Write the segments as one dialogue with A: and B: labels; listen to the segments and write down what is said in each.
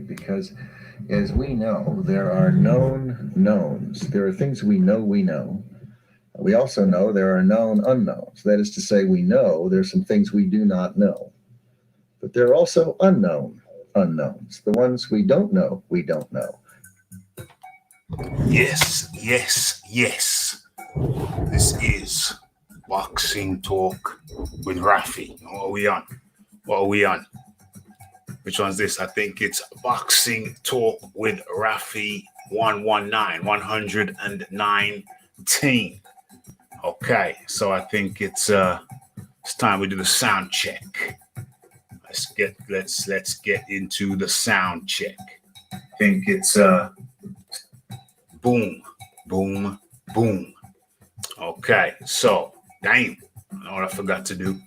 A: because, as we know, there are known knowns. There are things we know we know. We also know there are known unknowns. That is to say, we know there's some things we do not know. But there are also unknown unknowns. The ones we don't know.
B: Yes, yes, yes. This is Boxing Talk with Raphie. What are we on? What are we on? Which one's this? I think it's Boxing Talk with Raphie 119, 119. Okay, so I think it's time we do the sound check. Let's get into the sound check. I think it's boom, boom, boom. Okay, so damn, I know what I forgot to do.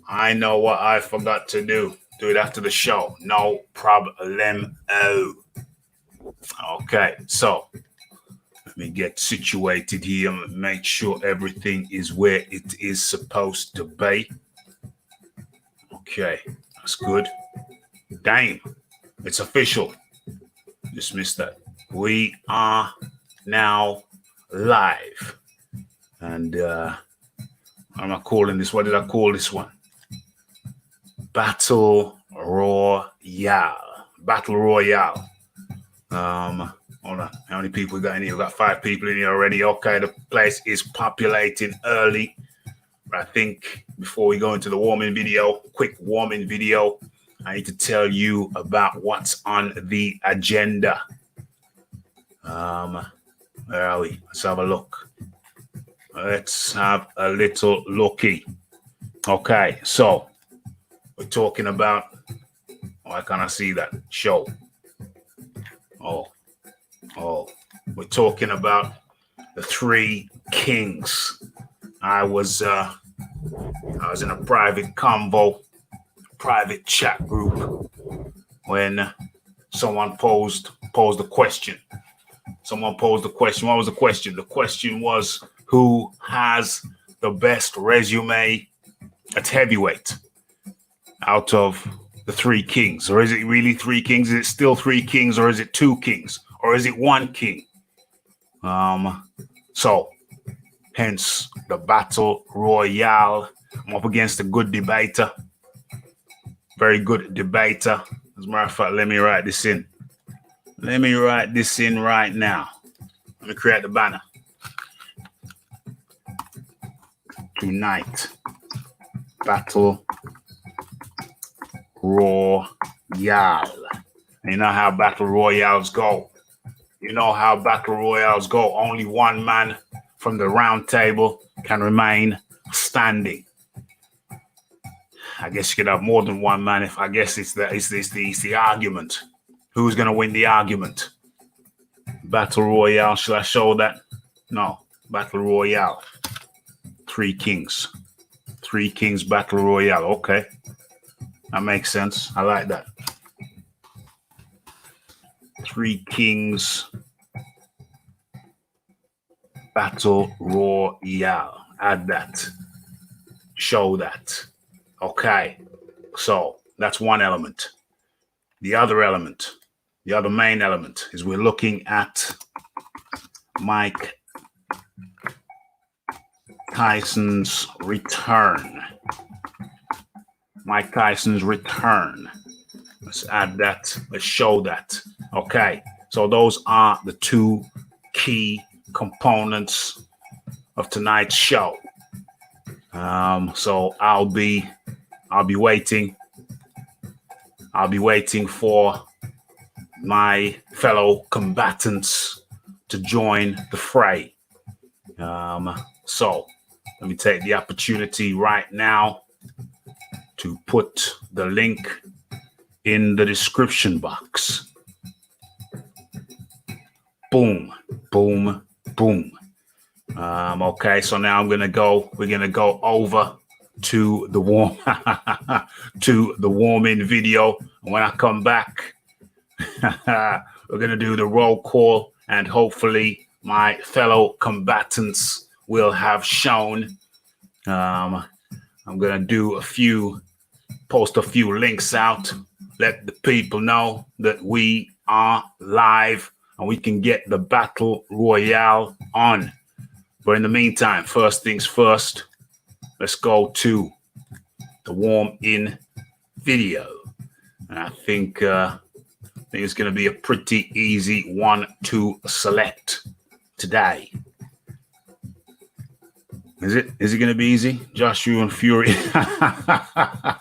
B: I know what I forgot to do. Do it after the show. No problem. Oh. Okay, so let me get situated here and make sure everything is where it is supposed to be. Okay, that's good. Damn, it's official. Just missed that. We are now live. And what am I calling this? What did I call this one? Battle Royale. Battle Royale. Hold on. How many people we got in here? We got 5 people in here already. Okay, the place is populating early. But I think before we go into the warming video, quick warming video, I need to tell you about what's on the agenda. Where are we? Let's have a look. Let's have a little looky. Okay, so we're talking about. Why can't I see that? Show. Oh, we're talking about the 3 kings. I was in a private convo, private chat group when someone posed a question. Someone posed a question. What was the question? The question was, who has the best resume at heavyweight out of the 3 kings? Or is it really 3 kings? Is it still 3 kings, or is it 2 kings? Or is it 1 king? So hence the battle royale. I'm up against a good debater. Very good debater. As a matter of fact, let me write this in. Let me write this in right now. Let me create the banner. Tonight, battle royale. And you know how battle royales go. You know how battle royales go. Only one man from the round table can remain standing. I guess you could have more than one man. If I guess it's the argument. Who's gonna win the argument? Battle royale. Shall I show that? No. Battle royale. 3 kings. 3 kings battle royale. Okay. That makes sense. I like that. 3 kings battle royale. Add that. Show that. Okay. So that's one element. The other element, the other main element, is we're looking at Mike Tyson's return. Mike Tyson's return. Let's add that. Let's show that. Okay. So those are the 2 key components of tonight's show. So I'll be waiting. I'll be waiting for my fellow combatants to join the fray. So let me take the opportunity right now to put the link in the description box. Boom, boom, boom. Okay, so now we're gonna go over to the warming video. And when I come back, we're gonna do the roll call, and hopefully my fellow combatants will have shown. I'm gonna post a few links out let the people know that we are live and we can get the battle royale on. But in the meantime, first things first, let's go to the warm-in video. And I think it's going to be a pretty easy one to select today. Is it going to be easy? Joshua and Fury. Yeah,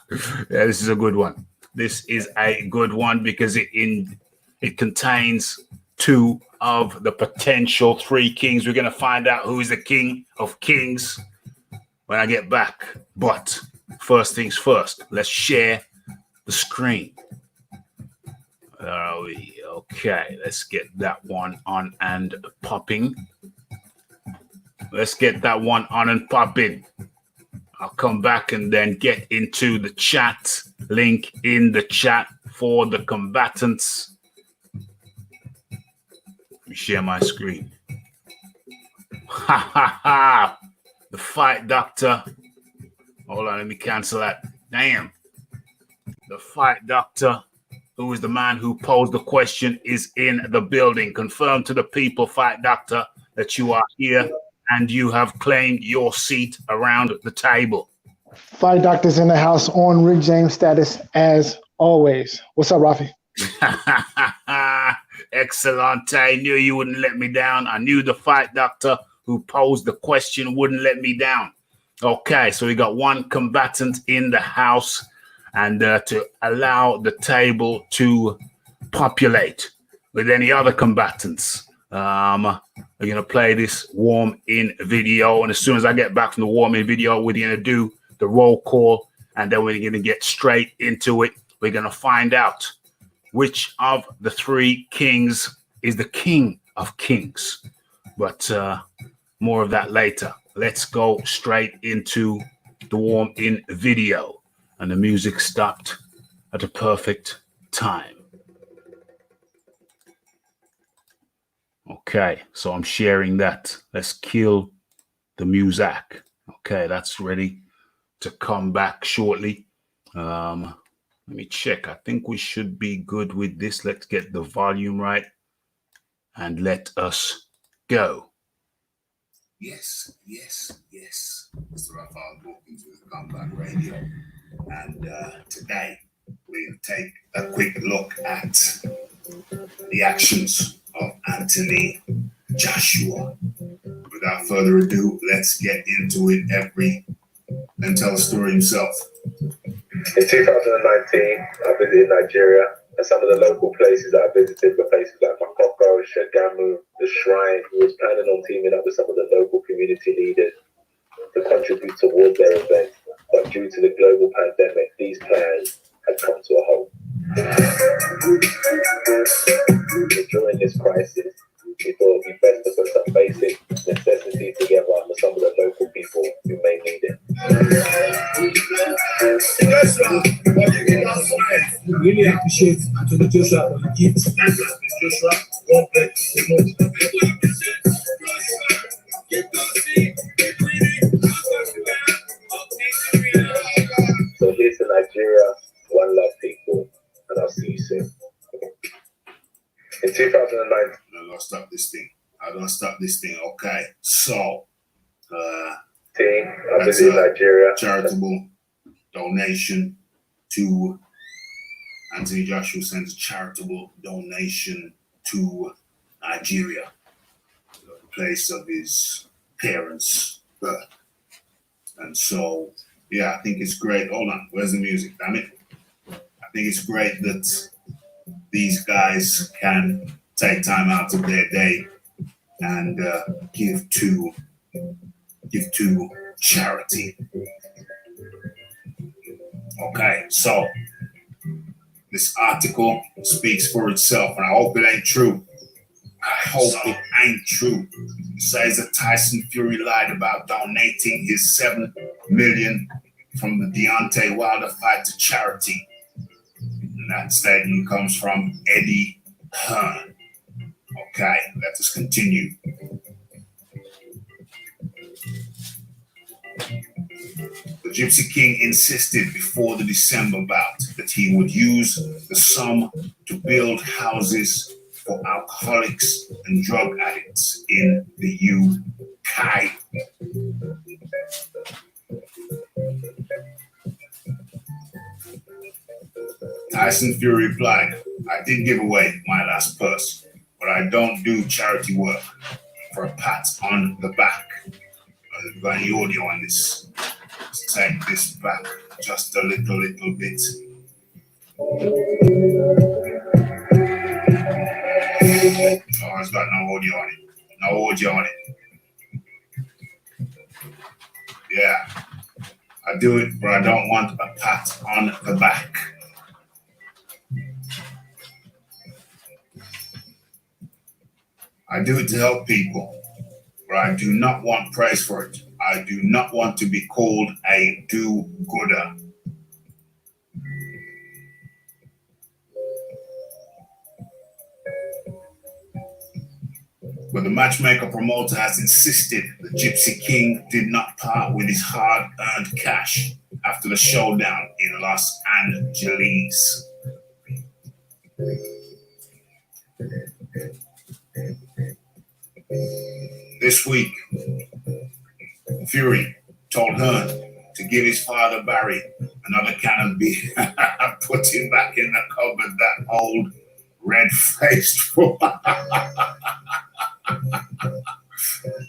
B: this is a good one. This is a good one because it contains two of the potential three kings. We're going to find out who is the king of kings when I get back. But first things first, let's share the screen. Where are we? Okay, let's get that one on and popping. Let's get that one on and popping. I'll come back and then get into the chat. Link in the chat for the combatants. Let me share my screen. Ha ha ha! The fight doctor. Hold on, let me cancel that. Damn. The fight doctor, who is the man who posed the question, is in the building. Confirm to the people, fight doctor, that you are here and you have claimed your seat around the table.
C: Fight doctors in the house on Rick James status as always. What's up, Raphie?
B: Excellent. I knew you wouldn't let me down. I knew the fight doctor who posed the question wouldn't let me down. Okay, so we got one combatant in the house, and to allow the table to populate with any other combatants, we're going to play this warm-in video. And as soon as I get back from the warm-in video, we're going to do the roll call, and then we're going to get straight into it. We're going to find out which of the three kings is the king of kings. But more of that later. Let's go straight into the warm-in video. And the music stopped at a perfect time. Okay, so I'm sharing that. Let's kill the music. Okay, that's ready to come back shortly. Let me check. I think we should be good with this. Let's get the volume right and let us go.
D: Yes. Mr. Raphie walking through the Comeback Radio. And today we'll take a quick look at the actions of Anthony Joshua. Without further ado, let's get into it. And tell the story himself.
E: In 2019, I visited Nigeria, and some of the local places that I visited were places like Makoko, Shagamu, the Shrine. We was planning on teaming up with some of the local community leaders to contribute towards their event, but due to the global pandemic, these plans had come to a halt. During this crisis, we thought it would be best to put some basic necessities together for some of the local people who may need it.
F: We really appreciate Anthony Joshua for the gift. Joshua, God bless you.
E: So here's to Nigeria, one love people, and I'll see you soon. In 2009,
D: I don't stop this thing. Okay, so
E: team, I visited Nigeria.
D: Charitable donation to Anthony Joshua sends a charitable donation to Nigeria, the place of his parents' birth. And so, yeah, I think it's great. Hold on, where's the music? Damn it. I think it's great that these guys can take time out of their day and give to charity. Okay, so this article speaks for itself, and I hope it ain't true. It says that Tyson Fury lied about donating his $7 million from the Deontay Wilder fight to charity. And that statement comes from Eddie Hearn. Okay, let us continue. The Gypsy King insisted before the December bout that he would use the sum to build houses for alcoholics and drug addicts in the UK. Tyson Fury replied, I did give away my last purse, but I don't do charity work for a pat on the back. Have you got any audio on this? Let's take this back just a little bit. Oh, it's got no audio on it. No audio on it. Yeah. I do it, but I don't want a pat on the back. I do it to help people, but I do not want praise for it. I do not want to be called a do-gooder. But the matchmaker promoter has insisted the Gypsy King did not part with his hard-earned cash after the showdown in Los Angeles. This week, Fury told Hearn to give his father Barry another can of beer and put him back in the cupboard, that old red-faced fool.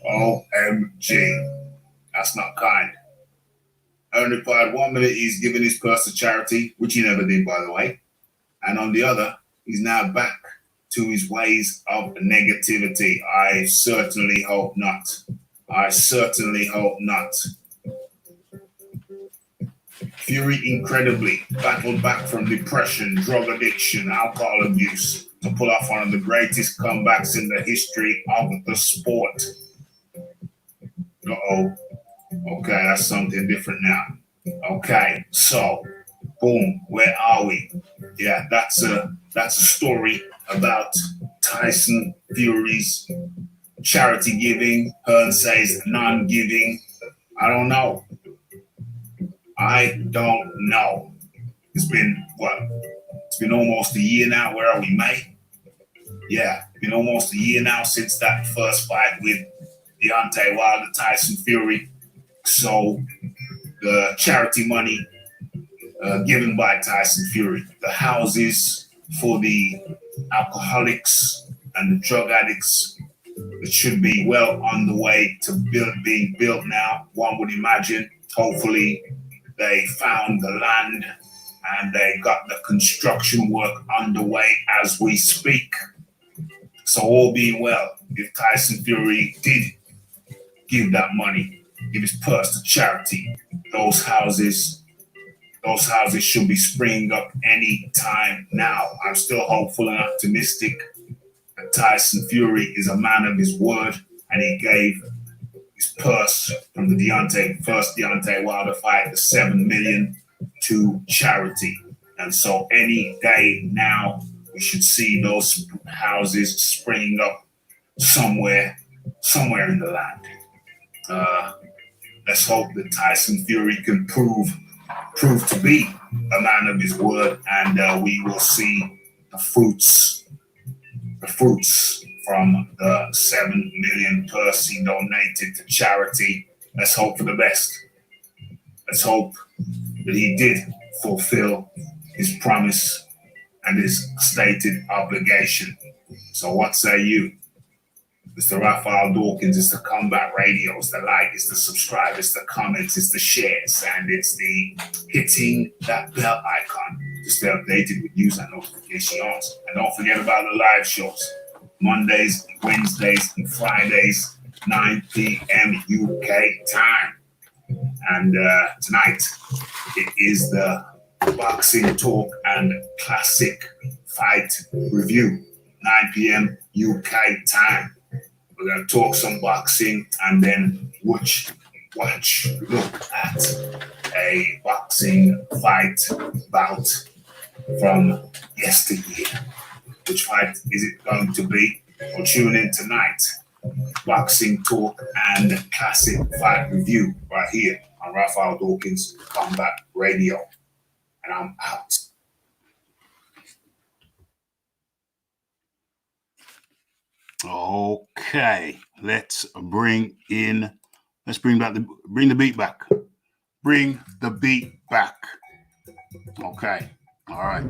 D: OMG. That's not kind. Hearn replied, 1 minute he's giving his purse to charity, which he never did, by the way. And on the other, he's now back to his ways of negativity. I certainly hope not. I certainly hope not. Fury incredibly battled back from depression, drug addiction, alcohol abuse to pull off one of the greatest comebacks in the history of the sport. Uh-oh. Okay, that's something different now. Okay, so, boom, where are we? Yeah, that's a story about Tyson Fury's charity giving. Hearn says non-giving. I don't know. It's been what? It's been almost a year now. Where are we, May? Yeah, it's been almost a year now since that first fight with Deontay Wilder, Tyson Fury. So the charity money given by Tyson Fury, the houses for the alcoholics and the drug addicts, it should be well on the way to being built now, one would imagine. Hopefully they found the land and they got the construction work underway as we speak. So all being well, if Tyson Fury did give that money, give his purse to charity, those houses should be springing up any time now. I'm still hopeful and optimistic that Tyson Fury is a man of his word, and he gave his purse from the first Deontay Wilder fight, the $7 million, to charity. And so any day now, we should see those houses springing up somewhere in the land. Let's hope that Tyson Fury can prove to be a man of his word, and we will see the fruits from the $7 million purse he donated to charity. Let's hope for the best. Let's hope that he did fulfill his promise and his stated obligation. So what say you? It's the Raphael Dawkins, it's the Combat Radio, it's the like, it's the subscribe, it's the comments, it's the shares, and it's the hitting that bell icon to stay updated with news and notifications. And don't forget about the live shows, Mondays, Wednesdays, and Fridays, 9 p.m. UK time. And tonight, it is the Boxing Talk and Classic Fight Review, 9 p.m. UK time. We're going to talk some boxing and then look at a boxing fight bout from yesteryear. Which fight is it going to be? Well, tune in tonight. Boxing Talk and Classic Fight Review right here on on Raphael Dawkins Combat Radio. And I'm out.
B: Okay, let's bring the beat back. Bring the beat back. Okay, all right.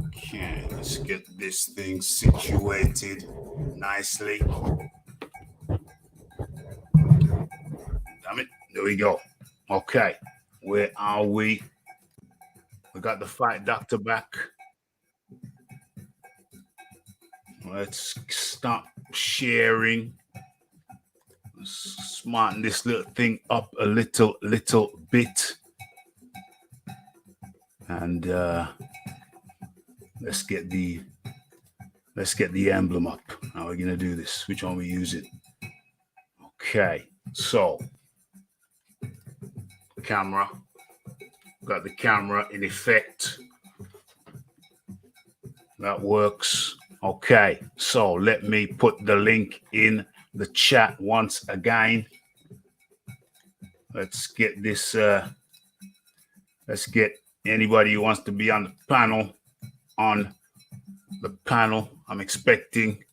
B: Okay, let's get this thing situated nicely. Damn it, there we go. Okay, where are we? We got the fight doctor back. Let's stop sharing. Let's smarten this little thing up a little bit. And let's get the emblem up. How are we gonna do this? Which one are we using? Okay, so camera. Got the camera in effect. That works. Okay, so let me put the link in the chat once again. Let's get this. Let's get anybody who wants to be on the panel on the panel. I'm expecting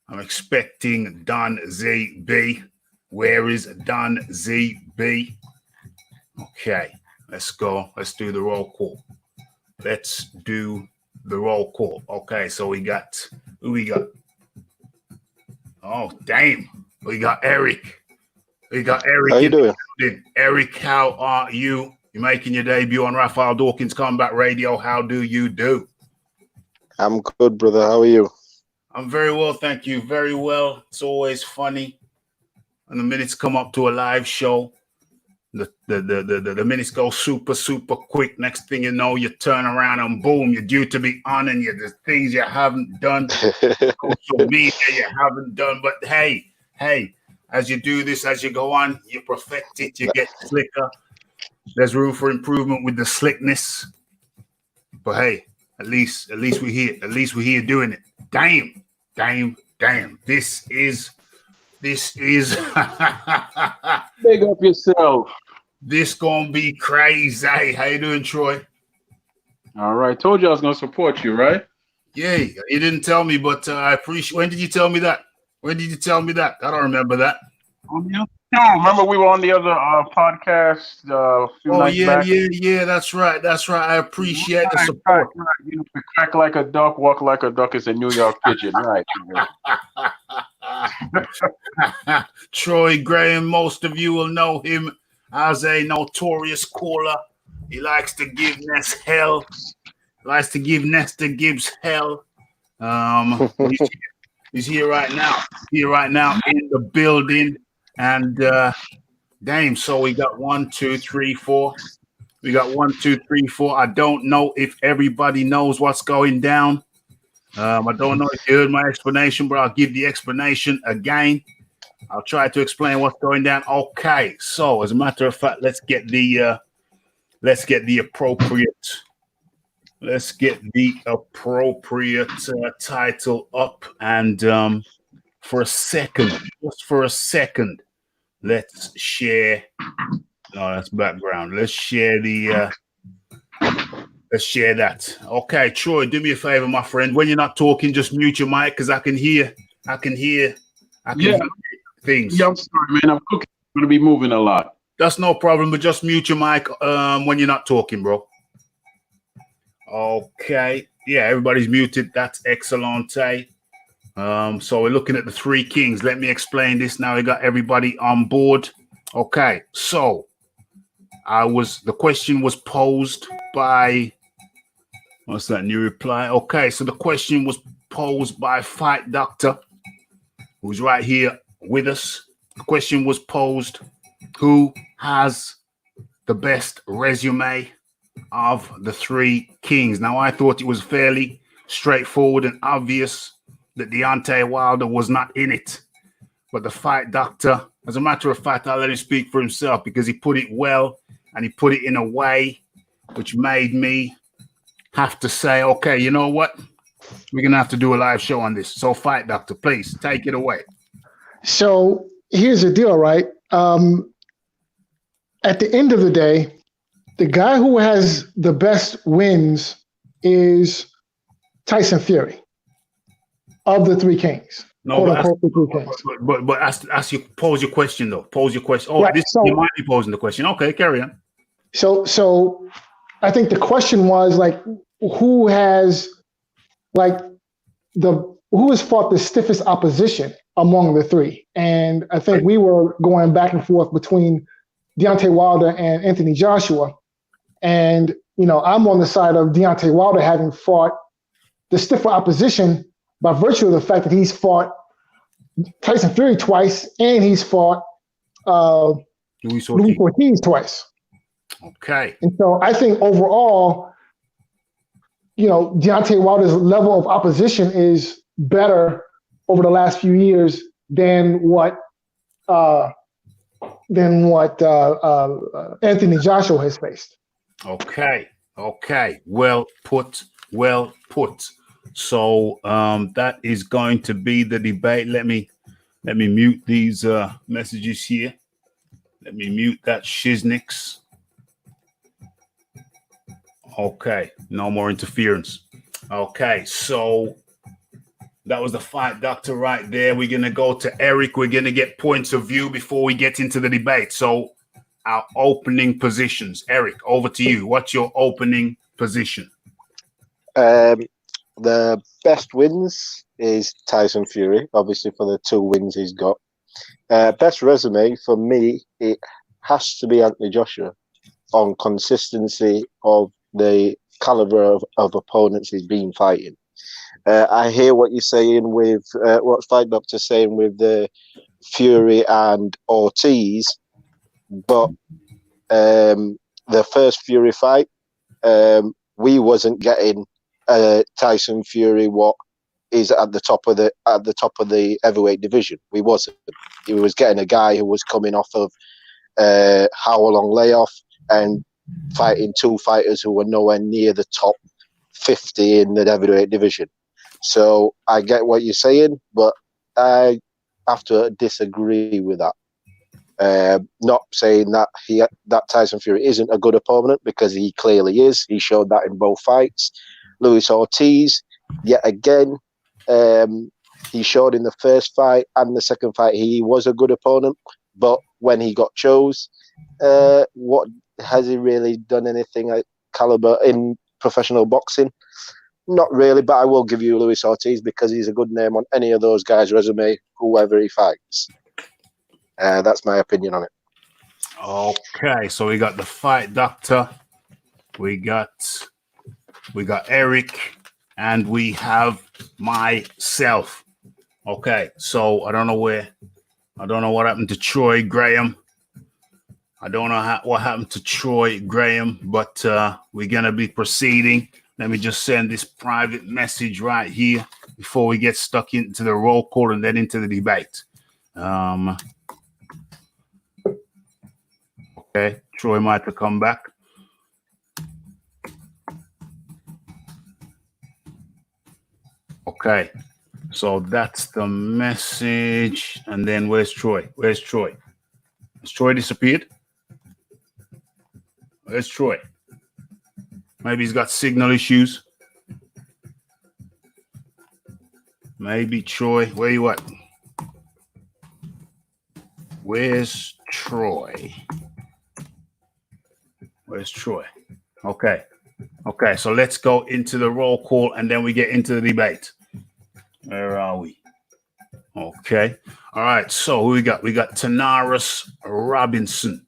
B: Don ZB. Where is Don ZB? Okay, let's go. Let's do the roll call. Let's do the roll call. Okay, so who we got? Oh, damn. We got Eric.
G: How you doing?
B: Eric, how are you? You're making your debut on Raphael Dawkins Combat Radio. How do you do?
G: I'm good, brother. How are you?
B: I'm very well, thank you. Very well. It's always funny when the minutes come up to a live show. The minutes go super quick. Next thing you know, you turn around and boom, you're due to be on, and there's things you haven't done, social media you haven't done. But hey, as you do this, as you go on, you perfect it, you get slicker. There's room for improvement with the slickness. But hey, at least we're here. At least we're here doing it. Damn. This is
H: Big up yourself.
B: This gonna be crazy. How you doing, Troy?
H: All right. Told you I was gonna support you, right?
B: Yeah, you didn't tell me, but I appreciate. When did you tell me that? I don't remember that.
H: No, remember we were on the other podcast a few nights back?
B: Yeah. That's right. I appreciate the support.
H: Right. You know, crack like a duck, walk like a duck is a New York pigeon, right?
B: Troy Graham, most of you will know him as a notorious caller. He likes to give Ness hell. Likes to give Nesta Gibbs hell. He's here right now. In the building. And damn, so we got 1, 2, 3, 4. We got 1, 2, 3, 4. I don't know if everybody knows what's going down. I don't know if you heard my explanation, but I'll give the explanation again. I'll try to explain what's going down. Okay, so as a matter of fact, let's get the appropriate title up. And for a second, let's share. No, that's background. Let's share that. Okay, Troy, do me a favor, my friend. When you're not talking, just mute your mic because I can hear things.
H: Yeah, I'm sorry, man. I'm cooking. I'm gonna be moving a lot.
B: That's no problem, but just mute your mic when you're not talking, bro. Okay. Yeah, everybody's muted. That's excellent. So we're looking at the three kings. Let me explain this now. We got everybody on board. Okay, so the question was posed by what's that new reply? Okay, so the question was posed by Fight Doctor, who's right here with us. The question was posed: who has the best resume of the three kings? Now, I thought it was fairly straightforward and obvious that Deontay Wilder was not in it. But the Fight Doctor, as a matter of fact, I'll let him speak for himself because he put it well and he put it in a way which made me have to say, okay, you know what? We're going to have to do a live show on this. So Fight Doctor, please take it away.
C: So here's the deal, right? at the end of the day, the guy who has the best wins is Tyson Fury of the three kings.
B: No,
C: quote unquote, the three kings.
B: but ask you, pose your question though. Pose your question. Oh,
C: Right,
B: you might be posing the question. Okay, carry on.
C: So I think the question was like, who has fought the stiffest opposition among the three? And I think we were going back and forth between Deontay Wilder and Anthony Joshua. And, I'm on the side of Deontay Wilder having fought the stiffer opposition by virtue of the fact that he's fought Tyson Fury twice and he's fought Luis Ortiz twice.
B: Okay.
C: And so I think overall, Deontay Wilder's level of opposition is better over the last few years than what Anthony Joshua has faced.
B: Okay. Well put. So that is going to be the debate. Let me mute these messages here. Let me mute that shiznix. Okay, no more interference. Okay, so that was the fight doctor right there. We're going to go to Eric. We're going to get points of view before we get into the debate. So our opening positions. Eric, over to you. What's your opening position?
G: The best wins is Tyson Fury, obviously for the 2 wins he's got. Best resume for me, it has to be Anthony Joshua on consistency of the caliber of opponents he's been fighting. I hear what you're saying with what Fight Doctor's saying with the Fury and Ortiz, but the first Fury fight, we wasn't getting Tyson Fury what is at the top of the heavyweight division. We wasn't. He was getting a guy who was coming off of hour-long layoff and fighting 2 fighters who were nowhere near the top 50 in the heavyweight division. So I get what you're saying, but I have to disagree with that. Not saying that that Tyson Fury isn't a good opponent, because he clearly is. He showed that in both fights. Luis Ortiz, yet again, he showed in the first fight and the second fight he was a good opponent, but when he got chose, what has he really done anything at caliber in professional boxing? Not really, but I will give you Luis Ortiz because he's a good name on any of those guys' resume, whoever he fights. That's my opinion on it.
B: Okay, so we got the fight doctor, we got Eric, and we have myself. Okay, so I don't know what happened to Troy Graham. I don't know what happened to Troy Graham, but we're gonna be proceeding. Let me just send this private message right here before we get stuck into the roll call and then into the debate. Okay, Troy might have come back. Okay, so that's the message. And then where's Troy? Has Troy disappeared? Where's Troy? Maybe he's got signal issues. Maybe Troy. Where you at? Where's Troy? Okay, so let's go into the roll call and then we get into the debate. Where are we? Okay. All right, so who we got? We got Tanaris Robinson.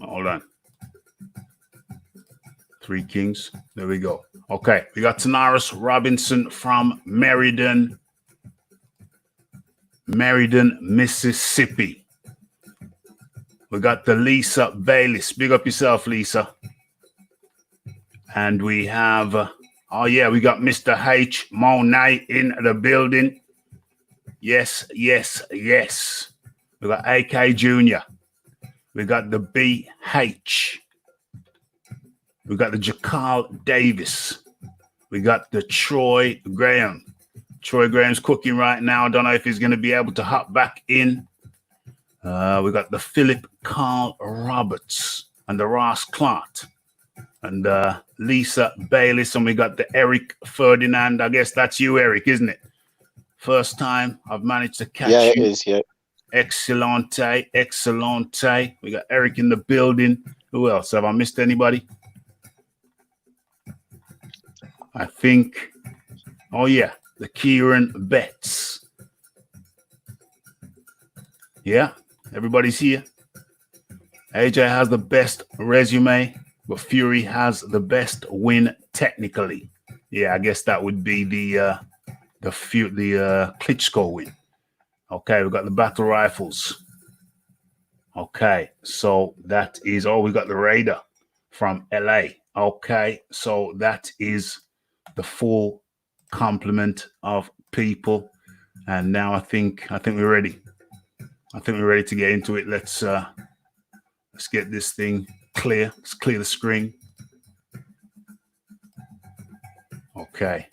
B: Hold on. 3 Kings. There we go. Okay, we got Tanaris Robinson from Meriden, Mississippi. We got the Lisa Bayliss. Big up yourself, Lisa. And we have, we got Mr. H. Monet in the building. Yes. We got AK Jr. We got the BH. We got the Jakal Davis. We got the Troy Graham. Troy Graham's cooking right now. I don't know if he's going to be able to hop back in. We got the Philip Carl Roberts and the Ross Clark and Lisa Bayliss, and we got the Eric Ferdinand. I guess that's you, Eric, isn't it? First time I've managed to catch you.
G: Yeah, it is, yeah.
B: Excellente, excellente. We got Eric in the building. Who else? Have I missed anybody? I think, oh yeah, the Kieran Betts. Yeah, everybody's here. AJ has the best resume, but Fury has the best win technically. Yeah, I guess that would be the Klitschko win. Okay, we've got the battle rifles. Okay, so that is, oh, we got the Raider from LA. Okay, so that is the full complement of people. And now I think we're ready. I think we're ready to get into it. Let's get this thing clear. Let's clear the screen. Okay.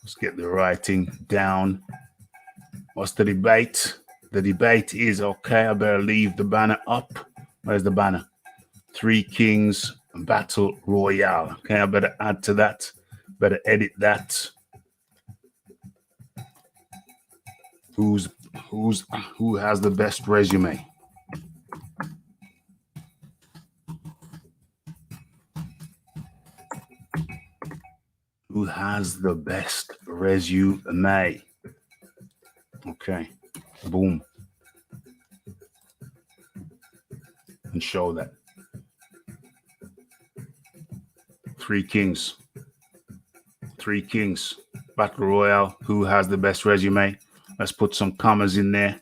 B: Let's get the writing down. What's the debate? The debate is, okay, I better leave the banner up. Where's the banner? Three Kings Battle Royale. Okay, I better add to that. Better edit that. Who has the best resume? Who has the best resume? Okay, boom. And show that. Three Kings. Battle Royale. Who has the best resume? Let's put some commas in there.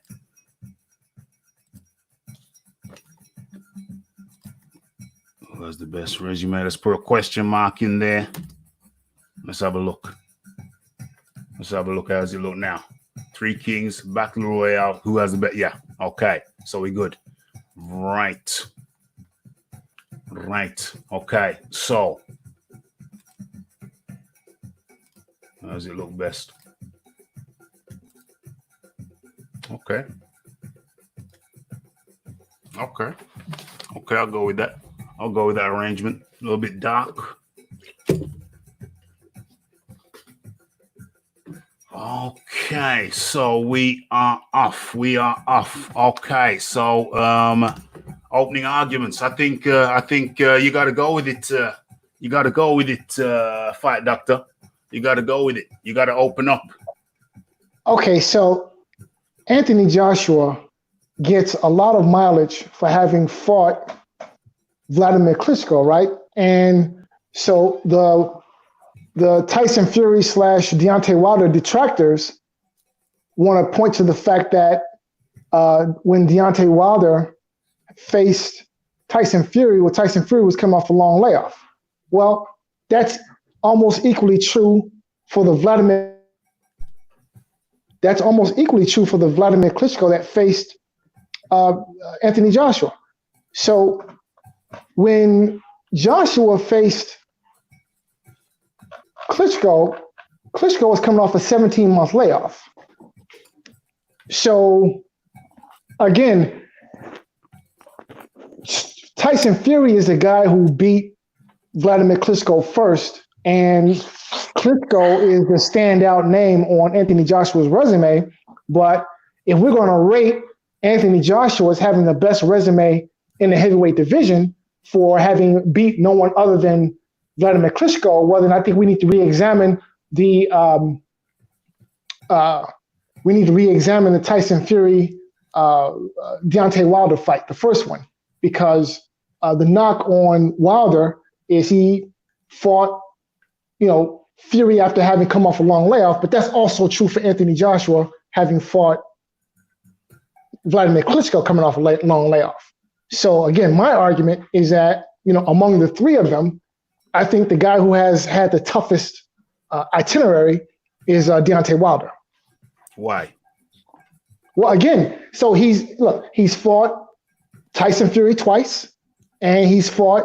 B: Who has the best resume? Let's put a question mark in there. Let's have a look. How does it look now? Three Kings, Battle Royale. Who has the best? Yeah. Okay. So we're good. Right. Okay. So how does it look best? Okay. I'll go with that. I'll go with that arrangement. A little bit dark. Okay, so we are off. Okay, so opening arguments. I think you got to go with it. Fight Doctor. You got to go with it. You got to open up.
C: Okay, so Anthony Joshua gets a lot of mileage for having fought Vladimir Klitschko, right? And so the Tyson Fury / Deontay Wilder detractors want to point to the fact that when Deontay Wilder faced Tyson Fury, Tyson Fury was coming off a long layoff. Well, that's almost equally true for the Vladimir. That's almost equally true for the Vladimir Klitschko that faced Anthony Joshua. So when Joshua faced Klitschko was coming off a 17-month layoff. So again, Tyson Fury is the guy who beat Vladimir Klitschko first, and Klitschko is the standout name on Anthony Joshua's resume. But if we're going to rate Anthony Joshua as having the best resume in the heavyweight division for having beat no one other than Vladimir Klitschko, well, then I think we need to re-examine the Tyson Fury Deontay Wilder fight, the first one, because the knock on Wilder is he fought, Fury after having come off a long layoff, but that's also true for Anthony Joshua having fought Vladimir Klitschko coming off a long layoff. So again, my argument is that, among the three of them, I think the guy who has had the toughest itinerary is Deontay Wilder.
B: Why?
C: Well, again, so he's fought Tyson Fury twice, and he's fought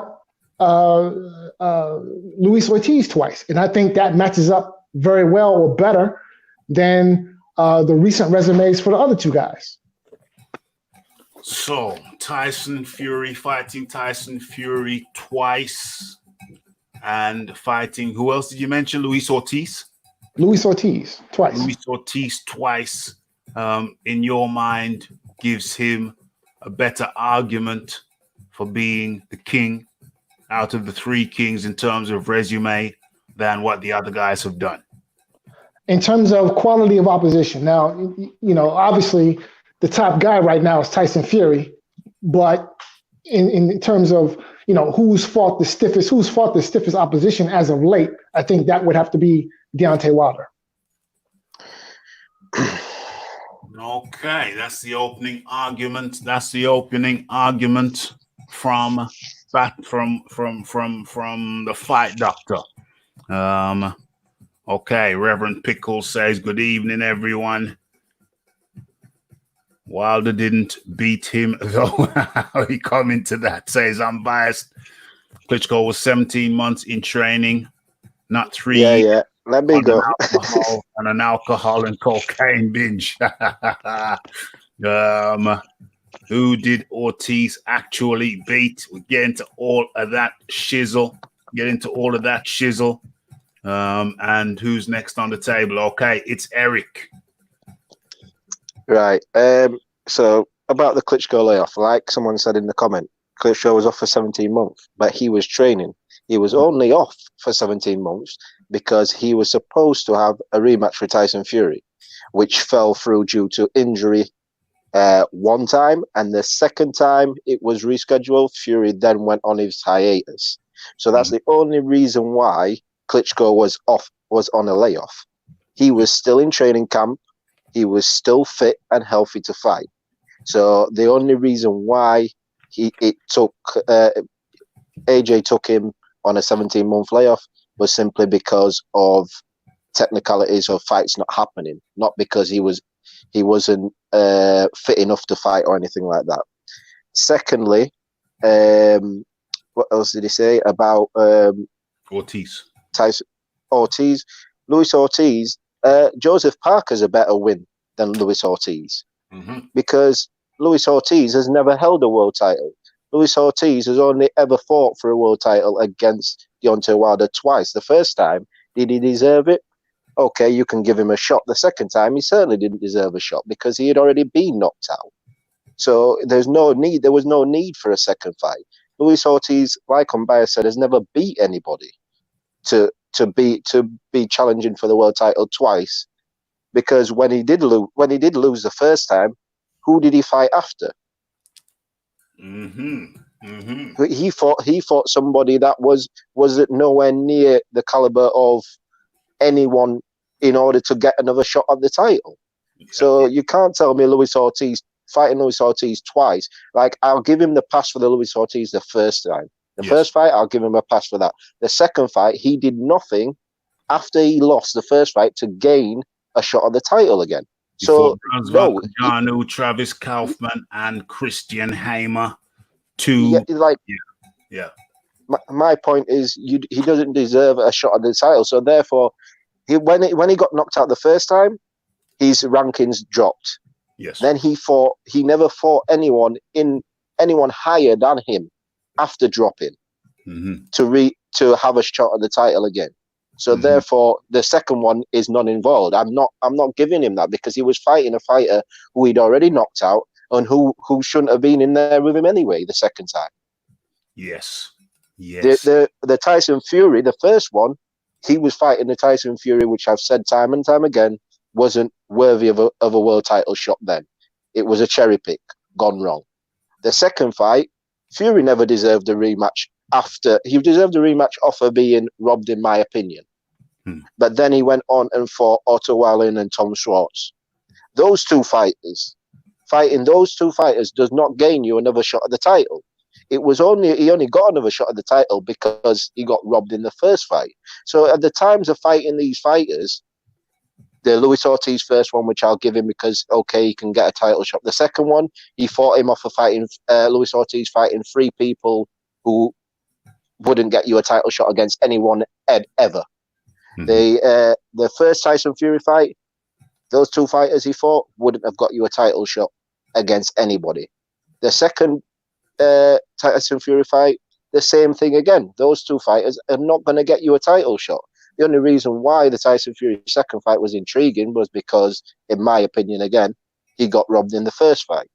C: Luis Ortiz twice, and I think that matches up very well or better than the recent resumes for the other two guys.
B: So Tyson Fury fighting Tyson Fury twice, and fighting, who else did you mention? Luis Ortiz.
C: Luis Ortiz twice.
B: Luis Ortiz twice. In your mind, gives him a better argument for being the king out of the three kings in terms of resume than what the other guys have done.
C: In terms of quality of opposition, now, you know, obviously the top guy right now is Tyson Fury, but in terms of, you know, who's fought the stiffest opposition as of late, I think that would have to be Deontay Wilder.
B: Okay, that's the opening argument. That's the opening argument from the fight doctor. Okay, Reverend Pickles says, good evening, everyone. Wilder didn't beat him, though. He commented that, says, I'm biased. Klitschko was 17 months in training, not 3 years.
G: Yeah. Let me go.
B: On an alcohol and cocaine binge. Who did Ortiz actually beat? We get into all of that shizzle. And who's next on the table? Okay, it's Eric.
G: Right. So about the Klitschko layoff, like someone said in the comment, Klitschko was off for 17 months, but he was training. He was only off for 17 months because he was supposed to have a rematch with Tyson Fury, which fell through due to injury one time, and the second time it was rescheduled, Fury then went on his hiatus. So that's the only reason why Klitschko was on a layoff. He was still in training camp. He was still fit and healthy to fight. So the only reason why AJ took him on a 17-month layoff was simply because of technicalities of fights not happening, not because he wasn't fit enough to fight or anything like that. Secondly, what else did he say about
B: Ortiz?
G: Luis Ortiz. Joseph Parker's a better win than Luis Ortiz because Luis Ortiz has never held a world title. Luis Ortiz has only ever fought for a world title against Deontay Wilder twice. The first time, did he deserve it? Okay, you can give him a shot. The second time, he certainly didn't deserve a shot because he had already been knocked out. So there was no need for a second fight. Luis Ortiz, like Umbaya said, has never beat anybody to be challenging for the world title twice. Because when he did lose the first time, who did he fight after? He fought somebody that was nowhere near the caliber of anyone in order to get another shot at the title. So you can't tell me fighting Luis Ortiz twice. Like, I'll give him the pass for the Luis Ortiz the first time. The first fight, I'll give him a pass for that. The second fight, he did nothing after he lost the first fight to gain a shot at the title again. So no,
B: Travis Kaufman and Christian Hamer.
G: My point is, he doesn't deserve a shot at the title. So therefore, when he got knocked out the first time, his rankings dropped.
B: Yes.
G: Then he never fought anyone higher than him after dropping to have a shot at the title again. So therefore, the second one is non-involved. I'm not giving him that because he was fighting a fighter who he'd already knocked out and who shouldn't have been in there with him anyway the second time.
B: Yes.
G: The Tyson Fury, the first one, he was fighting the Tyson Fury, which I've said time and time again, wasn't worthy of a world title shot then. It was a cherry pick gone wrong. The second fight, Fury never deserved a rematch he deserved a rematch after being robbed, in my opinion. But then he went on and fought Otto Wallin and Tom Schwartz. Fighting those two fighters does not gain you another shot at the title. He only got another shot at the title because he got robbed in the first fight. So at the times of fighting these fighters, the Luis Ortiz first one, which I'll give him because, okay, he can get a title shot. The second one, he fought him off of fighting Luis Ortiz fighting 3 people who wouldn't get you a title shot against anyone ever. The first Tyson Fury fight, those two fighters he fought wouldn't have got you a title shot against anybody. The second Tyson Fury fight, the same thing again. Those two fighters are not going to get you a title shot. The only reason why the Tyson Fury second fight was intriguing was because, in my opinion, again, he got robbed in the first fight.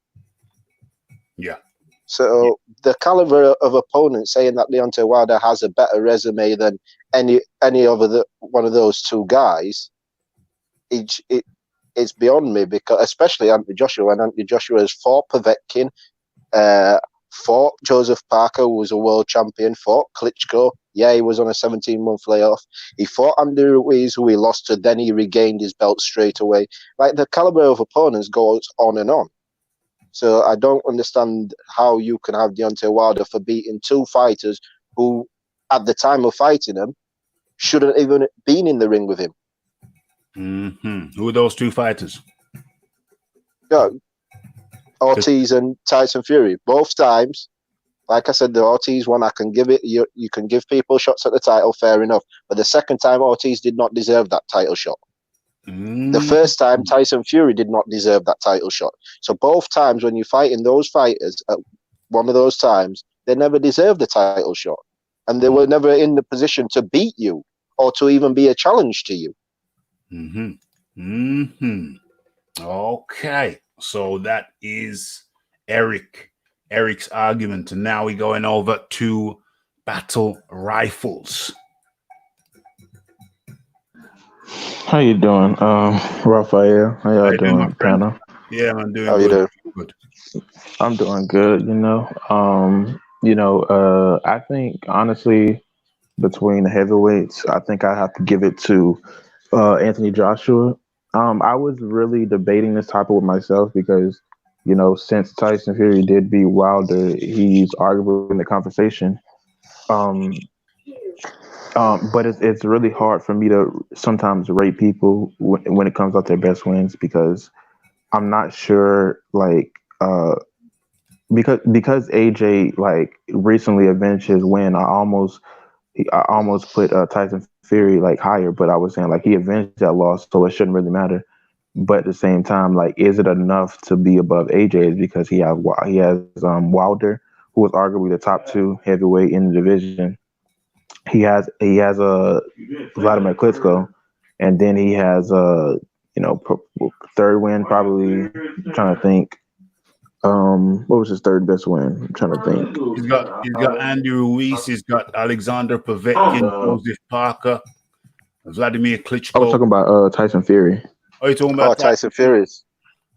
B: Yeah.
G: So the caliber of opponent saying that Deontay Wilder has a better resume than any of one of those two guys, it's beyond me, because especially Anthony Joshua, and Anthony Joshua has fought Povetkin, fought Joseph Parker, who was a world champion, fought Klitschko. Yeah, he was on a 17-month layoff. He fought Andy Ruiz, who he lost to, then he regained his belt straight away. Like, the caliber of opponents goes on and on. So I don't understand how you can have Deontay Wilder for beating two fighters who, at the time of fighting them, shouldn't even been in the ring with him.
B: Mm-hmm. Who are those two fighters?
G: Yeah, Ortiz and Tyson Fury. Both times, like I said, the Ortiz one, I can give it. You can give people shots at the title, fair enough. But the second time, Ortiz did not deserve that title shot. The first time, Tyson Fury did not deserve that title shot. So both times when you fight in those fighters, at one of those times, they never deserved the title shot. And they were never in the position to beat you or to even be a challenge to you.
B: Okay. So that is Eric's argument. And now we're going over to battle rifles.
I: How you doing, Raphael? How y'all doing, panel?
B: Yeah, I'm doing
G: How
B: good.
G: Good.
I: I'm doing good. I think honestly, between the heavyweights, I think I have to give it to Anthony Joshua. I was really debating this topic with myself because, since Tyson Fury did beat Wilder, he's arguably in the conversation. But it's really hard for me to sometimes rate people when it comes out their best wins, because I'm not sure, because AJ recently avenged his win. I almost put Tyson Fury higher, but I was saying he avenged that loss, so it shouldn't really matter. But at the same time, is it enough to be above AJ? Because he has Wilder, who was arguably the top two heavyweight in the division. He has a Vladimir Klitschko, and then he has third win, probably. I'm trying to think. What was his third best win? I'm trying to think.
B: He's got Andy Ruiz. He's got Alexander Povetkin, Joseph Parker, Vladimir Klitschko.
I: I was talking about Tyson Fury.
B: Oh, you're talking about
G: Tyson Fury?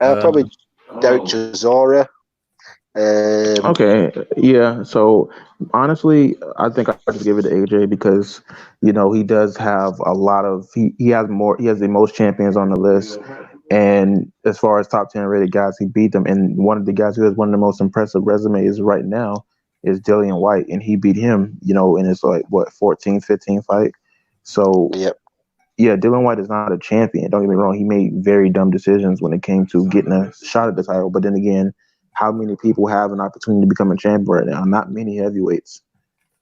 G: Probably Derek Chisora.
I: Okay, yeah. So honestly, I think I have to give it to AJ because he does have a lot of he has the most champions on the list, and as far as top 10 rated guys, he beat them. And one of the guys who has one of the most impressive resumes right now is Dillian Whyte, and he beat him in his 14, 15 fight. So yeah, Dillian Whyte is not a champion. Don't get me wrong; he made very dumb decisions when it came to getting a shot at the title. But then again, how many people have an opportunity to become a champion right now? Not many heavyweights,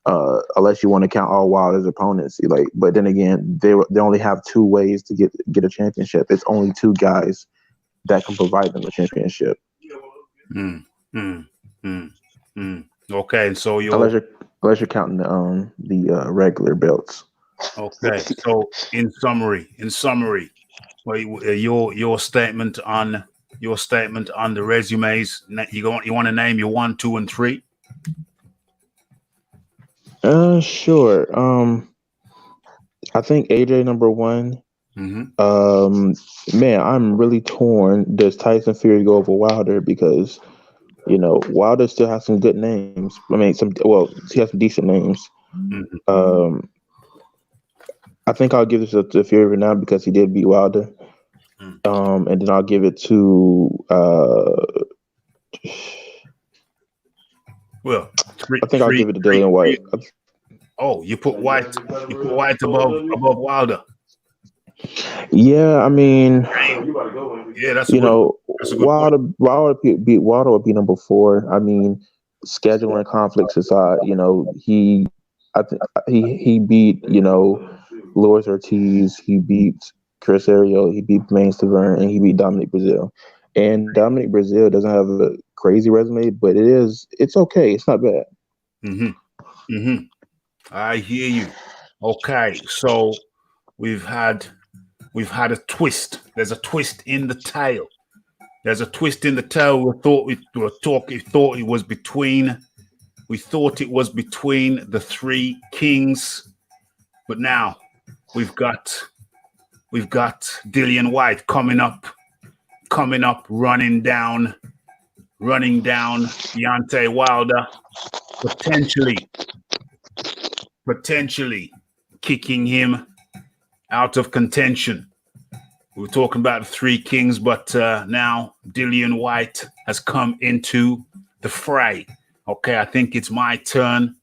I: unless you want to count all Wilder's opponents. But then again, they only have two ways to get a championship. It's only two guys that can provide them a championship.
B: Okay, so
I: unless you're counting the regular belts.
B: Okay, so in summary, your statement on the resumes. You want to name your 1, 2, and 3?
I: Sure. I think AJ number 1. Man, I'm really torn. Does Tyson Fury go over Wilder? Because Wilder still has some good names. I mean, he has some decent names. I think I'll give this to Fury now because he did beat Wilder. And then I'll give it to I think I'll give it to Dillian Whyte.
B: Oh, you put Whyte above Wilder.
I: Yeah, I mean,
B: that's
I: Wilder would be number 4. I mean, scheduling conflicts aside, he beat Luis Ortiz, he beat Chris Ariel, he beat Maine Stavern, and he beat Dominic Brazil. And Dominic Brazil doesn't have a crazy resume, but it's okay. It's not bad.
B: I hear you. Okay, so we've had a twist. There's a twist in the tale. There's a twist in the tale. We thought it was between the three kings, but now we've got Dillian Whyte coming up, running down Deontay Wilder, potentially kicking him out of contention. We were talking about the three kings, but now Dillian Whyte has come into the fray. Okay, I think it's my turn.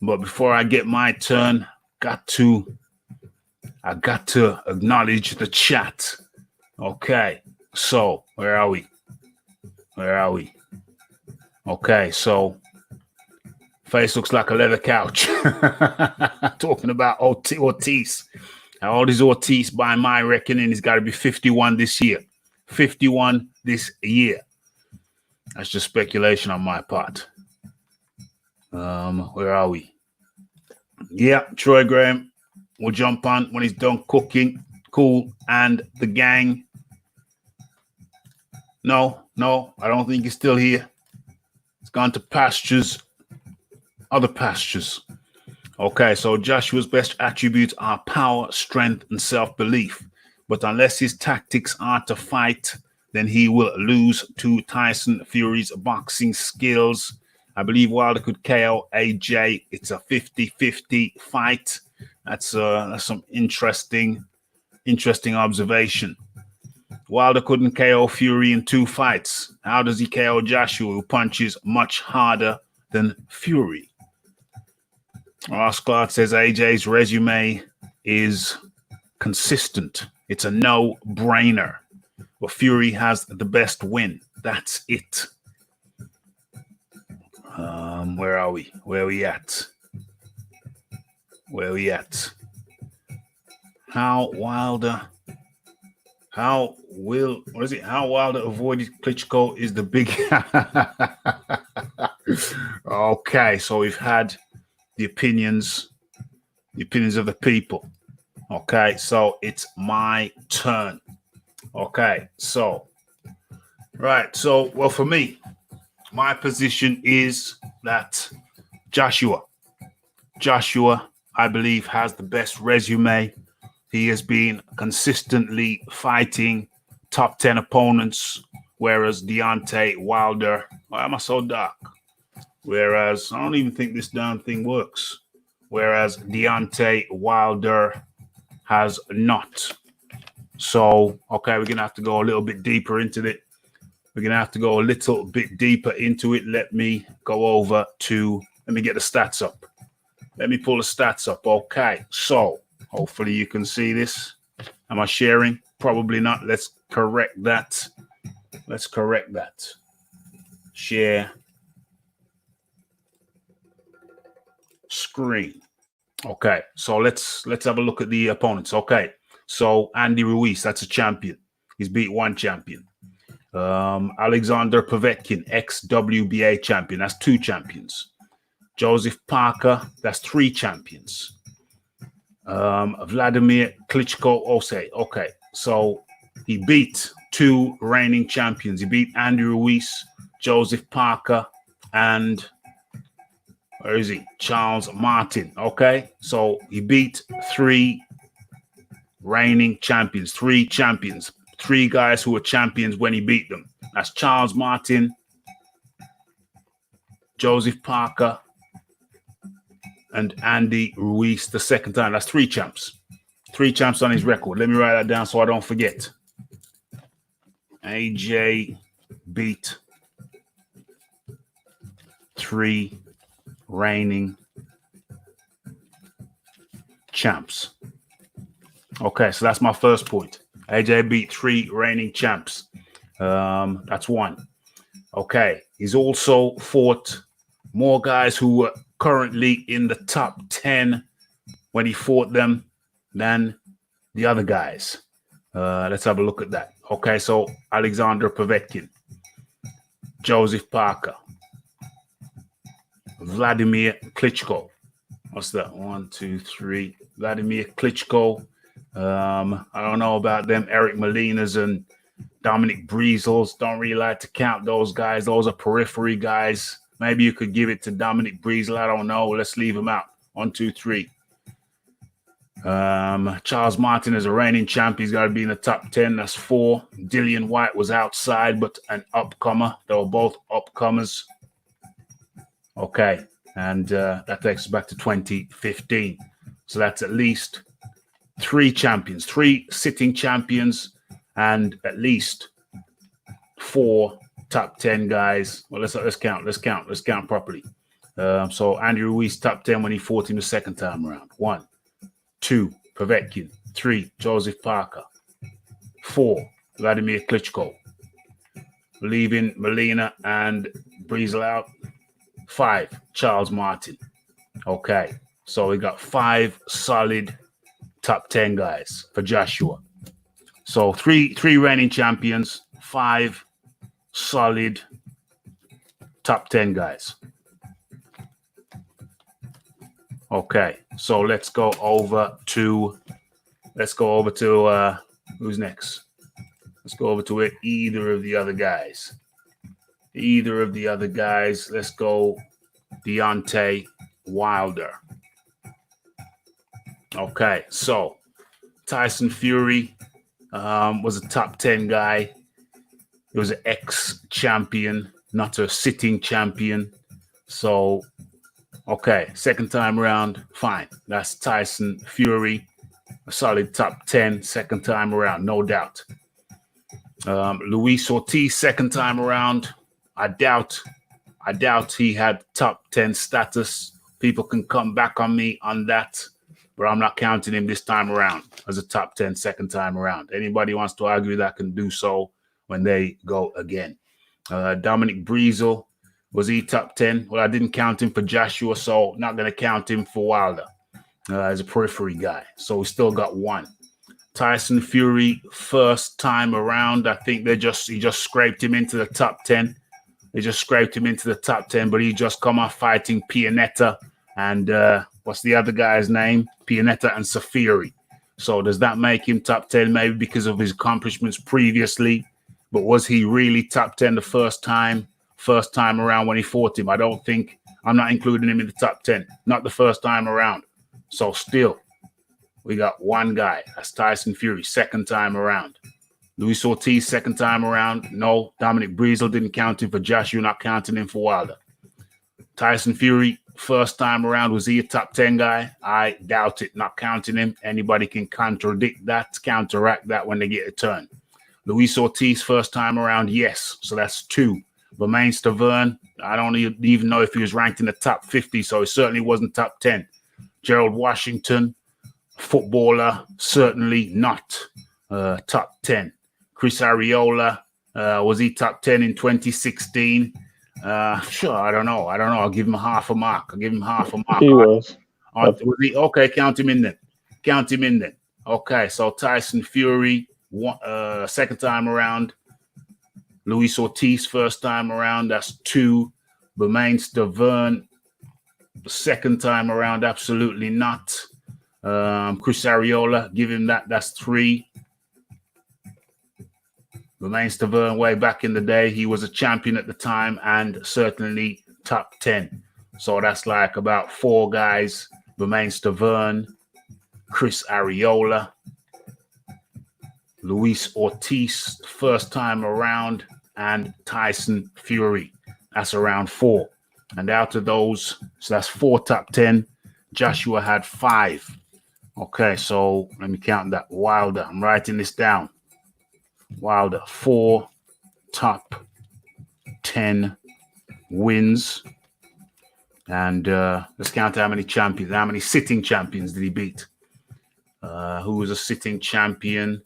B: But before I get my turn, I got to acknowledge the chat. Okay, so where are we? Okay, so face looks like a leather couch. Talking about Ortiz. How old is Ortiz? By my reckoning, he's got to be 51 this year. 51 this year. That's just speculation on my part. Where are we? Yeah, Troy Graham will jump on when he's done cooking. Cool. And the gang. No, I don't think he's still here. It's gone to other pastures. Okay, so Joshua's best attributes are power, strength, and self-belief. But unless his tactics are to fight, then he will lose to Tyson Fury's boxing skills. I believe Wilder could KO AJ. It's a 50-50 fight. That's some interesting observation. Wilder couldn't KO Fury in 2 fights. How does he KO Joshua, who punches much harder than Fury? Ross Clark says AJ's resume is consistent. It's a no-brainer. But Fury has the best win. That's it. Where are we? Where we at? How Wilder avoided Klitschko is the big. Okay, so we've had the opinions of the people. Okay, so it's my turn. Okay, so well, for me, my position is that Joshua, I believe, has the best resume. He has been consistently fighting top 10 opponents, whereas Deontay Wilder, why am I so dark? Whereas I don't even think this damn thing works. Whereas Deontay Wilder has not. So, okay, we're going to have to go a little bit deeper into it. Let me go let me get the stats up. Let me pull the stats up. Okay, so hopefully you can see this. Am I sharing? Probably not. Let's correct that. Share screen. Okay, so let's have a look at the opponents. Okay, so Andy Ruiz, that's a champion. He's beat 1 champion. Alexander Povetkin, ex-WBA champion. That's 2 champions. Joseph Parker, that's 3 champions. Vladimir Klitschko Osei. Okay, so he beat 2 reigning champions. He beat Andy Ruiz, Joseph Parker, and where is he? Charles Martin. Okay, so he beat 3 reigning champions, 3 champions, 3 guys who were champions when he beat them. That's Charles Martin, Joseph Parker, and Andy Ruiz the second time. That's 3 champs. 3 champs on his record. Let me write that down so I don't forget. AJ beat 3 reigning champs. Okay, so that's my first point. AJ beat 3 reigning champs. That's 1. Okay, he's also fought more guys who were currently in the top 10 when he fought them than the other guys. Let's have a look at that. Okay, so Alexander Povetkin, Joseph Parker, Vladimir Klitschko. What's that? 1, 2, 3. Vladimir Klitschko. I don't know about them. Eric Molinas and Dominic Breezels. Don't really like to count those guys. Those are periphery guys. Maybe you could give it to Dominic Breezel. I don't know. Let's leave him out. 1, 2, 3. Charles Martin is a reigning champ. He's got to be in the top 10. That's 4. Dillian Whyte was outside, but an upcomer. They were both upcomers. Okay. And that takes us back to 2015. So that's at least 3 champions, 3 sitting champions, and at least 4 top 10 guys. Well, let's count properly. So Andy Ruiz top 10 when he fought him the second time around. 1, 2, Povetkin. 3, Joseph Parker. 4, Vladimir Klitschko. Leaving Molina and Breezel out. 5, Charles Martin. Okay, so we got 5 solid top 10 guys for Joshua. So 3 reigning champions, 5 solid top 10 guys. Okay, so let's go over to who's next? Let's go over to either of the other guys. Let's go Deontay Wilder. Okay, so Tyson Fury was a top 10 guy. He was an ex-champion, not a sitting champion. So, okay, second time around, fine. That's Tyson Fury, a solid top 10 second time around, no doubt. Luis Ortiz, second time around. I doubt he had top 10 status. People can come back on me on that, but I'm not counting him this time around as a top 10 second time around. Anybody wants to argue that can do so when they go again. Dominic Breezel, was he top 10? Well, I didn't count him for Joshua, so not going to count him for Wilder as a periphery guy. So we still got 1. Tyson Fury, first time around. I think he just scraped him into the top 10. They just scraped him into the top 10, but he just come off fighting Pianetta and what's the other guy's name? Pianetta and Safiri. So does that make him top 10? Maybe because of his accomplishments previously, but was he really top 10 the first time around when he fought him? I'm not including him in the top 10, not the first time around. So still, we got 1 guy. That's Tyson Fury, second time around. Luis Ortiz, second time around. No. Dominic Breezel, didn't count him for Joshua, not counting him for Wilder. Tyson Fury, first time around. Was he a top 10 guy? I doubt it, not counting him. Anybody can counteract that when they get a turn. Luis Ortiz, first time around. Yes. So that's 2. Bermain Stavern, I don't even know if he was ranked in the top 50, so he certainly wasn't top 10. Gerald Washington, footballer, certainly not top 10. Chris Arreola, was he top 10 in 2016? Sure, I don't know. I'll give him half a mark.
I: He was.
B: Was he? Okay, count him in then. Okay, so Tyson Fury, second time around. Luis Ortiz, first time around. That's 2. Bermain Stavern, second time around. Absolutely not. Chris Arreola, give him that. That's 3. Bermain Stavern, way back in the day, he was a champion at the time and certainly top 10. So that's like about 4 guys. Bermain Stavern, Chris Arreola, Luis Ortiz, first time around, and Tyson Fury. That's around 4. And out of those, so that's 4 top 10. Joshua had 5. Okay, so let me count that. Wilder, I'm writing this down. Wilder, 4 top 10 wins. And let's count how many sitting champions did he beat? Who was a sitting champion?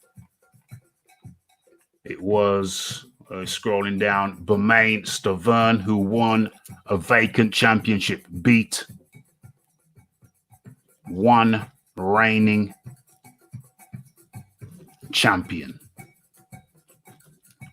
B: It was, scrolling down, Bermain Stavern, who won a vacant championship, beat 1 reigning champion.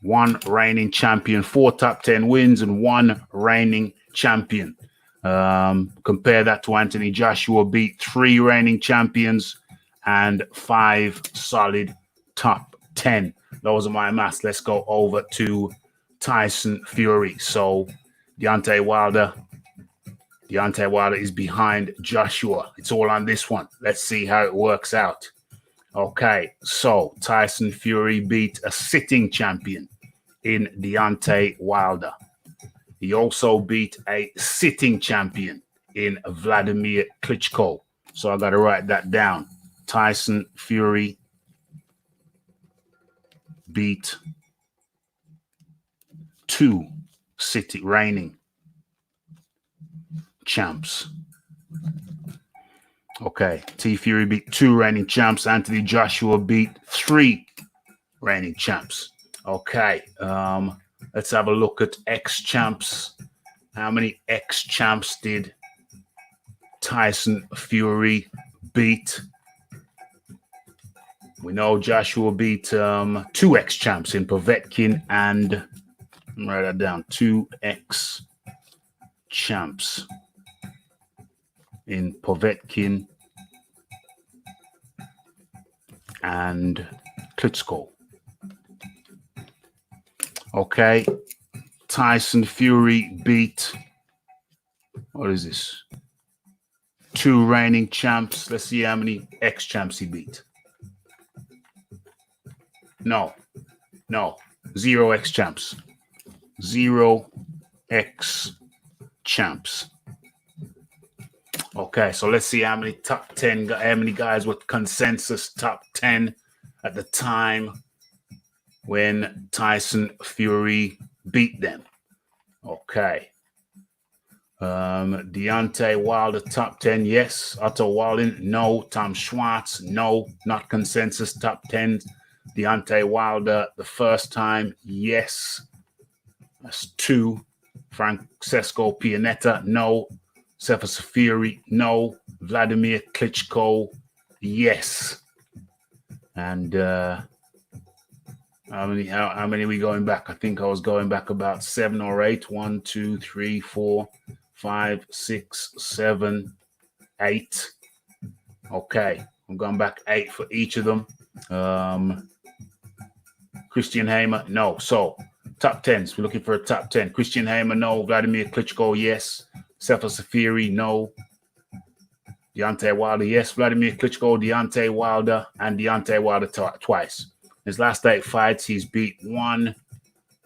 B: 1 reigning champion, 4 top 10 wins, and 1 reigning champion. Compare that to Anthony Joshua, beat 3 reigning champions and 5 solid top 10. Those are my maths. Let's go over to Tyson Fury. So Deontay Wilder is behind Joshua. It's all on this one. Let's see how it works out. Okay, so Tyson Fury beat a sitting champion in Deontay Wilder. He also beat a sitting champion in Vladimir Klitschko. So I got to write that down. Tyson Fury beat 2 reigning champs. Okay, T Fury beat 2 reigning champs. Anthony Joshua beat 3 reigning champs. Okay, let's have a look at ex-champs. How many ex-champs did Tyson Fury beat? We know Joshua beat 2 ex-champs in Povetkin and, write that down, 2 ex-champs in Povetkin and Klitschko. Okay, Tyson Fury beat, what is this? 2 reigning champs. Let's see how many ex-champs he beat. No, 0 ex-champs. 0 ex-champs. Okay, so let's see how many top 10, how many guys with consensus top 10 at the time when Tyson Fury beat them. Okay. Deontay Wilder, top 10, yes. Otto Wallin, no. Tom Schwartz, no. Not consensus, top 10. Deontay Wilder, the first time, yes. That's 2. Francesco Pianetta, no. Statistical Fury, no. Vladimir Klitschko, yes. And how many are we going back? I think I was going back about 7 or 8. 1, 2, 3, 4, 5, 6, 7, 8. Okay, I'm going back 8 for each of them. Christian Hamer, no. So top 10s. We're looking for a top 10. Christian Hamer, no. Vladimir Klitschko, yes. Statistical Fury, no. Deontay Wilder, yes. Vladimir Klitschko, Deontay Wilder, and Deontay Wilder twice. His last 8 fights, he's beat 1,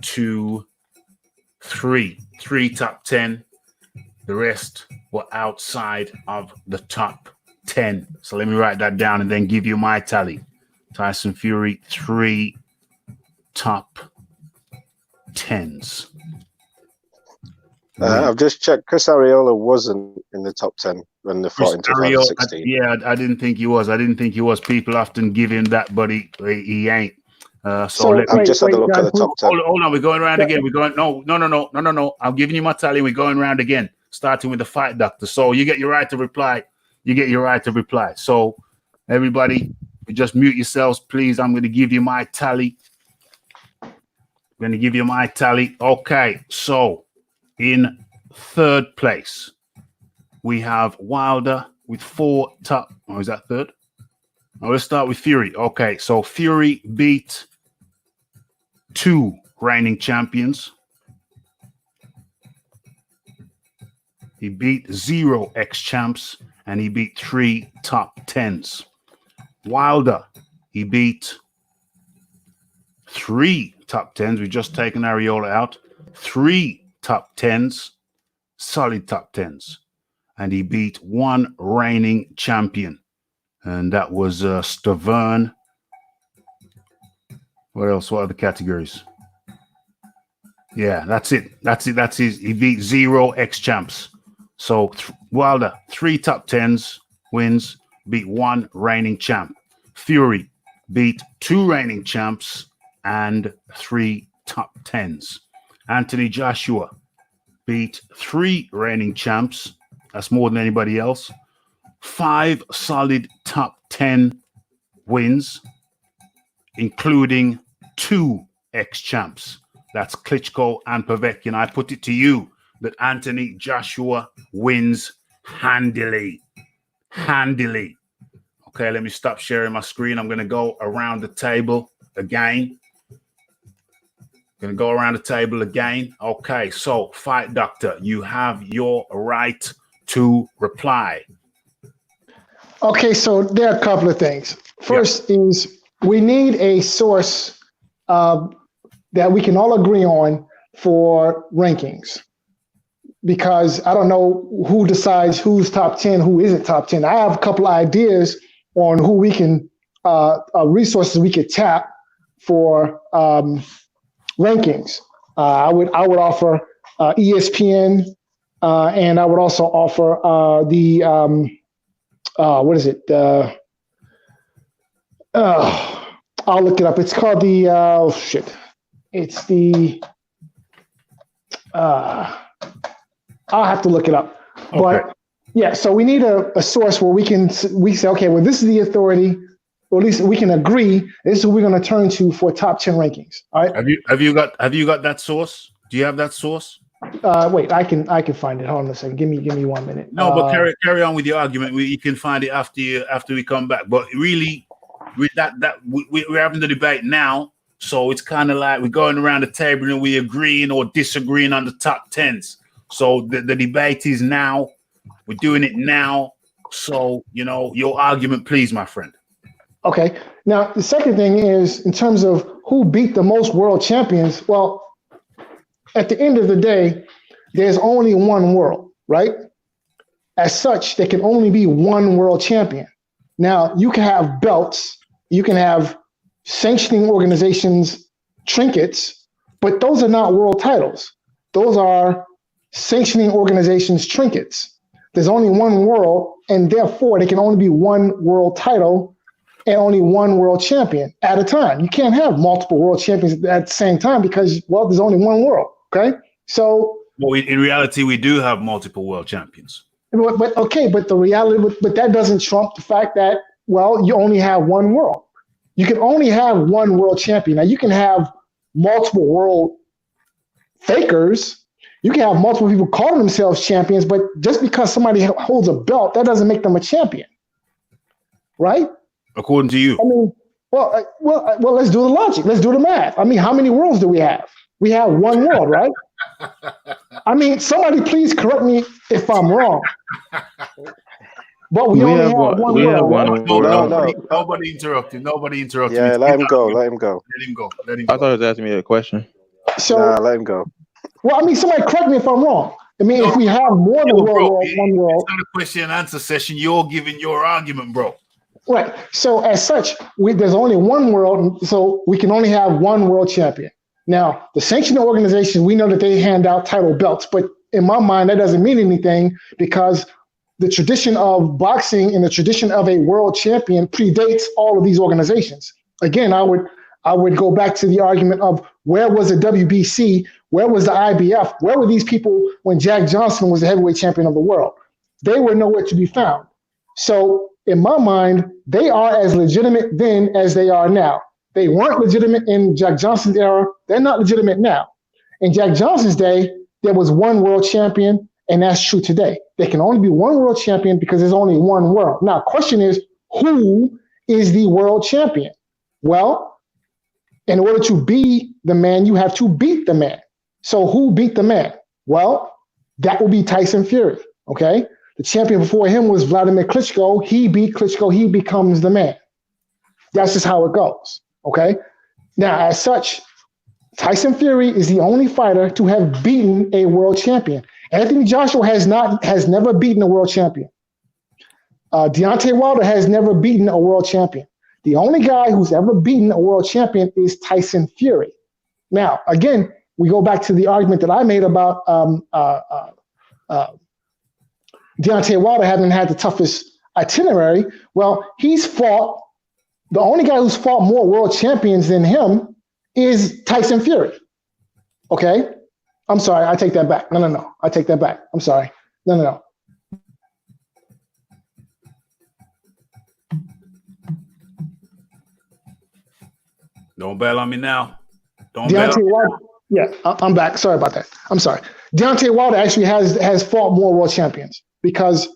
B: 2, 3. 3 top 10. The rest were outside of the top 10. So let me write that down and then give you my tally. Tyson Fury, 3 top 10s.
G: I've just checked. Chris Arreola wasn't in the top 10 when they fought in 2016.
B: Yeah, I didn't think he was. People often give him that, but he ain't. So
G: I've just had a look at the top 10.
B: Hold on, we're going around again. We're going. No. I'm giving you my tally. We're going around again, starting with the fight doctor. So you get your right to reply. So everybody, just mute yourselves, please. I'm going to give you my tally. Okay, so in 3rd place, we have Wilder with 4 top. Oh, is that 3rd? Now let's start with Fury. Okay, so Fury beat 2 reigning champions. He beat 0 ex-champs, and he beat 3 top 10s. Wilder, he beat 3 top 10s. We've just taken Arreola out. 3 top 10s, solid top 10s. And he beat 1 reigning champion. And that was Stavern. What else? What other categories? Yeah, that's it. He beat 0 ex-champs. So Wilder, 3 top 10s wins, beat 1 reigning champ. Fury beat 2 reigning champs and 3 top 10s. Anthony Joshua beat 3 reigning champs. That's more than anybody else. 5 solid top 10 wins including 2 ex-champs. That's Klitschko and Povetkin. I put it to you that Anthony Joshua wins handily. Handily. Okay, let me stop sharing my screen. I'm going to go around the table again. Okay, so Fight Doctor, you have your right to reply.
C: Okay, so there are a couple of things. First is we need a source that we can all agree on for rankings, because I don't know who decides who's top 10, who isn't top 10. I have a couple of ideas on who we can, resources we could tap for rankings. I would offer ESPN, and I would also offer what is it? I'll look it up. It's called the It's the I'll have to look it up.
B: Okay.
C: But yeah, so we need a source where we say, okay, well, this is the authority, or at least we can agree this is who we're going to turn to for top 10 rankings. All right.
B: Have you got that source? Do you have that source?
C: Wait, I can find it. Hold on a second. Give me 1 minute.
B: No, but carry on with your argument. You can find it after we come back. But really, with we're having the debate now, so it's kind of like we're going around the table and we're agreeing or disagreeing on the top 10s. So the debate is now. We're doing it now. So your argument, please, my friend.
C: Okay. Now the second thing is in terms of who beat the most world champions. Well, at the end of the day, there's only one world, right? As such, there can only be one world champion. Now, you can have belts, you can have sanctioning organizations, trinkets, but those are not world titles. Those are sanctioning organizations' trinkets. There's only one world, and therefore there can only be one world title and only one world champion at a time. You can't have multiple world champions at the same time because, well, there's only one world. Okay, so
B: in reality, we do have multiple world champions.
C: But the reality, but that doesn't trump the fact that, well, you only have one world. You can only have one world champion. Now you can have multiple world fakers. You can have multiple people calling themselves champions, but just because somebody holds a belt, that doesn't make them a champion, right?
B: According to you.
C: I mean, well, let's do the logic. Let's do the math. I mean, how many worlds do we have? We have one world, right? I mean, somebody please correct me if I'm wrong. But we only have one world.
B: Nobody interrupted.
G: Yeah, let him go. Let him go.
I: I thought he was asking me a question.
C: So
G: let him go.
C: Well, I mean, somebody correct me if I'm wrong. I mean, if we have more than one world.
B: It's not a question and answer session. You're giving your argument, bro.
C: Right. So as such, there's only one world, so we can only have one world champion. Now, the sanctioning organization, we know that they hand out title belts, but in my mind, that doesn't mean anything because the tradition of boxing and the tradition of a world champion predates all of these organizations. Again, I would go back to the argument of where was the WBC, where was the IBF, where were these people when Jack Johnson was the heavyweight champion of the world? They were nowhere to be found. So in my mind, they are as legitimate then as they are now. They weren't legitimate in Jack Johnson's era. They're not legitimate now. In Jack Johnson's day, there was one world champion, and that's true today. There can only be one world champion because there's only one world. Now, question is, who is the world champion? Well, in order to be the man, you have to beat the man. So who beat the man? Well, that will be Tyson Fury, okay? The champion before him was Vladimir Klitschko. He beat Klitschko. He becomes the man. That's just how it goes. Okay. Now, as such, Tyson Fury is the only fighter to have beaten a world champion. Anthony Joshua has never beaten a world champion. Deontay Wilder has never beaten a world champion. The only guy who's ever beaten a world champion is Tyson Fury. Now, again, we go back to the argument that I made about Deontay Wilder having had the toughest itinerary. Well, the only guy who's fought more world champions than him is Tyson Fury. Okay? I'm sorry. I take that back. No. I take that back. I'm sorry. No.
B: Don't bail on me now. Don't bail.
C: Deontay Wilder. Yeah, I'm back. Sorry about that. I'm sorry. Deontay Wilder actually has fought more world champions because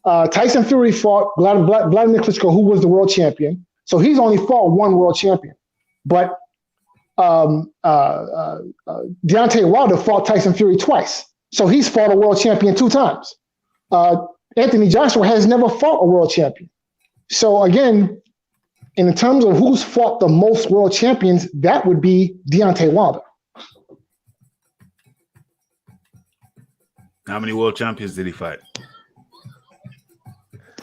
C: Tyson Fury fought Vladimir Klitschko, who was the world champion. So he's only fought one world champion. But Deontay Wilder fought Tyson Fury twice. So he's fought a world champion 2 times. Anthony Joshua has never fought a world champion. So again, in terms of who's fought the most world champions, that would be Deontay Wilder.
B: How many world champions did he fight?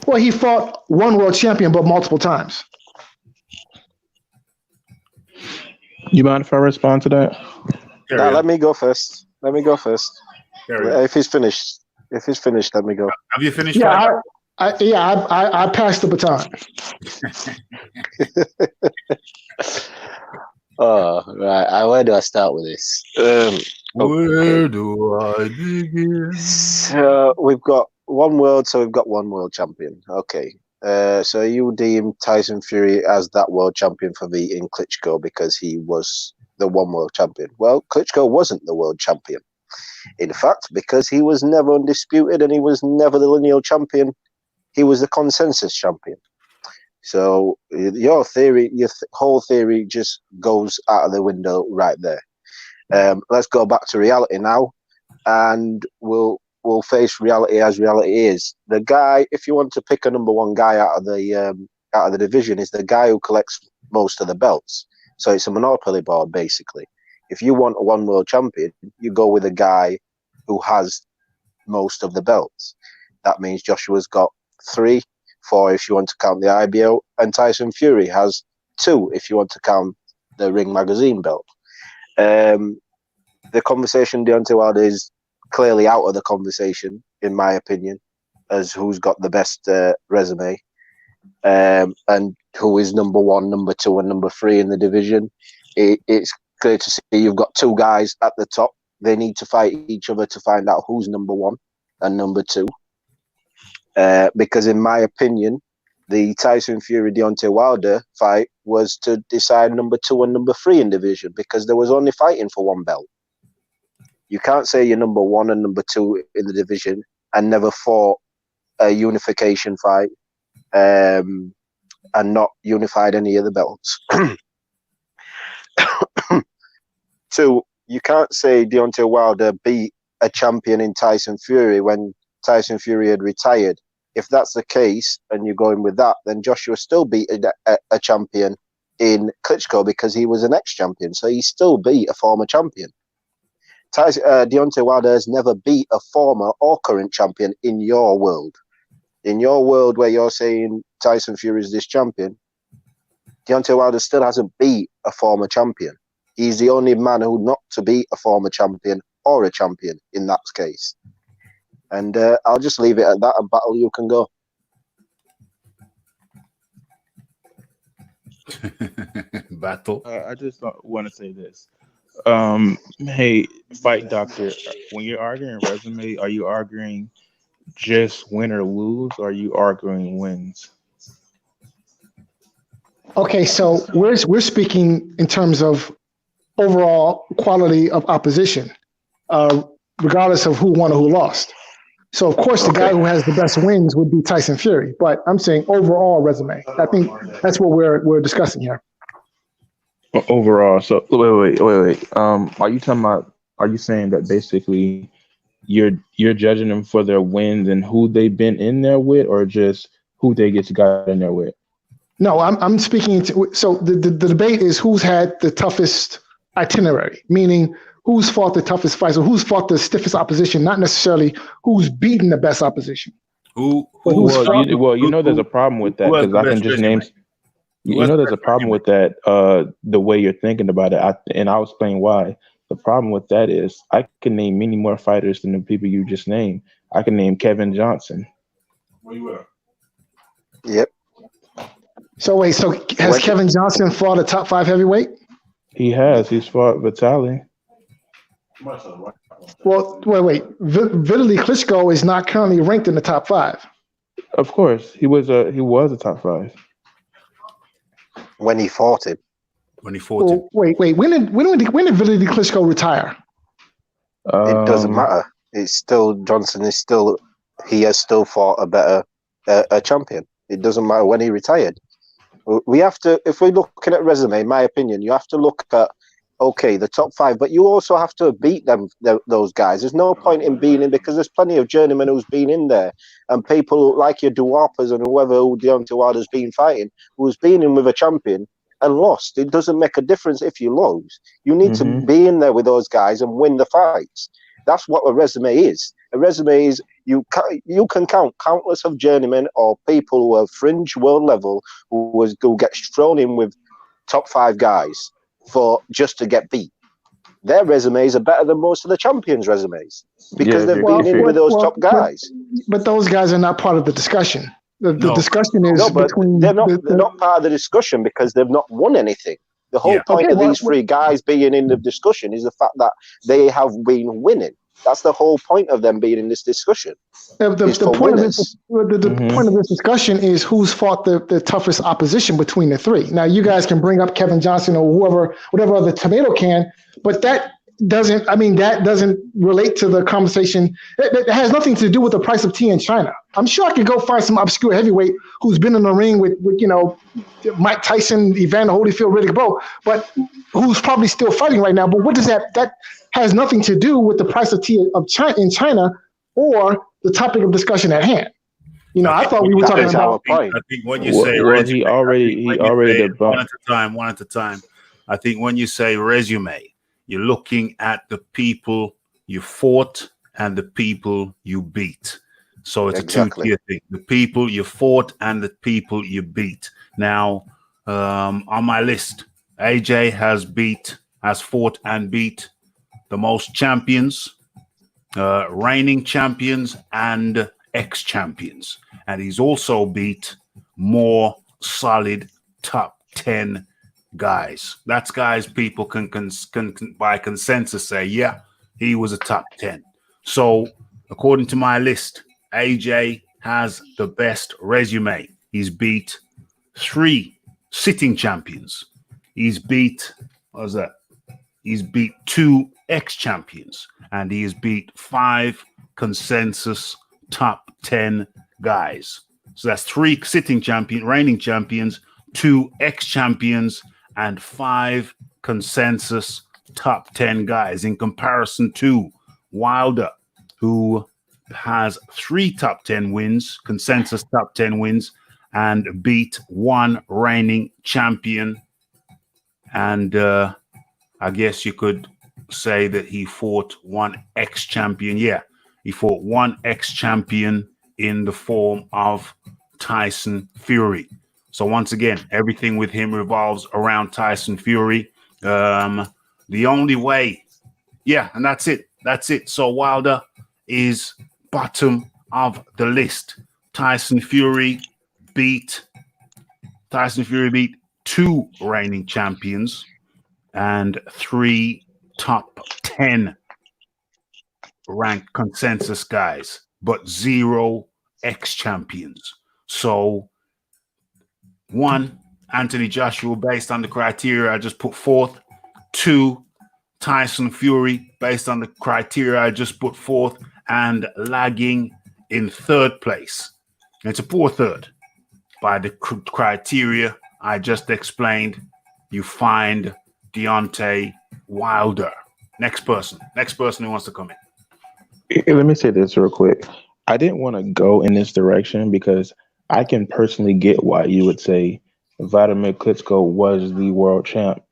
C: Well, he fought one world champion, but multiple times.
I: You mind if I respond to that?
G: Let me go first. If he's finished, let me go.
B: Have you finished?
C: Yeah, I passed the baton.
G: Right. Where do I start with this?
B: Where do I begin?
G: So we've got one world champion. Okay. So you deem Tyson Fury as that world champion for me in Klitschko because he was the one world champion. Well, Klitschko wasn't the world champion. In fact, because he was never undisputed and he was never the lineal champion, he was the consensus champion. So your theory, whole theory just goes out of the window right there. Let's go back to reality now, and we'll face reality as reality is. The guy, if you want to pick a number one guy out of the division, is the guy who collects most of the belts. So it's a monopoly board basically. If you want a one world champion, you go with a guy who has most of the belts. That means Joshua's got 3, 4 if you want to count the IBO, and Tyson Fury has 2 if you want to count the Ring Magazine belt. The conversation Deontay Wilder is clearly out of the conversation, in my opinion, as who's got the best resume and who is number 1, number 2, and number 3 in the division. It's clear to see you've got 2 guys at the top. They need to fight each other to find out who's number 1 and number 2. Because in my opinion, the Tyson Fury Deontay Wilder fight was to decide number 2 and number 3 in division because there was only fighting for 1 belt. You can't say you're number 1 and number 2 in the division and never fought a unification fight and not unified any of the belts. 2, you can't say Deontay Wilder beat a champion in Tyson Fury when Tyson Fury had retired. If that's the case, and you're going with that, then Joshua still beat a champion in Klitschko because he was an ex-champion. So he still beat a former champion. Deontay Wilder has never beat a former or current champion in your world. In your world where you're saying Tyson Fury is this champion, Deontay Wilder still hasn't beat a former champion. He's the only man who not to beat a former champion or a champion in that case. And I'll just leave it at that. And battle, you can go.
B: Battle.
I: I just want to say this. Hey, Fight Doctor, when you're arguing resume, are you arguing just win or lose, or are you arguing wins?
C: Okay, so we're speaking in terms of overall quality of opposition, regardless of who won or who lost. So, of course, the guy who has the best wins would be Tyson Fury. But I'm saying overall resume. I think that's what we're discussing here.
I: Overall. So, wait. Are you talking about? Are you saying that basically you're judging them for their wins and who they've been in there with, or just who they got in there with?
C: No, I'm speaking to. So the debate is who's had the toughest itinerary, meaning who's fought the toughest fights or who's fought the stiffest opposition, not necessarily who's beaten the best opposition.
I: There's a problem with that because I can just name. There's a problem with that. The way you're thinking about it, and I'll explain why. The problem with that is I can name many more fighters than the people you just named. I can name Kevin Johnson.
H: Where you at?
G: Yep.
C: So has Kevin Johnson fought a top 5 heavyweight?
I: He has. He's fought Vitaly.
C: Well, wait. Vitaly Klitschko is not currently ranked in the top 5.
I: Of course, he was a top 5
G: when he fought him.
B: when he fought him.
C: Wait. When did Vladimir Klitschko retire?
G: It doesn't matter. It's still Johnson is still he has still fought a better a champion. It doesn't matter when he retired. We have to, if we're looking at resume, in my opinion, you have to look at the top 5, but you also have to beat those guys. There's no point in being in because there's plenty of journeymen who's been in there, and people like your Duarpas and whoever Deontay Wilder's been fighting, who's been in with a champion and lost. It doesn't make a difference if you lose. You need to be in there with those guys and win the fights. That's what a resume is. A resume is you can count countless of journeymen or people who are fringe world level who get thrown in with top 5 guys for just to get beat. Their resumes are better than most of the champions' resumes because they've been in with those top guys.
C: But those guys are not part of the discussion. The discussion is
G: they're not part of the discussion because they've not won anything. The whole point of these 3 guys being in the discussion is the fact that they have been winning. That's the whole point of them being in this discussion.
C: The point of this discussion is who's fought the toughest opposition between the 3. Now, you guys can bring up Kevin Johnson or whatever other tomato can, but that doesn't relate to the conversation. It has nothing to do with the price of tea in China. I'm sure I could go find some obscure heavyweight who's been in the ring with Mike Tyson, Evander Holyfield, Riddick Bowe, but who's probably still fighting right now. But what does that has nothing to do with the price of tea in China or the topic of discussion at hand. I thought we were talking about.
B: I think when you say
I: he already
B: one at a time. I think when you say resume, you're looking at the people you fought and the people you beat. So it's a 2-tier thing. The people you fought and the people you beat. Now, on my list, AJ has fought and beat the most champions, reigning champions, and ex-champions. And he's also beat more solid top 10 guys. That's guys people can by consensus say, yeah, he was a top 10. So according to my list, AJ has the best resume. He's beat 3 sitting champions. He's beat 2 ex-champions, and he has beat 5 consensus top 10 guys. So that's 3 sitting reigning champions, 2 ex-champions, and 5 consensus top 10 guys, in comparison to Wilder, who has 3 top 10 wins, consensus top 10 wins, and beat 1 reigning champion. And I guess you could say that he fought 1 ex-champion. Yeah, he fought 1 ex-champion in the form of Tyson Fury. So once again, everything with him revolves around Tyson Fury. The only way, and that's it. So Wilder is bottom of the list. Tyson Fury beat 2 reigning champions and 3 top 10 ranked consensus guys, but 0 ex-champions. So 1, Anthony Joshua, based on the criteria I just put forth. 2, Tyson Fury, based on the criteria I just put forth, and lagging in 3rd place. It's a poor 3rd. By the criteria I just explained, you find Deontay Wilder. Next person who wants to come in.
I: Let me say this real quick. I didn't want to go in this direction because I can personally get why you would say Vladimir Klitschko was the world champ.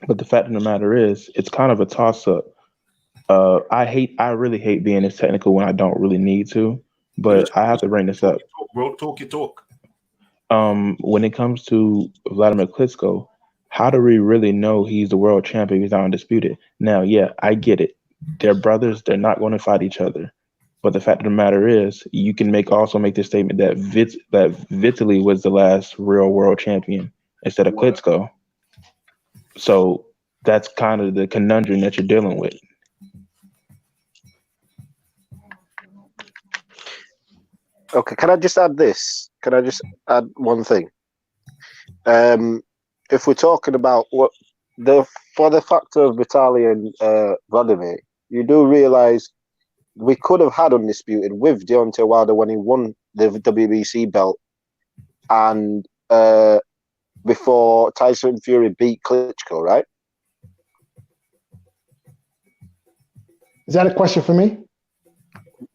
I: But the fact of the matter is, it's kind of a toss-up. I really hate being this technical when I don't really need to, but I have to bring this up.
B: Talk your talk.
I: When it comes to Vladimir Klitschko, how do we really know he's the world champion? He's not undisputed. Now, yeah, I get it. They're brothers. They're not going to fight each other. But the fact of the matter is, you can also make the statement that Vitaly was the last real world champion instead of Klitschko. So that's kind of the conundrum that you're dealing with.
G: Okay, can I just add this? Can I just add one thing? if we're talking about for the factor of Vitaly and Vladimir, you do realize we could have had undisputed with Deontay Wilder when he won the WBC belt, and before Tyson Fury beat Klitschko, right?
C: Is that a question for me?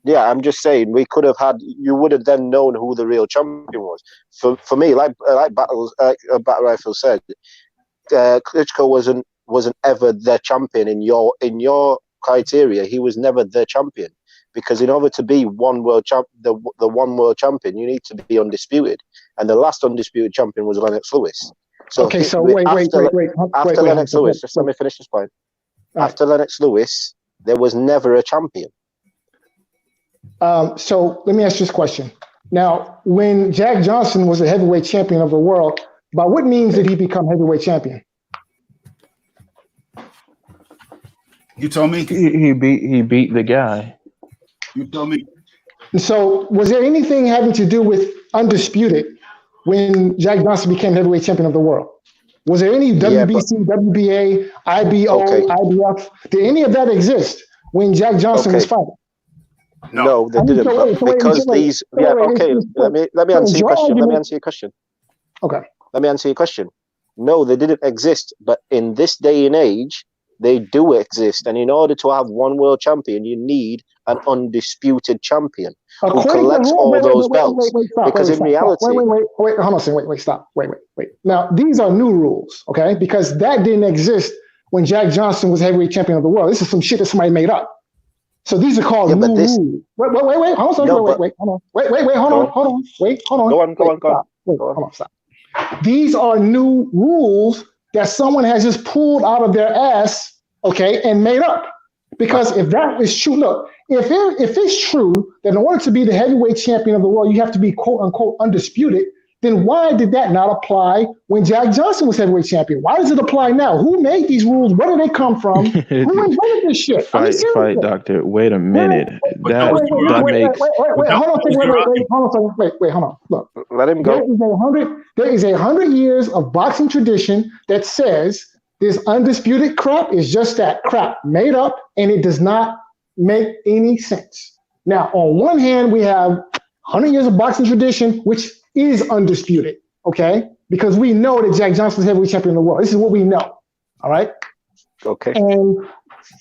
G: Yeah, I'm just saying we could have had. You would have then known who the real champion was. For me, like Battle Rifle said, Klitschko wasn't ever the champion in your criteria. He was never the champion, because in order to be the one world champion, you need to be undisputed, and the last undisputed champion was Lennox Lewis. So
C: okay, so wait.
G: After Lennox Lewis, just let me finish this point. After Lennox Lewis, there was never a champion.
C: So let me ask you this question. Now, when Jack Johnson was the heavyweight champion of the world, by what means did he become heavyweight champion?
B: You told me.
I: He beat the guy.
B: You told me.
C: And so was there anything having to do with undisputed when Jack Johnson became heavyweight champion of the world? Was there any WBC, WBA, IBO, IBF? Did any of that exist when Jack Johnson was fighting?
G: No, they didn't. Because these, let me answer your question. Let me answer your question.
C: Okay.
G: Let me answer your question. No, they didn't exist. But in this day and age, they do exist. And in order to have one world champion, you need an undisputed champion who collects all those belts. Because in reality,
C: hold on a second. Stop. Wait. Now, these are new rules, okay? Because that didn't exist when Jack Johnson was heavyweight champion of the world. This is some shit that somebody made up. So these are called new rules. Hold on. Stop. These are new rules that someone has just pulled out of their ass, okay, and made up. Because if that is true, look, if it's true that in order to be the heavyweight champion of the world, you have to be quote unquote undisputed, then why did that not apply when Jack Johnson was heavyweight champion? Why does it apply now? Who made these rules? Where did they come from? Who invented this shit?
I: Fight, doctor. Wait a minute.
C: Wait, hold on. Look,
G: let him go.
C: There is 100 years of boxing tradition that says this undisputed crap is just that crap made up, and it does not make any sense. Now, on one hand, we have 100 years of boxing tradition, which is undisputed, okay? Because we know that Jack Johnson is heavyweight champion of the world. This is what we know, all right?
G: Okay.
C: And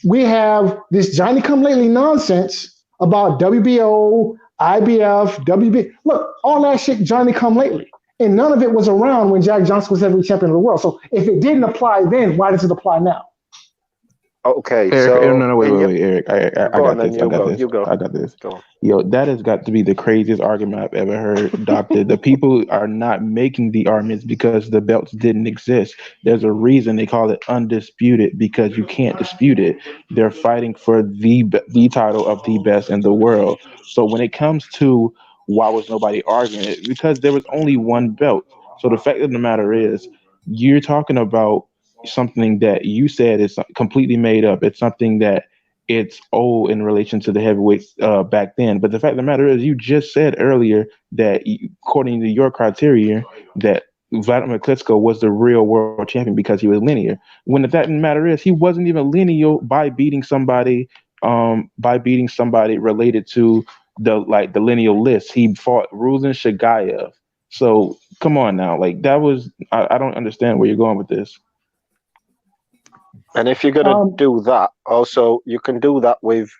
C: we have this Johnny-come-lately nonsense about WBO, IBF, WB. Look, all that shit Johnny-come-lately. And none of it was around when Jack Johnson was heavyweight champion of the world. So if it didn't apply then, why does it apply now?
G: Okay,
I: Eric, wait, Eric. I got this.
G: Go on.
I: Yo, that has got to be the craziest argument I've ever heard, Doctor. The people are not making the arguments because the belts didn't exist. There's a reason they call it undisputed, because you can't dispute it. They're fighting for the title of the best in the world. So when it comes to why was nobody arguing it, because there was only one belt. So the fact of the matter is, you're talking about something that you said is completely made up. It's something that it's old in relation to the heavyweights back then. But the fact of the matter is, you just said earlier that according to your criteria, that Vladimir Klitschko was the real world champion because he was linear. When the fact of the matter is, he wasn't even lineal by beating somebody related to the lineal list. He fought Ruslan Shagayev. So come on now, like that was I don't understand where you're going with this.
G: And if you're going to do that, also, you can do that with,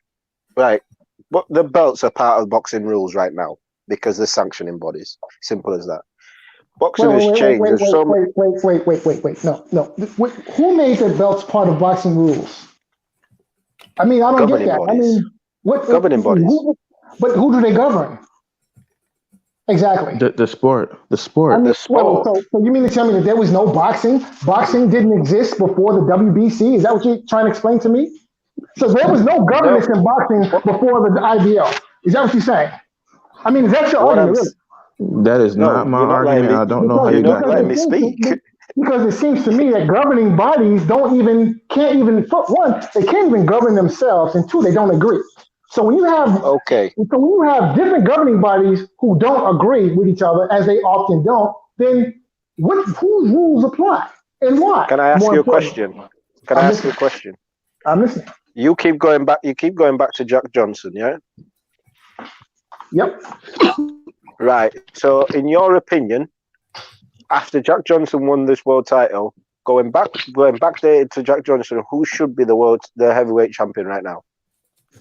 G: but the belts are part of boxing rules right now because they're sanctioning bodies. Simple as that. Boxing has changed.
C: Wait. No. Who made the belts part of boxing rules? I mean, I don't get that.
G: Bodies.
C: I mean, what
G: governing bodies?
C: But who do they govern? Exactly.
I: The sport.
C: I mean, so you mean to tell me that there was no boxing? Boxing didn't exist before the WBC? Is that what you're trying to explain to me? So there was no governance in boxing before the IBO. Is that what you're saying? I mean, is that your argument? Really?
I: That is not my argument. I don't know how you got
G: let me speak.
C: Because it seems to me that governing bodies can't even govern themselves, and two, they don't agree. So when you have different governing bodies who don't agree with each other, as they often don't, then whose rules apply? And why?
G: Can I ask
C: More
G: you a
C: important.
G: question? Can I ask you a question?
C: I'm listening.
G: You keep going back to Jack Johnson, yeah?
C: Yep.
G: Right. So, in your opinion, after Jack Johnson won this world title, going back there to Jack Johnson, who should be the heavyweight champion right now?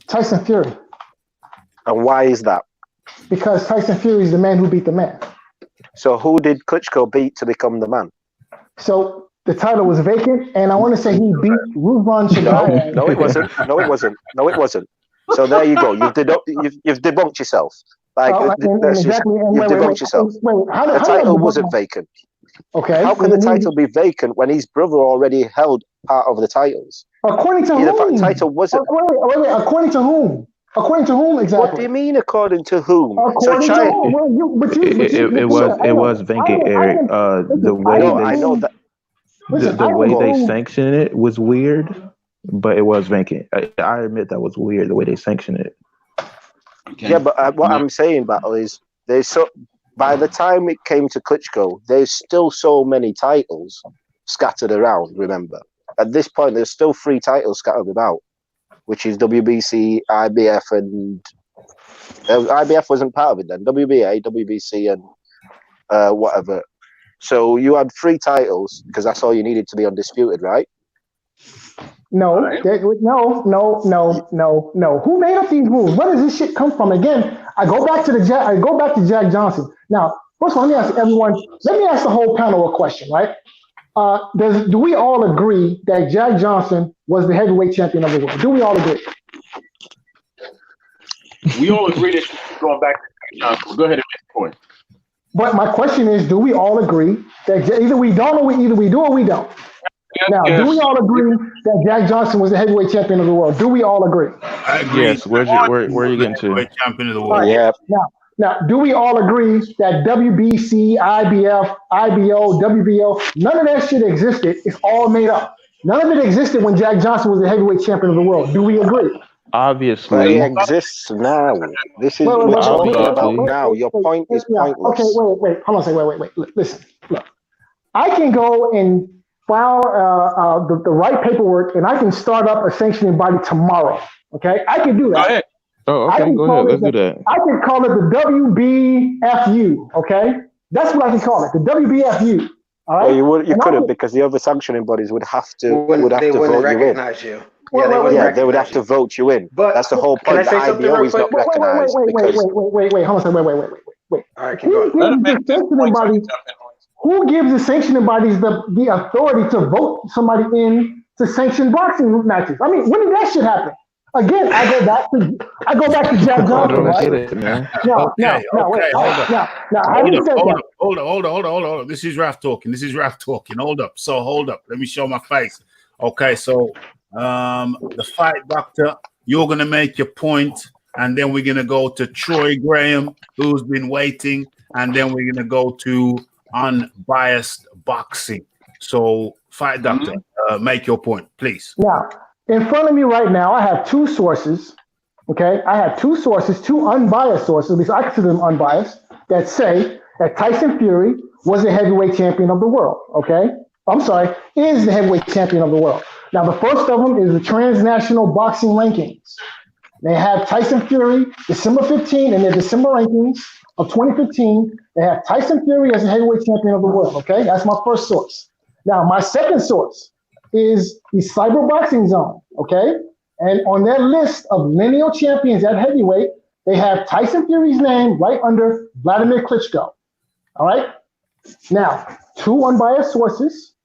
C: Tyson Fury.
G: And why is that?
C: Because Tyson Fury is the man who beat the man.
G: So, who did Klitschko beat to become the man?
C: So the title was vacant, and I want to say he beat Ruslan Chagaev.
G: No, it wasn't. No, it wasn't. No, it wasn't. So there you go. You've debunked yourself. Like you've debunked yourself. The title wasn't vacant.
C: Okay.
G: How can the title be vacant when his brother already held part of the titles?
C: According to whom?
G: The title wasn't.
C: Wait, according to whom? According to whom exactly?
G: What do you mean according to whom?
C: According to whom?
I: It was vacant, Eric. The way they sanctioned it was weird, but it was vacant. I admit that was weird the way they sanctioned it.
G: Okay. Yeah, but what I'm saying, Battle, is by the time it came to Klitschko, there's still so many titles scattered around. Remember, at this point, there's still 3 titles scattered about, which is WBC, IBF, and IBF wasn't part of it then. WBA, WBC, and whatever. So you had 3 titles because that's all you needed to be undisputed, right?
C: No, no. Who made up these rules? Where does this shit come from? Again, I go back to Jack Johnson. Now, first of all, let me ask everyone. Let me ask the whole panel a question, right? Do we all agree that Jack Johnson was the heavyweight champion of the world? Do we all agree?
H: We all agree that going back to Johnson. Go ahead and make the point.
C: But my question is, do we all agree that either we don't or either we do or we don't? Now, do we all agree that Jack Johnson was the heavyweight champion of the world? Do we all agree?
B: I agree.
I: Yes. Where are you getting to?
B: Champion of the world.
G: Yeah.
C: Now, do we all agree that WBC, IBF, IBO, WBO, none of that shit existed? It's all made up. None of it existed when Jack Johnson was the heavyweight champion of the world. Do we agree?
I: Obviously.
G: But it exists now. This is what we're talking about now. Your point is pointless.
C: Okay, wait. Hold on a second. Wait. Listen, look. I can go and file the right paperwork, and I can start up a sanctioning body tomorrow. Okay, I can do that.
H: Go ahead.
I: Oh, okay. Go ahead. Let's do that.
C: I can call it the WBFU. Okay, that's what I can call it, the WBFU. All right.
G: Well, you couldn't because the other sanctioning bodies would have to vote you in. They would have to vote you in. But that's the whole point. The IBO is not recognized.
C: Wait. Hold on a second. Wait. All right, keep going. Who gives the sanctioning bodies the authority to vote somebody in to sanction boxing matches? I mean, when did that shit happen? Again, I go back to Jack Johnson, right?
B: Hold on. This is Raph talking. Hold up. Let me show my face. Okay, so the fight doctor, you're gonna make your point, and then we're gonna go to Troy Graham, who's been waiting, and then we're gonna go to unbiased boxing. So, fight doctor, make your point, please.
C: Now, in front of me right now, I have 2 sources. Okay, I have 2 sources, 2 unbiased sources. At least I consider them unbiased. That say that Tyson Fury was the heavyweight champion of the world. Okay, I'm sorry, is the heavyweight champion of the world. Now, the first of them is the Transnational Boxing Rankings. They have Tyson Fury, December 15, in their December rankings of 2015. They have Tyson Fury as the heavyweight champion of the world. Okay, that's my first source. Now, my second source is the Cyber Boxing Zone. Okay, and on their list of lineal champions at heavyweight, they have Tyson Fury's name right under Vladimir Klitschko. All right. Now, 2 unbiased sources.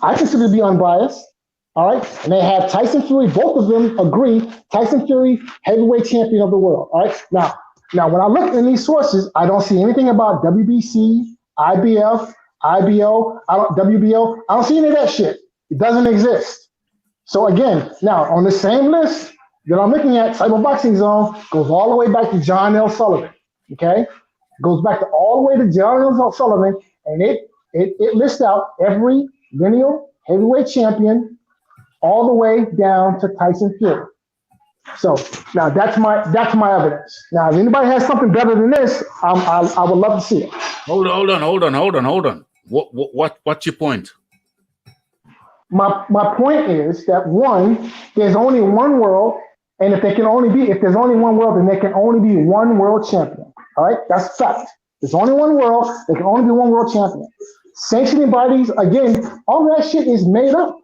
C: I consider to be unbiased. All right. And they have Tyson Fury. Both of them agree. Tyson Fury, heavyweight champion of the world. All right. Now, when I look in these sources, I don't see anything about WBC, IBF, IBO, WBO. I don't see any of that shit. It doesn't exist. So again, now on the same list that I'm looking at, Cyber Boxing Zone goes all the way back to John L. Sullivan. Okay, goes back all the way to John L. Sullivan, and it lists out every lineal heavyweight champion all the way down to Tyson Fury. So now that's my evidence. Now, if anybody has something better than this, I would love to see it.
B: Hold on. What's your point?
C: My point is that one, there's only one world, and if there's only one world, then there can only be one world champion. All right, that's fact. There's only one world. There can only be one world champion. Sanctioning bodies, again, all that shit is made up.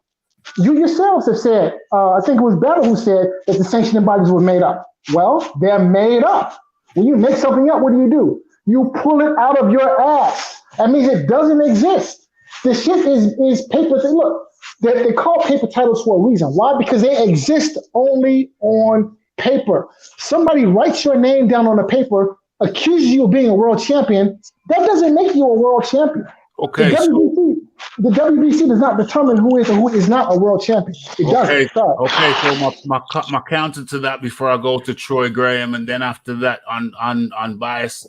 C: You yourselves have said, I think it was Battle who said that the sanctioning bodies were made up. Well, they're made up. When you make something up, what do? You pull it out of your ass. That means it doesn't exist. The shit is paper. Look, they call paper titles for a reason. Why? Because they exist only on paper. Somebody writes your name down on a paper, accuses you of being a world champion. That doesn't make you a world champion.
B: Okay.
C: The WBC does not determine who is and who is not a world champion. It doesn't.
B: Okay. So my counter to that before I go to Troy Graham, and then after that on bias,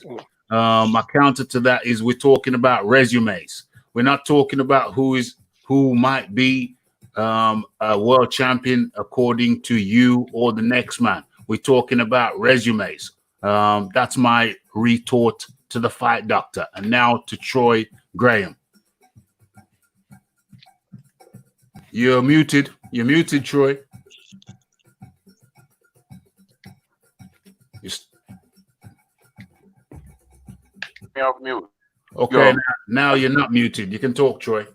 B: my counter to that is we're talking about resumes. We're not talking about who might be a world champion according to you or the next man. We're talking about resumes. That's my retort to the Fight Doctor. And now to Troy Graham. You're muted. You're muted, Troy.
H: Off mute.
B: Okay, now you're not muted. You can talk, Troy.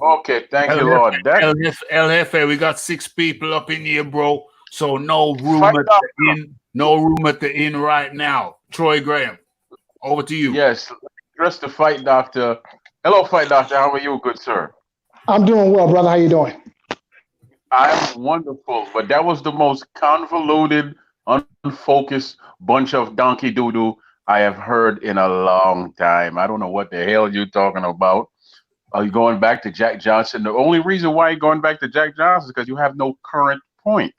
H: Okay, thank you, Lord.
B: El Jefe, we got 6 people up in here, bro. So no room at the inn right now. Troy Graham, over to you.
H: Yes, address the Fight Doctor. Hello, Fight Doctor. How are you, good sir?
C: I'm doing well, brother. How you doing?
H: I'm wonderful, but that was the most convoluted, unfocused bunch of donkey doo-doo I have heard in a long time. I don't know what the hell you're talking about. Are you going back to Jack Johnson? The only reason why you're going back to Jack Johnson is because you have no current point.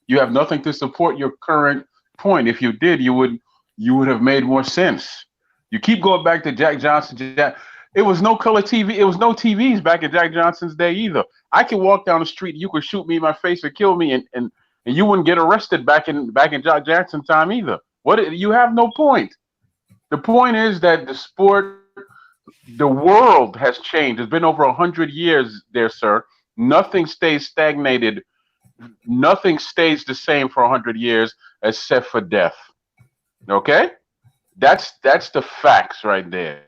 H: You have nothing to support your current point. If you did, you would have made more sense. You keep going back to Jack Johnson. It was no color TV. It was no TVs back in Jack Johnson's day either. I could walk down the street. You could shoot me in my face or kill me, and you wouldn't get arrested back in Jack Jackson time either. You have no point. The point is that the sport, the world has changed. It's been over 100 years there, sir. Nothing stays stagnated. Nothing stays the same for 100 years except for death. Okay? That's the facts right there.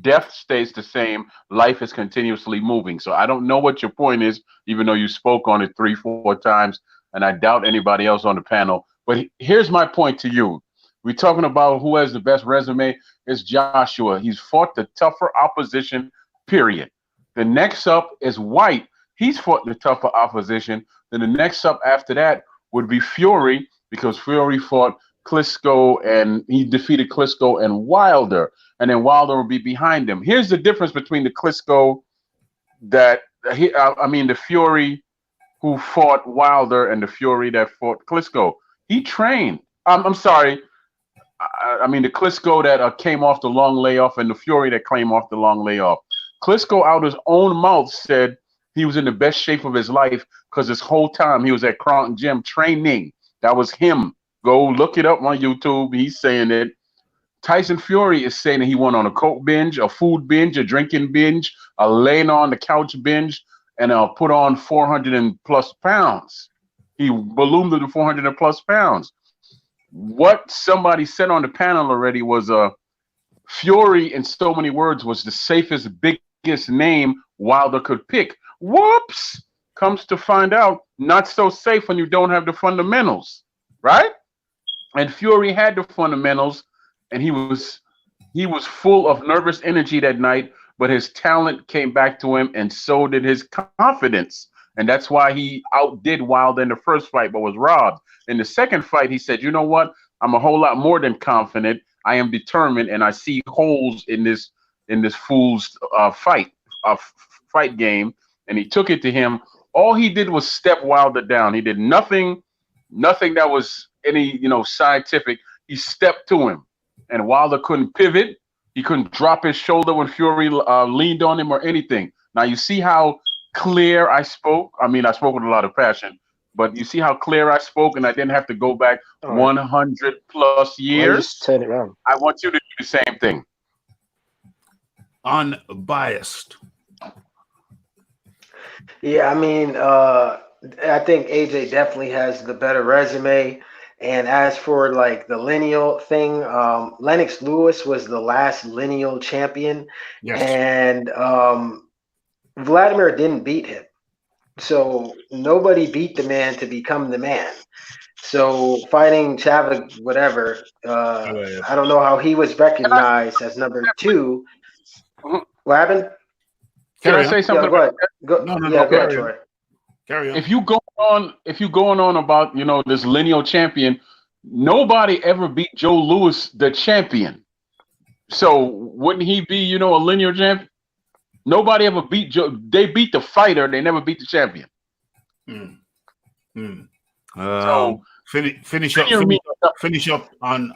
H: Death stays the same. Life is continuously moving. So I don't know what your point is, even though you spoke on it 3-4 times, and I doubt anybody else on the panel. But here's my point to you. We're talking about who has the best resume. It's Joshua. He's fought the tougher opposition, period. The next up is Whyte. He's fought the tougher opposition. Then the next up after that would be Fury, because Fury fought Klitschko, and he defeated Klitschko and Wilder. And then Wilder will be behind him. Here's the difference between the Klitschko the Fury who fought Wilder and the Fury that fought Klitschko. He trained. I'm sorry. The Klitschko that came off the long layoff and the Fury that came off the long layoff. Klitschko out his own mouth said he was in the best shape of his life because this whole time he was at Crown Gym training. That was him. Go look it up on YouTube. He's saying it. Tyson Fury is saying that he went on a coke binge, a food binge, a drinking binge, a laying on the couch binge, and put on 400+ pounds. He ballooned to 400+ pounds. What somebody said on the panel already was Fury, in so many words, was the safest, biggest name Wilder could pick. Whoops! Comes to find out, not so safe when you don't have the fundamentals, right? And Fury had the fundamentals, and he was full of nervous energy that night, but his talent came back to him, and so did his confidence. And that's why he outdid Wilder in the first fight, but was robbed. In the second fight, he said, you know what? I'm a whole lot more than confident. I am determined, and I see holes in this fool's fight game. And he took it to him. All he did was step Wilder down. He did nothing that was any scientific. He stepped to him, and Wilder couldn't pivot. He couldn't drop his shoulder when Fury leaned on him or anything. Now you see how clear I spoke. I spoke with a lot of passion, but you see how clear I spoke, and I didn't have to go back 100+ years.
G: Just turn it around.
H: I want you to do the same thing.
B: Unbiased.
J: Yeah, I mean, I think AJ definitely has the better resume. And as for like the lineal thing, Lennox Lewis was the last lineal champion,
B: Yes.
J: and Vladimir didn't beat him. So nobody beat the man to become the man. So fighting Chava, whatever, I don't know how he was recognized as number two.
H: Mhm.
J: What happened?
H: Can I
B: Carry on.
H: say
J: Yeah,
H: something
J: go
H: about
J: ahead.
H: that?
J: Go,
B: No,
J: yeah, go ahead,
B: carry on.
J: Troy.
B: Carry on.
H: If you going on about this lineal champion, nobody ever beat Joe Louis, the champion. So wouldn't he be a lineal champion? Nobody ever beat Joe. They beat the fighter. They never beat the champion.
B: Hmm. Hmm.
H: So
B: Finish up.
H: linear means
B: Finish up on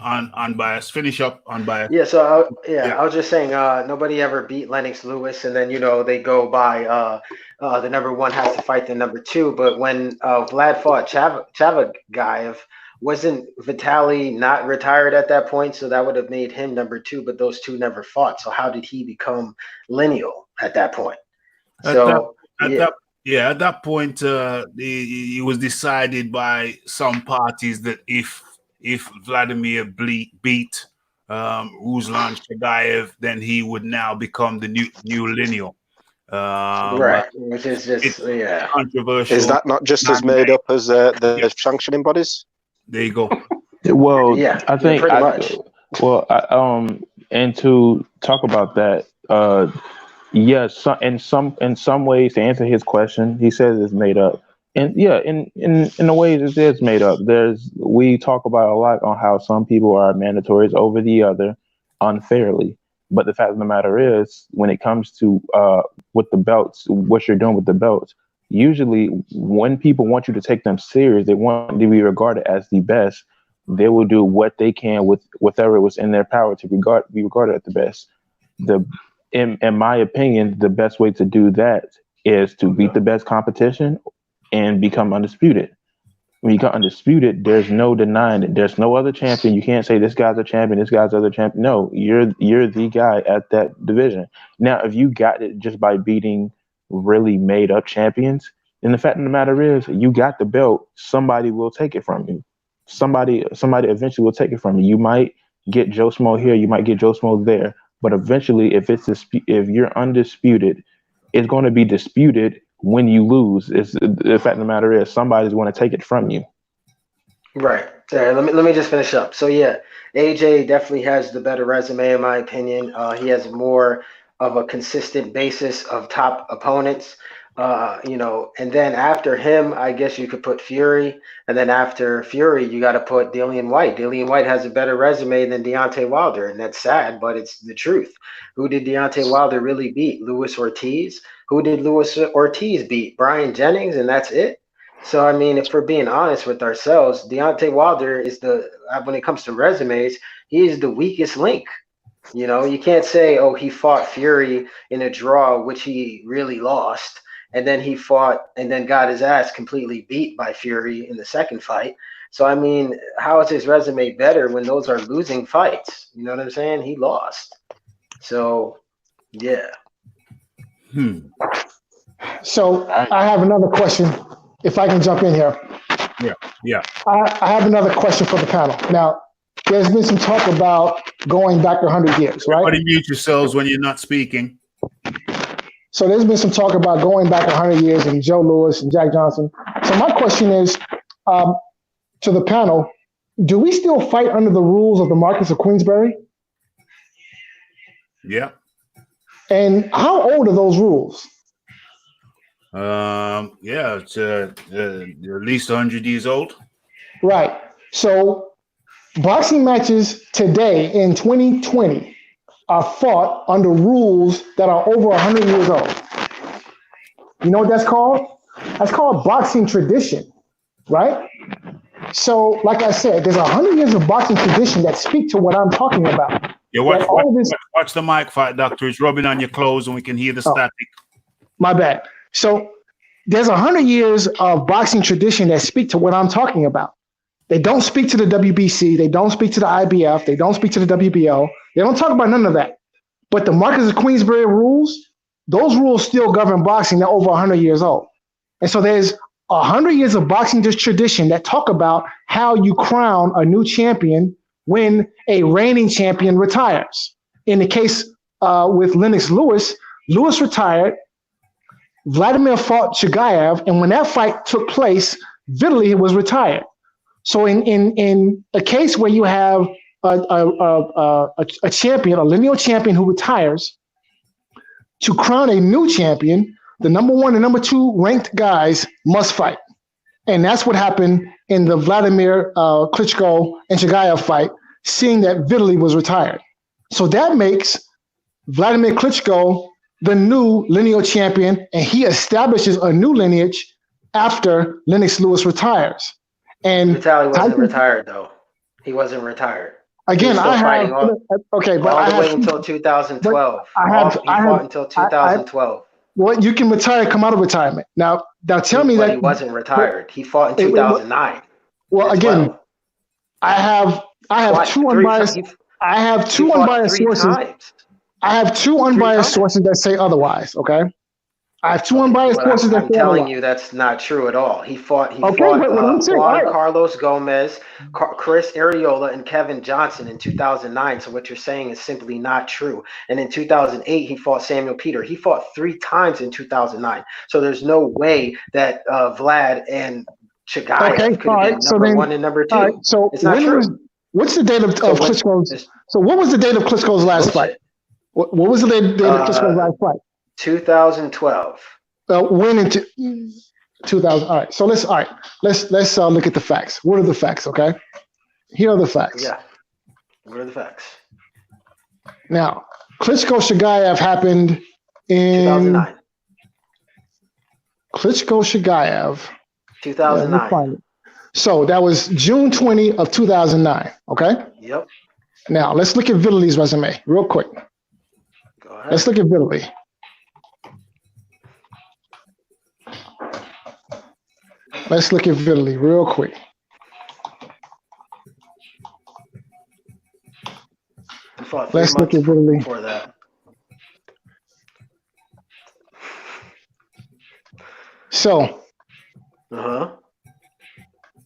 B: bias. Finish up on bias.
J: Yeah, so
B: Yeah.
J: I was just saying, nobody ever beat Lennox Lewis, and then they go by the number one has to fight the number two. But when Vlad fought Chavagayev, wasn't Vitali not retired at that point? So that would have made him number two, but those two never fought. So how did he become lineal at that point?
B: At that point, it was decided by some parties that if Vladimir beat Ruslan Chagayev, then he would now become the new lineal.
J: Right, which is just
B: controversial.
G: Is that not just as made up as the sanctioning bodies?
B: There you go.
I: Well,
J: yeah,
I: I think
J: pretty much.
I: And to talk about that, yes, in some ways, to answer his question, he says it's made up, and yeah, in the ways it is made up. We talk about a lot on how some people are mandatories over the other unfairly, but the fact of the matter is, when it comes to with the belts, what you're doing with the belts, usually when people want you to take them serious, they want to be regarded as the best. They will do what they can with whatever was in their power to be regarded as the best. In my opinion, the best way to do that is to beat the best competition and become undisputed. When you become undisputed, there's no denying it. There's no other champion. You can't say this guy's a champion, this guy's other champion. No, you're the guy at that division. Now, if you got it just by beating really made up champions, then the fact of the matter is, you got the belt. Somebody will take it from you. Somebody eventually will take it from you. You might get Joe Smo here, you might get Joe Smo there, but eventually, if you're undisputed, it's going to be disputed when you lose. It's the fact of the matter is, somebody's going to take it from you.
J: Right. Let me just finish up. So yeah, AJ definitely has the better resume in my opinion. He has more of a consistent basis of top opponents. And then after him, I guess you could put Fury, and then after Fury, you got to put Dillian Whyte. Dillian Whyte has a better resume than Deontay Wilder, and that's sad, but it's the truth. Who did Deontay Wilder really beat? Luis Ortiz. Who did Luis Ortiz beat? Brian Jennings, and that's it. So I mean, if we're being honest with ourselves, Deontay Wilder is when it comes to resumes, he is the weakest link. You can't say, oh, he fought Fury in a draw, which he really lost. And then he fought and then got his ass completely beat by Fury in the second fight. So, I mean, how is his resume better when those are losing fights? You know what I'm saying? He lost. So, yeah.
C: So I have another question, if I can jump in here.
B: Yeah.
C: I have another question for the panel. Now, there's been some talk about going back 100 years, right?
B: Everybody mute yourselves when you're not speaking.
C: So there's been some talk about going back 100 years and Joe Louis and Jack Johnson. So my question is to the panel, do we still fight under the rules of the Marquess of Queensberry?
B: Yeah.
C: And how old are those rules?
B: It's at least 100 years old.
C: Right. So boxing matches today in 2020 are fought under rules that are over 100 years old. You know what that's called? That's called boxing tradition, right? So, like I said, there's 100 years of boxing tradition that speak to what I'm talking about.
B: Yeah, watch the mic fight, doctor. It's rubbing on your clothes and we can hear the static.
C: My bad. So there's 100 years of boxing tradition that speak to what I'm talking about. They don't speak to the WBC. They don't speak to the IBF. They don't speak to the WBO. They don't talk about none of that. But the Marquess of Queensberry rules, those rules still govern boxing. They're over 100 years old. And so there's 100 years of boxing tradition that talk about how you crown a new champion when a reigning champion retires. In the case with Lennox Lewis, Lewis retired, Vladimir fought Chigaev, and when that fight took place, Vitaly was retired. So in a case where you have a champion, a lineal champion who retires, to crown a new champion, the number 1 and number 2 ranked guys must fight. And that's what happened in the Vladimir Klitschko and Chigaev fight, seeing that Vitaly was retired. So that makes Vladimir Klitschko the new lineal champion, and he establishes a new lineage after Lennox Lewis retires. And
J: Vitaly wasn't retired, though. He wasn't retired.
C: Again, I have okay, but
J: all the way until 2012. I fought until 2012.
C: Well, you can retire, come out of retirement. Now tell me that
J: he wasn't retired. He fought in 2009.
C: Well, again, I have two unbiased. I have two unbiased sources. I have two unbiased sources that say otherwise. Okay, I have two unbiased sources that say otherwise. I'm telling
J: you that's not true at all. He fought Juan Carlos Gomez, Chris Arreola, and Kevin Johnson in 2009. So what you're saying is simply not true. And in 2008, he fought Samuel Peter. He fought 3 times in 2009. So there's no way that Vlad and Chigaev could have been number 1 and number 2.
C: Right, so
J: it's not true.
C: What's the date of Klitschko's? So what was the date of Klitschko's last fight? What was the date of Klitschko's last fight?
J: 2012.
C: When into 2000? All right. So let's look at the facts. What are the facts? Okay. Here are the facts.
J: Yeah. What are the facts?
C: Now, Klitschko Chigaev happened in
J: 2009.
C: Klitschko Chigaev.
J: 2009.
C: So that was June 20 of 2009. Okay.
J: Yep.
C: Now let's look at Vitaly's resume real quick.
J: Go ahead.
C: Let's look at Vitaly. Let's look at Vitaly real quick. Let's look at Vitaly.
J: For that.
C: So,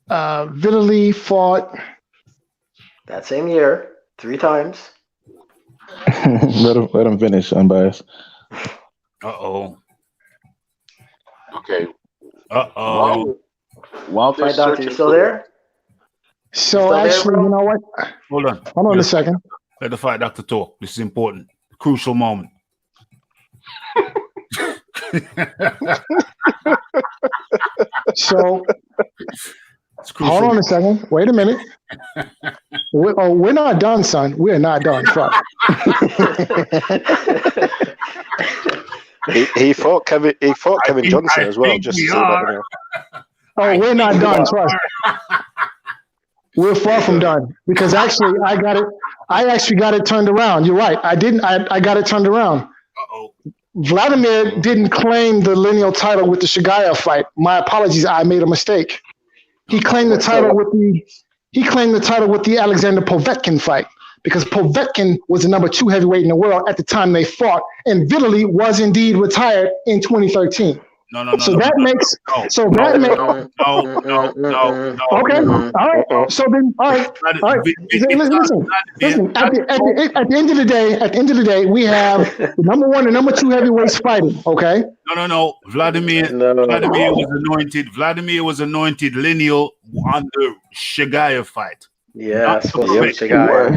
C: Vitaly fought
J: that same year 3 times.
I: let him finish, unbiased.
B: Uh-oh.
H: Okay.
B: Uh-oh.
H: While they're
J: doctor, you still there?
C: So actually, you know what?
B: Hold on.
C: Hold on a second.
B: Let the fight doctor talk. This is important. Crucial moment.
C: So hold on a second. Wait a minute. We're not done, son. We're not done. Fuck.
G: He fought Kevin Johnson as well. Just so
C: we're not done. Trust. We're far from done because actually I actually got it turned around. You're right. I got it turned around.
B: Uh-oh.
C: Vladimir didn't claim the lineal title with the Chigaev fight. My apologies. I made a mistake. He claimed the title with the Alexander Povetkin fight because Povetkin was the number 2 heavyweight in the world at the time they fought, and Vitaly was indeed retired in 2013.
B: No.
C: That makes. Okay. All right. So then, all right. Listen. At the end of the day, we have the number 1 and number 2 heavyweights fighting. Okay.
B: No. Vladimir was anointed lineal on the Chigaev fight.
J: Yeah, that's what Chigaev.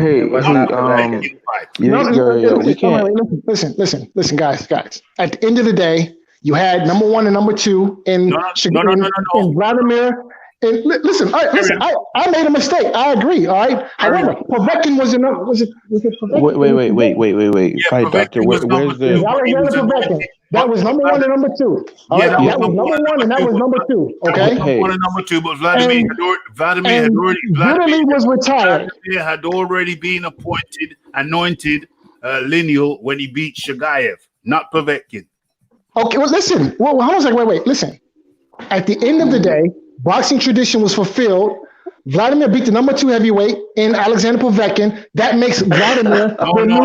C: Listen, guys. At the end of the day, you had number 1 and number 2 in Vladimir. And listen, I made a mistake. I agree. All right. However, Povetkin was enough. Was it Povetkin?
I: Wait. Fight doctor. Where's the?
C: That was number 1 and number 2. All right. That was number 1 and that was number 2. Okay.
B: Number 1 and number 2, but Vladimir
C: was retired.
B: Vladimir had already been anointed lineal when he beat Chigaev, not Povetkin.
C: Okay, well, listen. Well, hold on a second. Wait. Listen. At the end of the day, boxing tradition was fulfilled Vladimir beat the number 2 heavyweight in Alexander Povetkin. That makes Vladimir the new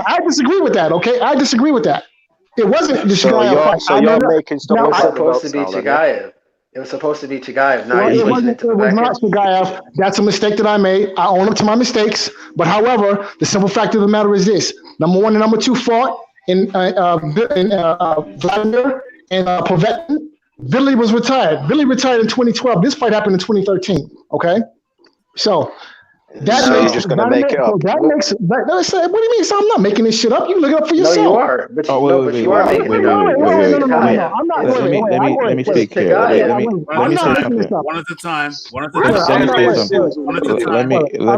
C: I disagree with that. Okay, I disagree with that. It wasn't the Chigaev fight.
G: So you're making stuff
J: It was
G: up
J: supposed to be Chigaev. It was supposed to be Chigaev.
C: Well, it was not Chigaev. That's a mistake that I made. I own up to my mistakes. But however, the simple fact of the matter is this: number 1 and number 2 fought in Vladimir and Povetkin. Billy was retired. Billy retired in 2012. This fight happened in 2013. Okay, so.
G: You're just going to make it up.
C: What do you mean? So I'm not making this shit up. You can look it up for yourself.
J: No, you are. But you are making it up.
C: I'm not. Let me speak here.
B: Let me say something. One at a time.
I: Let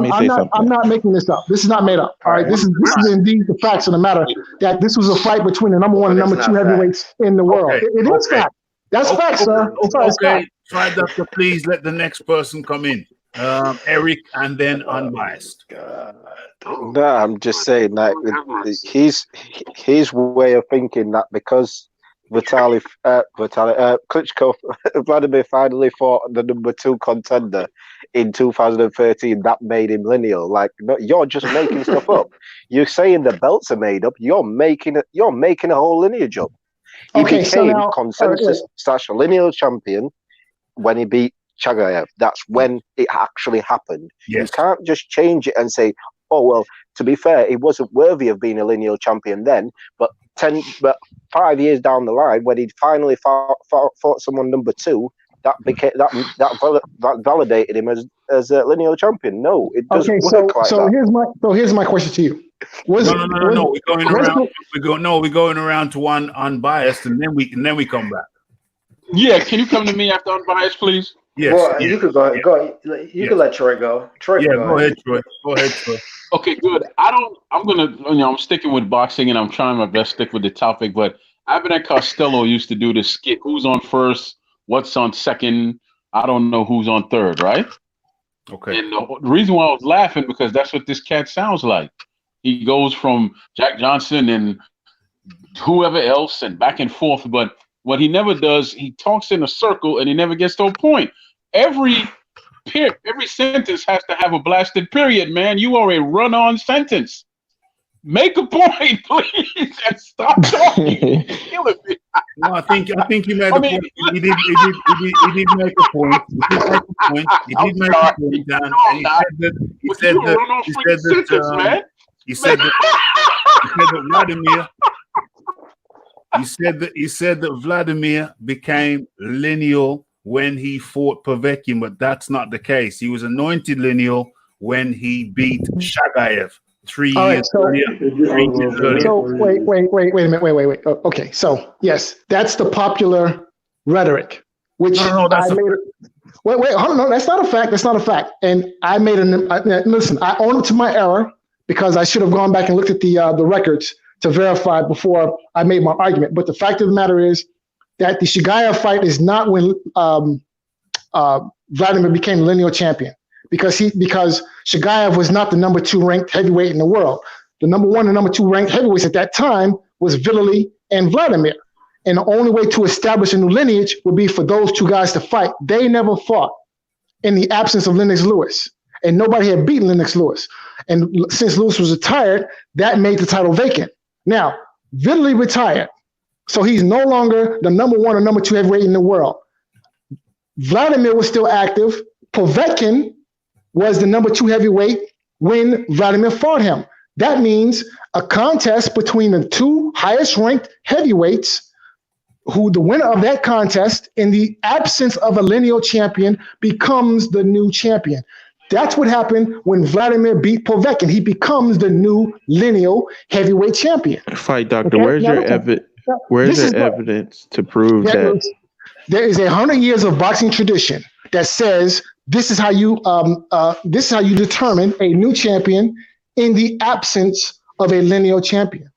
I: me say something.
C: I'm not making this up. This is not made up. All right. This is indeed the facts of the matter. That this was a fight between the number 1 and number 2 heavyweights in the world. It is fact. That's fact, sir.
B: Okay. Try, Doctor. Please let the next person come in. Eric, and then Unbiased.
G: No, I'm just saying that his way of thinking that because Klitschko, Vladimir finally fought the number 2 contender in 2013, that made him lineal. Like, no, you're just making stuff up. You're saying the belts are made up. You're making a whole lineage up. He became consensus / lineal champion when he beat Chigaev. That's when it actually happened. Yes. You can't just change it and say, oh, well, to be fair, he wasn't worthy of being a lineal champion then, but 5 years down the line, when he finally fought someone number 2, that validated him as a lineal champion. No, it doesn't work like that.
C: Here's my question to you.
B: No. We're going around to one Unbiased, and then we come back.
H: Yeah, can you come to me after Unbiased, please?
J: Yes. Well, you could go. You could let Troy go. Troy,
B: go ahead, Troy.
H: Okay, good. I'm sticking with boxing, and I'm trying my best to stick with the topic. But Abbott and Costello used to do this skit: who's on first, what's on second. I don't know who's on third, right?
B: Okay.
H: And the reason why I was laughing because that's what this cat sounds like. He goes from Jack Johnson and whoever else and back and forth, but what he never does, he talks in a circle and he never gets to a point. Every sentence has to have a blasted period, man. You are a run-on sentence. Make a point, please, and stop talking. Killing me.
B: No, I think you made a point. He did make a point. He said that Vladimir became lineal when he fought Povetkin, but that's not the case. He was anointed lineal when he beat Chigaev 3 years earlier.
C: So wait a minute. Okay, so yes, that's the popular rhetoric, which that's not a fact. That's not a fact. And I made listen. I own up to my error because I should have gone back and looked at the records to verify before I made my argument. But the fact of the matter is that the Chigaev fight is not when Vladimir became lineal champion, because Chigaev was not the number 2 ranked heavyweight in the world. The number 1 and number 2 ranked heavyweights at that time was Vitaly and Vladimir. And the only way to establish a new lineage would be for those 2 guys to fight. They never fought in the absence of Lennox Lewis, and nobody had beaten Lennox Lewis. And since Lewis was retired, that made the title vacant. Now, Vitaly retired, so he's no longer the number 1 or number 2 heavyweight in the world. Vladimir was still active. Povetkin was the number 2 heavyweight when Vladimir fought him. That means a contest between the 2 highest ranked heavyweights, who the winner of that contest, in the absence of a lineal champion, becomes the new champion. That's what happened when Vladimir beat Povetkin. He becomes the new lineal heavyweight champion.
I: Fight, doctor. Okay? Where's your evidence to prove that?
C: There is 100 years of boxing tradition that says this is how you determine a new champion in the absence of a lineal champion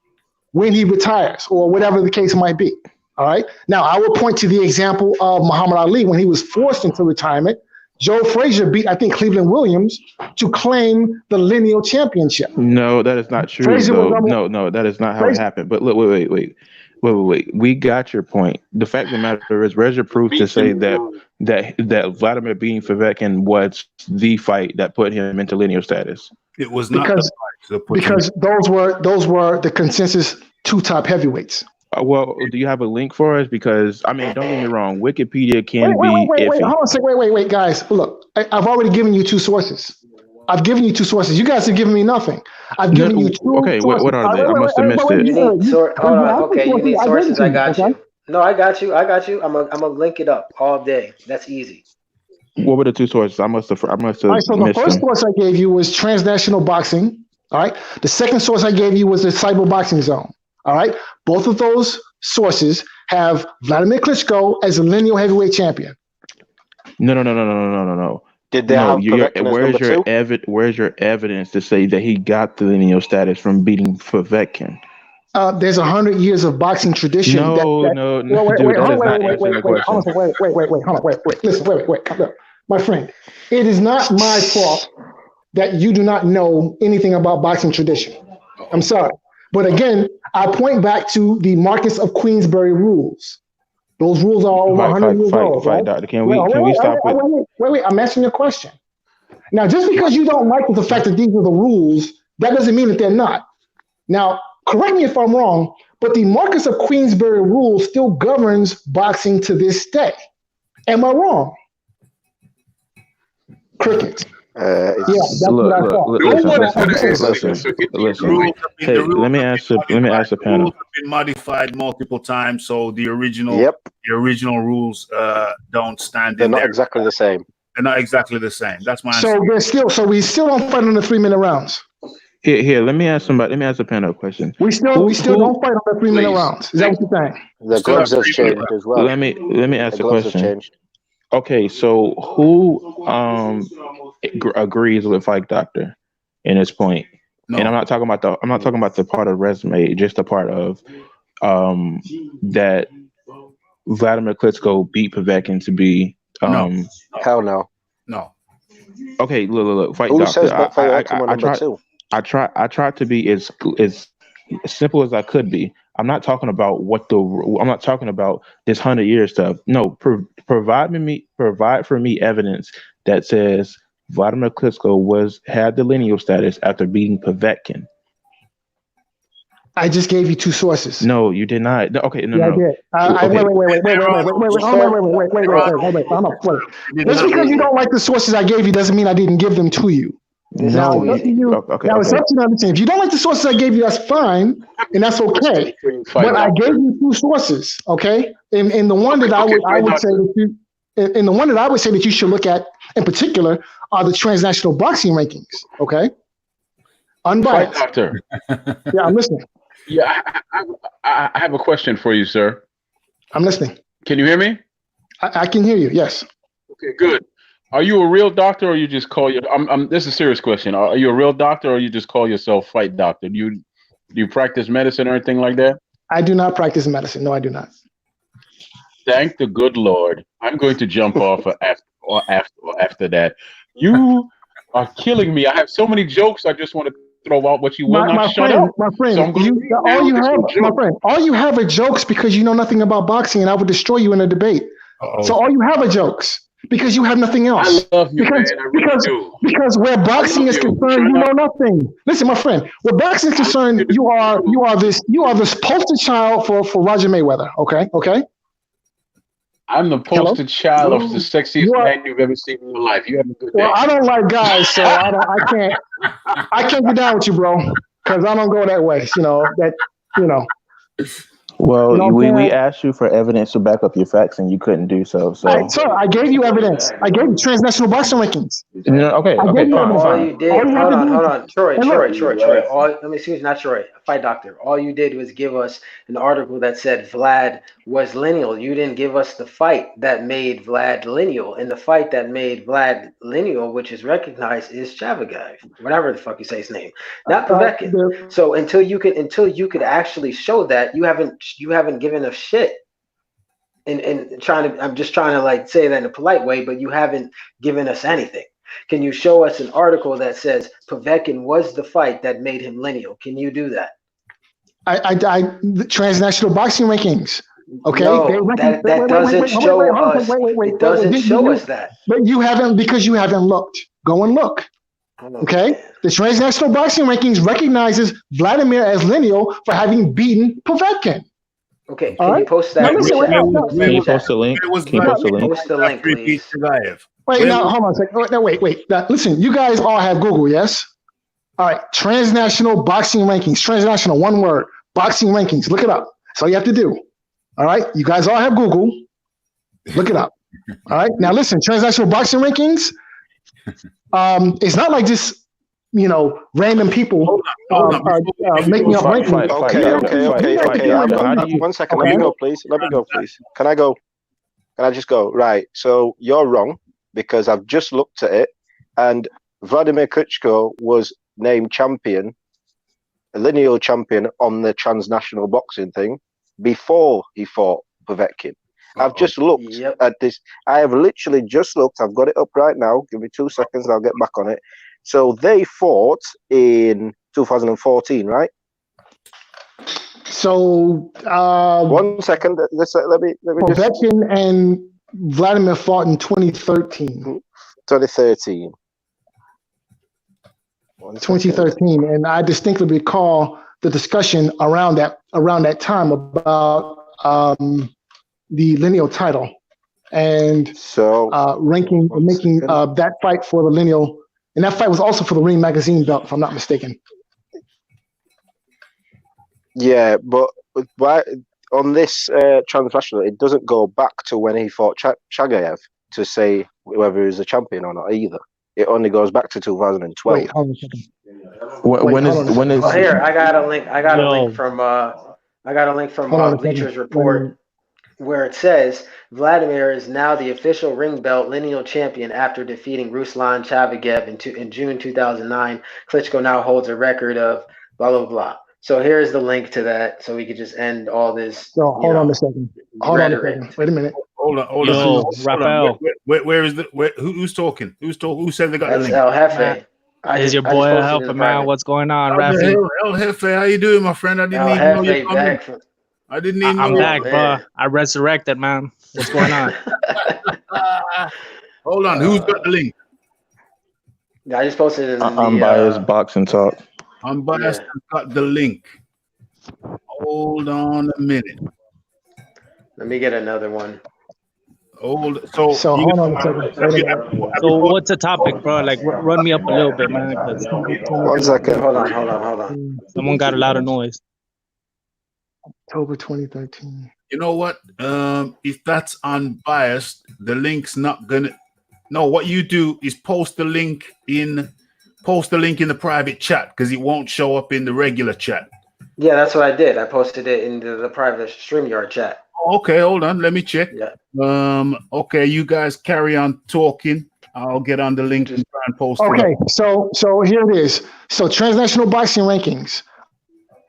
C: when he retires or whatever the case might be. All right. Now I will point to the example of Muhammad Ali when he was forced into retirement. Joe Frazier beat, I think, Cleveland Williams to claim the lineal championship.
I: No, that is not true. No, that is not how it happened. But look, wait. Wait. We got your point. The fact of the matter is, where's your proof to say that Vladimir beating Povetkin was the fight that put him into lineal status?
B: It was not
C: because those were the consensus 2 top heavyweights.
I: Well, do you have a link for us? Because I mean, don't get me wrong, Wikipedia can be
C: wait,
I: iffy.
C: hold on a second. Wait, guys. Look, I've already given you 2 sources. I've given you 2 sources. You guys have given me nothing. I've given you 2
I: Okay,
C: sources.
I: what are they? I must have missed it.
J: Hold on. Okay, you need sources. I got you. No, I got you. I'm gonna link it up all day. That's easy.
I: What were the 2 sources? I must have
C: All right, so
I: missed
C: the first
I: them.
C: source I gave you was Transnational Boxing. All right. The second source I gave you was the Cyber Boxing Zone. All right. Both of those sources have Vladimir Klitschko as a lineal heavyweight champion.
I: No.
G: Did they have Povetkin as number 2?
I: Where's your evidence to say that he got the lineal status from beating Povetkin?
C: There's 100 years of boxing tradition.
I: No, dude, that is not answering the question.
C: Wait. Listen, wait. My friend, it is not my fault that you do not know anything about boxing tradition. I'm sorry. But again, I point back to the Marquess of Queensberry rules. Those rules are over 100 years old. Right?
I: Doctor. Can we stop it?
C: Wait. I'm answering your question. Now, just because you don't like the fact that these are the rules, that doesn't mean that they're not. Now, correct me if I'm wrong, but the Marquess of Queensberry rule still governs boxing to this day. Am I wrong? Crickets. That's what I thought.
I: Listen. Hey, let me ask the panel.
B: Rules have been modified multiple times, so the original rules don't stand.
G: They're not exactly the same.
B: They're not exactly the same. That's my answer.
C: So we still don't fight on the 3-minute rounds.
I: Here. Let me ask the panel a question.
C: We still don't fight on the 3-minute rounds. Is that what you're saying?
G: The gloves have changed as well.
I: Let me ask a question. Okay, so who agrees with Fight Doctor in his point? No. And I'm not talking about the part of resume, just the part of that Vladimir Klitschko beat Povetkin to be
G: hell no.
I: Okay, look, Fight
G: Who
I: Doctor.
G: Says that
I: I tried to be as simple as I could be. I'm not talking about I'm not talking about this 100 year stuff. No, provide for me evidence that says Vladimir Klitschko had the lineal status after beating Povetkin.
C: I just gave you 2 sources.
I: No, you did not. Okay, no.
C: I did. Wait. Just because you don't like the sources I gave you doesn't mean I didn't give them to you. Now it's up to you. It's up to you to understand. If you don't like the sources I gave you, that's fine, and that's okay. But I gave you 2 sources, okay? And the one that I would say that you should look at in particular are the transnational boxing rankings, okay? Unbiased.
H: Doctor.
C: Yeah, I'm listening.
H: Yeah, I have a question for you, sir.
C: I'm listening.
H: Can you hear me?
C: I can hear you. Yes.
H: Okay, good. Are you a real doctor, or you just call your? This is a serious question. Are you a real doctor, or you just call yourself Fight Doctor? Do you practice medicine or anything like that?
C: I do not practice medicine. No, I do not.
H: Thank the good Lord. I'm going to jump off after that. You are killing me. I have so many jokes. I just want to throw out what you will not shut up.
C: My friend, all you have are jokes because you know nothing about boxing, and I would destroy you in a debate. Uh-oh. So all you have are jokes because you have nothing else.
H: I love you, man. I really do.
C: Because where boxing is concerned, you know nothing. Listen, my friend, where boxing is concerned, you are this poster child for Roger Mayweather. Okay.
H: I'm the poster child of the sexiest man you've ever seen in your life. You have a good day.
C: Well, I don't like guys, so I can't get down with you, bro, because I don't go that way.
I: Well, we asked you for evidence to back up your facts, and you couldn't do so. So,
C: sir, I gave you evidence. I gave you transnational boxing rankings.
I: Okay,
J: fine. All you did, hold on, Troy. Let me see, not Troy. Fight Doctor. All you did was give us an article that said Vlad was lineal. You didn't give us the fight that made Vlad lineal, and the fight that made Vlad lineal, which is recognized, is Chavagayev, whatever the fuck you say his name, not Povetkin. So until you could actually show that, you haven't given us shit. And I'm just trying to like say that in a polite way, but you haven't given us anything. Can you show us an article that says Povetkin was the fight that made him lineal? Can you do that?
C: The transnational boxing rankings. Okay,
J: No, that doesn't show us. It doesn't show us that.
C: But you haven't, because you haven't looked. Go and look. Okay, the transnational boxing rankings recognizes Vladimir as lineal for having beaten Povetkin.
J: Okay, can you post that?
I: Can you post the link? Can you post the link?
J: Post the link, please.
C: Wait, now hold on a second. No, wait. Now, listen, you guys all have Google, yes? All right, transnational boxing rankings. Transnational, one word. Boxing rankings. Look it up. That's all you have to do. All right, you guys all have Google. Look it up. All right, now listen, transnational boxing rankings. It's not like just random people making up rankings.
G: Okay. 1 second. Let me go, please. Can I go? Can I just go? Right. So you're wrong because I've just looked at it, and Vladimir Klitschko was named champion, a lineal champion on the transnational boxing thing before he fought Povetkin. I've just looked at this. I have literally just looked. I've got it up right now. Give me 2 seconds. I'll get back on it. So they fought in 2014, right?
C: So
G: 1 second. Let me just.
C: Povetkin and Vladimir fought in 2013.
G: 2013.
C: 2013, and I distinctly recall the discussion around that time about the lineal title and making that fight for the lineal, and that fight was also for the Ring Magazine belt, if I'm not mistaken.
G: Yeah, but why on this transnational, it doesn't go back to when he fought Chagayev to say whether he's a champion or not either. It only goes back to 2012.
C: Wait, hold on a second.
I: When is?
J: Oh, here, I got a link. I got a link from Bleacher's Report, where it says Vladimir is now the official ring belt lineal champion after defeating Ruslan Chagayev in June 2009. Klitschko now holds a record of blah blah blah. So here's the link to that, so we could just end all this.
C: So hold on a second. Wait a minute.
B: Hold on. Raphael. Where is who's talking? Who said they got the link?
J: El Jefe.
K: Is your boy El Jefe, man? What's going on, Raphie?
B: El Jefe, how you doing, my friend? I didn't even know you're coming. I didn't even know.
K: I'm back, bro. I resurrected, man. What's going on?
B: Hold on. Who's got the link?
J: Yeah, I just posted it in
I: Unbiased Boxing Talk.
B: Unbiased got the link. Hold on a minute.
J: Let me get another one.
C: So hold on a second.
K: So what's the topic, bro? Like, run me up a little bit, man.
G: 1 second.
J: Hold on.
K: Someone got a lot of noise.
C: October 2013.
B: You know what? If that's unbiased, the link's not gonna. No, what you do is post the link in the private chat because it won't show up in the regular chat.
J: Yeah, that's what I did. I posted it into the private StreamYard chat.
B: Okay, hold on. Let me check.
J: Yeah.
B: Okay, you guys carry on talking. I'll get on the link and try and post it.
C: Okay, so here it is. So transnational boxing rankings.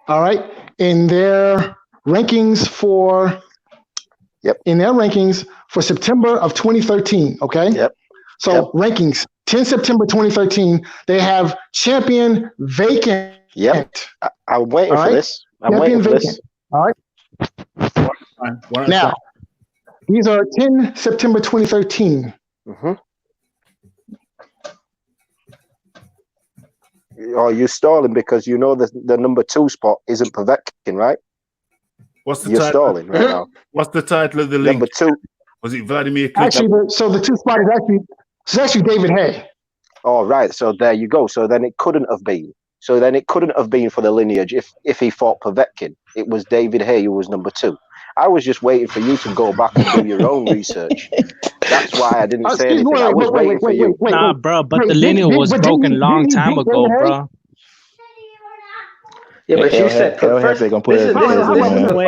C: All right. In their rankings for September of 2013. Okay.
G: Yep.
C: So rankings 10 September 2013. They have champion vacant.
G: Yep. I'm waiting for this. I'm waiting for this.
C: All right. Now, these are 10 September 2013.
G: Mm-hmm. Oh, you're stalling because you know the number 2 spot isn't Povetkin, right?
B: What's the
G: You're
B: title?
G: Stalling right now.
B: What's the title of the link?
G: Number 2.
B: Was it Vladimir Klitschko?
C: Actually, so the 2 spot is actually David Hay.
G: Oh, right. So there you go. So then it couldn't have been. So then it couldn't have been for the lineage if he fought Povetkin. It was David Hay who was number 2. I was just waiting for you to go back and do your own research. That's why I didn't say anything. I was waiting for you.
K: Nah, bro, but the lineal was broken long time ago, bro.
J: Yeah, but you said first.
K: Wait,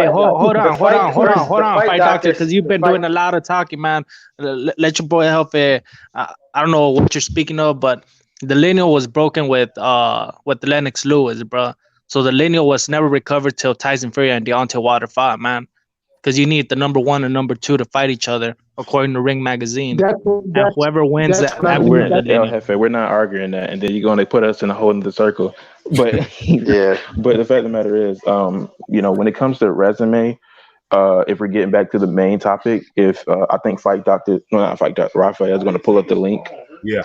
K: hold on, Fight Doctor, because you've been doing a lot of talking, man. Let your boy help it. I don't know what you're speaking of, but the lineal was broken with Lennox Lewis, bro. So the lineal was never recovered till Tyson Fury and Deontay Wilder fought, man. Because you need the number 1 and number 2 to fight each other, according to Ring Magazine. And whoever wins that
I: we're not arguing that, and then you're going to put us in a whole other circle. But
G: Yeah.
I: but the fact of the matter is, when it comes to resume, if we're getting back to the main topic, if I think not Fight Doctor, Raphie is going to pull up the link.
B: Yeah.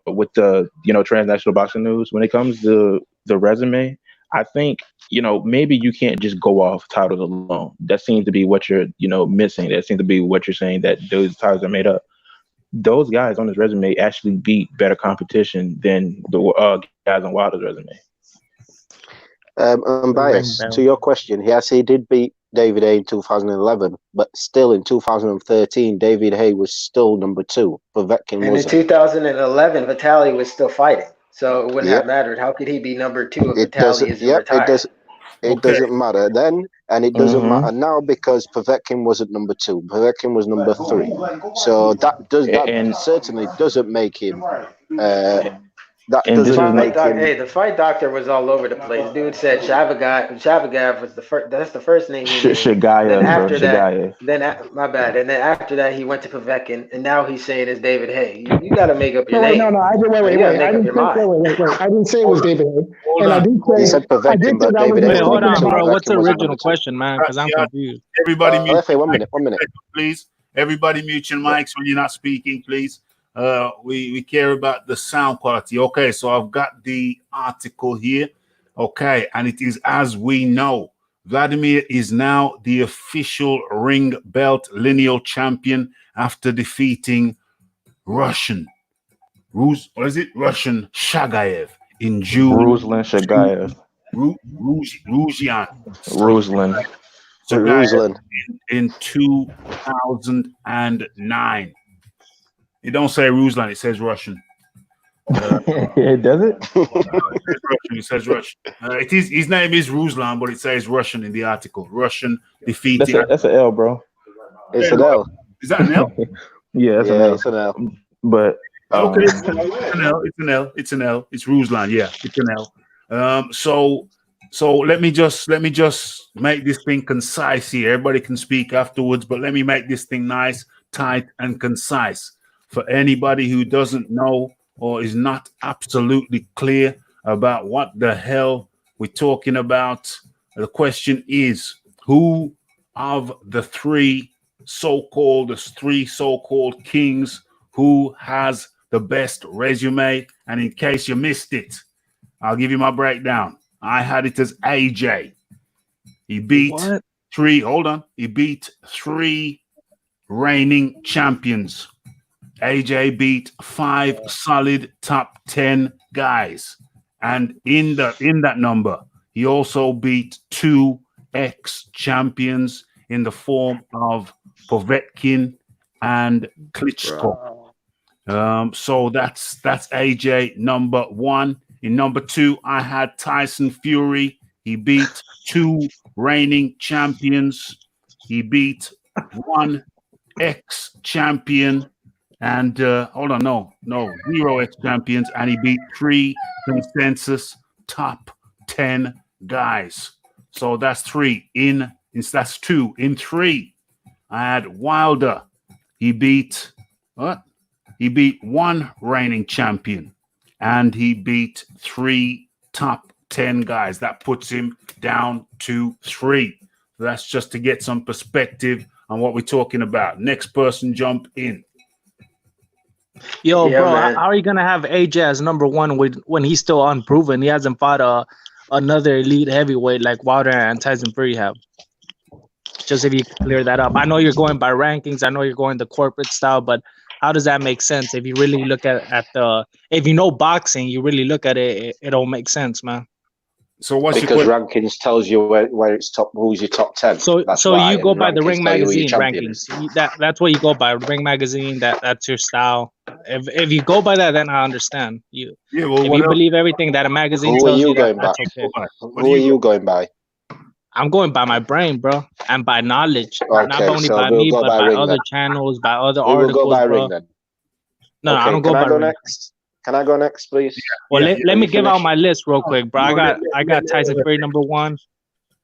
I: With the transnational boxing news, when it comes to the resume, I think maybe you can't just go off titles alone. That seems to be what you're missing. That seems to be what you're saying, that those titles are made up. Those guys on his resume actually beat better competition than the guys on Wilder's resume.
G: Unbiased, to your question, yes, he did beat David Haye in 2011, but still in 2013, David Haye was still number 2. Povetkin
J: And
G: wasn't.
J: in 2011, Vitaly was still fighting, so it wouldn't have mattered. How could he be number 2 if Vitaly isn't retired?
G: It doesn't matter then, and it doesn't matter now because Povetkin wasn't number 2. Povetkin was number 3. So that certainly doesn't make him.
J: The fight doctor was all over the place. Dude said Shavagav was the first. That's the first name he named.
I: Shagayev,
J: my bad. And then after that, he went to Povetkin, and now he's saying it's David Haye. You got to make up your name.
C: No, I didn't say it was David Haye. And I did say,
G: he said Povetkin, but David Haye.
K: Hold on, bro. What's the original question, man? Because I'm confused.
B: Everybody mute.
G: One minute,
B: please. Everybody mute your mics when you're not speaking, please. We care about the sound quality. Okay, so I've got the article here. Okay, and it is as we know, Vladimir is now the official ring belt lineal champion after defeating Russian Shagayev in June.
I: Ruslan Shagayev.
B: Ruslan in 2009. It don't say Ruslan, it says Russian.
I: It does it?
B: It says Russian. His name is Ruslan, but it says Russian in the article. Russian defeated.
I: That's an L, bro.
G: It's an L.
B: Is that an L?
I: Yeah,
G: it's an L.
I: But
B: okay, it's an L. It's Ruslan. Yeah, it's an L. So let me just make this thing concise here. Everybody can speak afterwards, but let me make this thing nice, tight, and concise. For anybody who doesn't know or is not absolutely clear about what the hell we're talking about, the question is, who of the three so-called kings, who has the best resume? And in case you missed it, I'll give you my breakdown. I had it as AJ. He beat three reigning champions. AJ beat 5 solid top 10 guys. And in that number, he also beat 2 ex-champions in the form of Povetkin and Klitschko. So that's AJ number 1. In number 2, I had Tyson Fury. He beat 2 reigning champions. He beat 1 ex-champion. And 0 ex-champions, and he beat 3 consensus top 10 guys. So that's 3 that's 2. In 3, I had Wilder. He beat 1 reigning champion, and he beat 3 top 10 guys. That puts him down to 3. So that's just to get some perspective on what we're talking about. Next person jump in.
K: Yo, bro, how are you gonna have AJ as number 1 when he's still unproven? He hasn't fought another elite heavyweight like Wilder and Tyson Fury have. Just if you clear that up. I know you're going by rankings. I know you're going the corporate style, but how does that make sense? If you really look at if you know boxing, you really look at it, it don't make sense, man.
B: So what's
G: because rankings tells you where it's who's your top 10.
K: So you go by the Ring Magazine rankings. That's what you go by. Ring Magazine. That's your style. If you go by that, then I understand you. Yeah, well, if you believe everything that a magazine tells you, that's okay.
G: Who are you going by?
K: I'm going by my brain, bro, and by knowledge. Okay, not only by me, but by other channels, by other articles,
G: go by
K: bro.
G: Ring, then.
K: No, I don't go by Ring.
G: Next? Can I go next, please?
K: Well, let me give out my list real quick, bro. I got Tyson Fury number 1.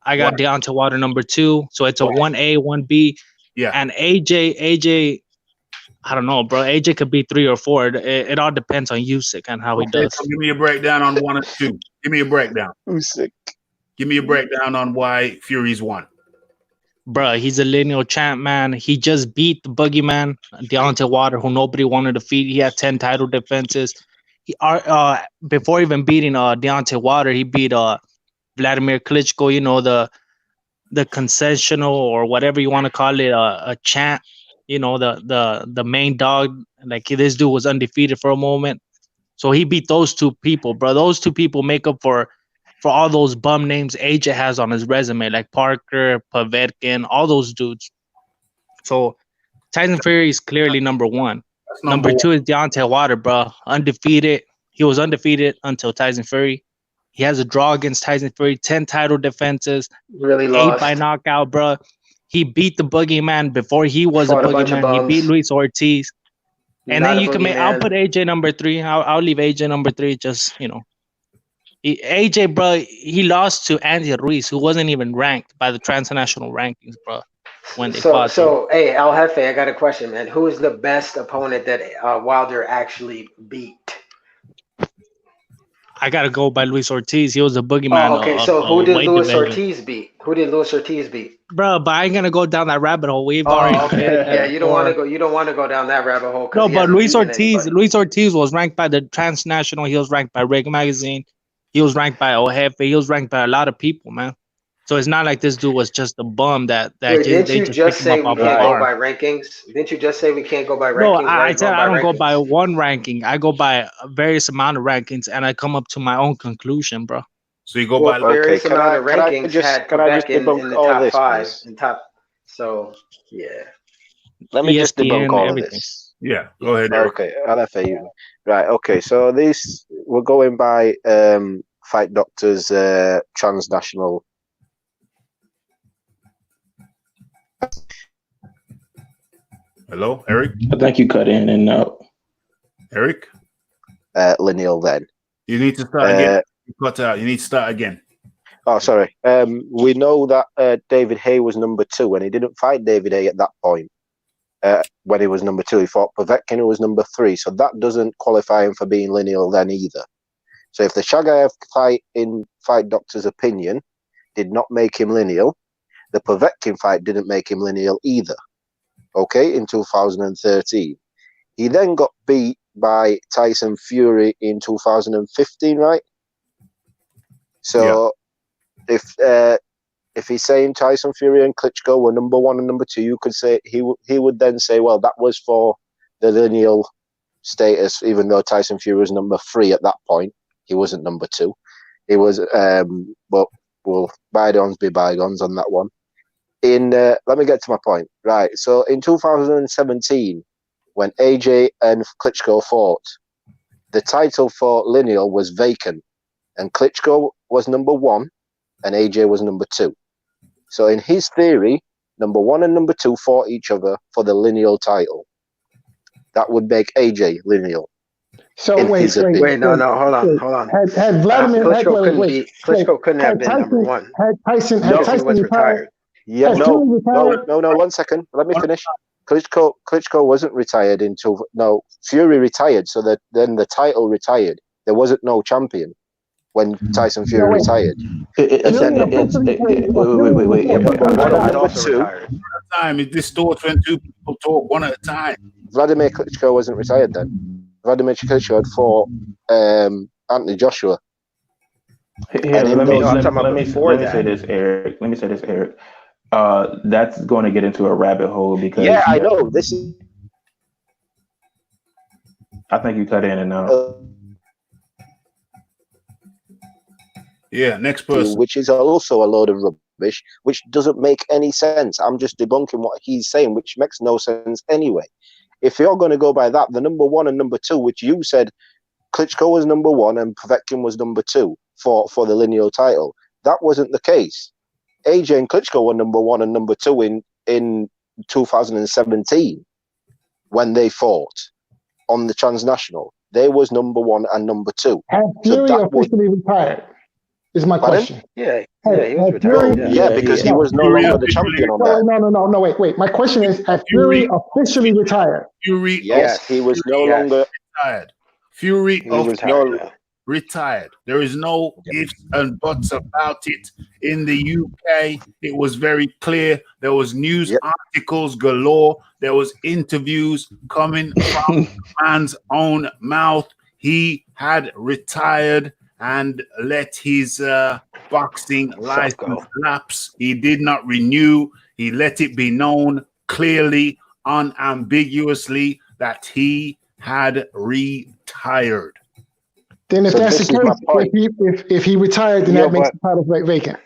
K: I got Deontay Wilder number 2. So it's a 1A, 1B.
B: Yeah.
K: And AJ, I don't know, bro. AJ could be 3 or 4. It all depends on Usyk and how he does.
B: So give me a breakdown on 1 and 2. Give me a breakdown.
G: Usyk.
B: Give me a breakdown on why Fury's won.
K: Bro, he's a lineal champ, man. He just beat the boogeyman, Deontay Wilder, who nobody wanted to defeat. He had 10 title defenses. Before even beating Deontay Wilder, he beat Vladimir Klitschko, you know, the concessional or whatever you want to call it, a champ, you know, the main dog. Like, this dude was undefeated for a moment. So he beat those 2 people, bro. Those 2 people make up for all those bum names AJ has on his resume, like Parker, Povetkin, all those dudes. So Tyson Fury is clearly number 1. Number 2 is Deontay Wilder, bro. Undefeated. He was undefeated until Tyson Fury. He has a draw against Tyson Fury, 10 title defenses,
J: really lost.
K: 8 by knockout, bro. He beat the boogeyman before he was a boogeyman. He beat Luis Ortiz. And then you can make. I'll put AJ number 3. I'll leave AJ number 3. Just, you know, AJ, bro, he lost to Andy Ruiz, who wasn't even ranked by the transnational rankings, bro. When they fought.
J: So, hey, El Jefe, I got a question, man. Who is the best opponent that Wilder actually beat?
K: I gotta go by Luis Ortiz. He was the boogeyman.
J: Oh, okay, so who did Luis Ortiz beat? Who did Luis Ortiz beat?
K: Bro, but I ain't gonna go down that rabbit hole. We've already.
J: Okay. Yeah, you don't want to go. You don't want to go down that rabbit hole.
K: No, but Luis Ortiz was ranked by the transnational. He was ranked by Rig Magazine. He was ranked by El Jefe. He was ranked by a lot of people, man. So it's not like this dude was just a bum that
J: Wait, didn't you just say we can't go by rankings? Didn't you just say we can't go by rankings?
K: No, I said I don't go by one ranking. I go by a various amount of rankings, and I come up to my own conclusion, bro.
B: So you go by
J: various amount of rankings. Can I just debunk in the top 5 and top? So yeah.
G: Let me just debunk all of this.
B: Yeah, go ahead.
G: Okay, LFA. Right. Okay. So we're going by Fight Doctor's transnational.
B: Hello, Eric?
I: I think you cut in and out.
B: Eric?
G: Lineal then.
B: You need to start again. You cut out. You need to start again.
G: Oh, sorry. We know that David Haye was number 2, and he didn't fight David Haye at that point. When he was number 2, he fought Povetkin, who was number 3. So that doesn't qualify him for being lineal then either. So if the Shagayev fight, in Fight Doctor's opinion, did not make him lineal, the Povetkin fight didn't make him lineal either. Okay, in 2013. He then got beat by Tyson Fury in 2015, right? So if he's saying Tyson Fury and Klitschko were number 1 and number 2, you could say he would then say, well, that was for the lineal status, even though Tyson Fury was number 3 at that point. He wasn't number 2. He was, but we'll bygones be bygones on that one. Let me get to my point. Right. So in 2017, when AJ and Klitschko fought, the title for lineal was vacant, and Klitschko was number 1 and AJ was number 2. So in his theory, number 1 and number 2 fought each other for the lineal title. That would make AJ lineal.
C: So wait,
J: no, hold on.
C: Had Vladimir
J: Klitschko couldn't have been number 1.
C: Had Tyson
J: was retired.
G: Yeah, no, 1 second. Let me finish. Klitschko wasn't retired Fury retired, so that then the title retired. There wasn't no champion when Tyson Fury retired.
I: Wait.
B: Time it distorts when 2 people talk one at a time.
G: Vladimir Klitschko wasn't retired then. Vladimir Klitschko had fought Anthony Joshua.
I: Let me say this, Eric. That's going to get into a rabbit hole because
G: I know this is.
I: I think you cut in and out.
B: Next person.
G: Which is also a load of rubbish, which doesn't make any sense. I'm just debunking what he's saying, which makes no sense anyway. If you're going to go by that, the number 1 and number 2, which you said Klitschko was number 1 and Povetkin was number 2 for the lineal title, that wasn't the case. AJ and Klitschko were number 1 and number 2 in 2017 when they fought on the transnational. They was number 1 and number 2.
C: Had Fury officially retired? Is my
G: Pardon?
C: question.
J: Yeah,
C: Hey,
J: he was
C: had Fury,
J: retired.
G: Yeah, because he was no longer the champion on that.
C: No, wait. My question is, had Fury officially retired?
B: Fury,
G: Yes, he was no longer
B: retired. Fury
G: He was no.
B: retired. There is no ifs and buts about it. In the UK, it was very clear. There was news articles galore. There was interviews coming from the man's own mouth. He had retired and let his boxing license lapse. He did not renew. He let it be known clearly, unambiguously, that he had retired.
C: Then if that's the case, if he retired, then that makes the title vacant.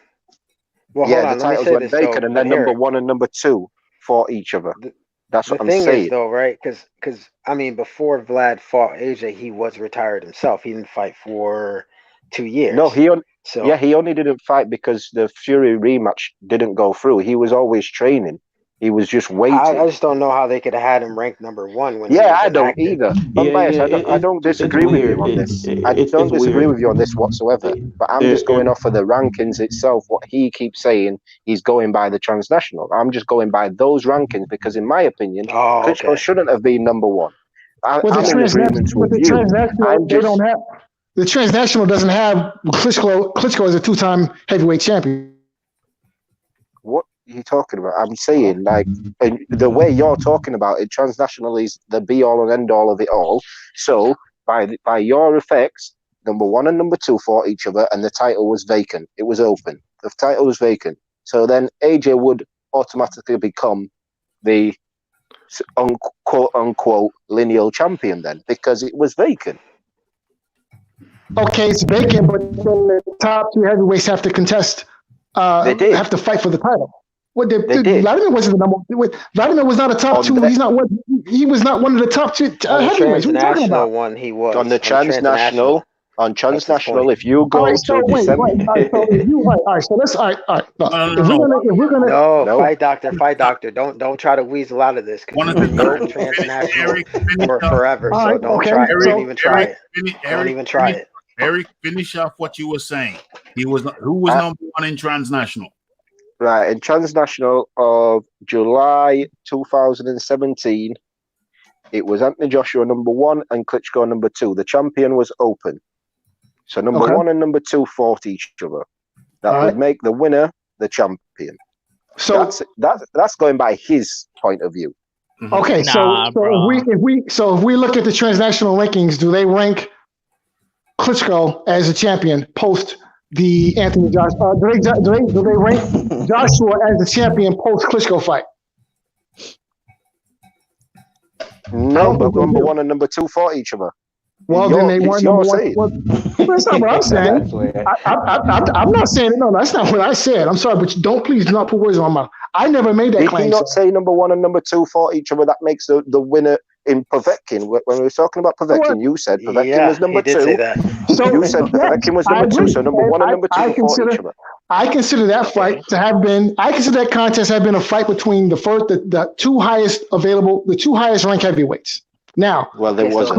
J: Well,
G: the titles went vacant, and then number 1 and number 2 fought each other. That's what I'm saying.
J: The thing is, though, right? Because I mean, before Vlad fought AJ, he was retired himself. He didn't fight for 2 years.
G: No, he only didn't fight because the Fury rematch didn't go through. He was always training. He was just waiting.
J: I just don't know how they could have had him ranked number 1 when.
G: I don't either. I don't disagree with you on this. I don't disagree with you on this whatsoever. But I'm just going off of the rankings itself. What he keeps saying, he's going by the transnational. I'm just going by those rankings because, in my opinion, Klitschko shouldn't have been number 1. I'm in agreement with you.
C: The transnational doesn't have Klitschko as a 2-time heavyweight champion.
G: What are you talking about? I'm saying, like, the way you're talking about it, transnational is the be all and end all of it all. So by your effects, number 1 and number 2 fought each other, and the title was vacant. It was open. The title was vacant. So then AJ would automatically become the quote unquote lineal champion then, because it was vacant.
C: Okay, it's vacant, but then the top 2 heavyweights have to contest. They did have to fight for the title. Vladimir wasn't the number. Vladimir was not a top 2. He's not one. He was not one of the top 2 heavyweights. What are you talking about?
J: One he was
G: on the transnational. On transnational, if you go
C: to December,
J: fight doctor. Don't try to weasel out of this. Transnational for forever. So don't try. Don't even try it. Don't even try it.
B: Eric, finish off what you were saying. Who was number 1 in transnational?
G: Right, in transnational of July 2017, it was Anthony Joshua number 1 and Klitschko number 2. The champion was open. So number 1 and number 2 fought each other. That would make the winner the champion. So that's going by his point of view.
C: Okay, if we look at the transnational rankings, do they rank Klitschko as a champion post the Anthony Joshua? Do they rank Joshua as the champion post Klitschko fight?
G: No, but number 1 and number 2 fought each other.
C: Well, then they weren't number 1. Well, that's not what I'm saying. I'm not saying it. No, that's not what I said. I'm sorry, but please do not put words in my mouth. I never made that claim.
G: Did he not say number 1 and number 2 fought each other? That makes the winner in Povetkin. When we were talking about Povetkin, you said Povetkin was number 2. So you said Povetkin was number 2. So number 1 and number 2 fought each other.
C: I consider that fight to have been. I consider that contest have been a fight between the 2 highest available, the 2 highest ranked heavyweights. Now,
G: well, there was
C: the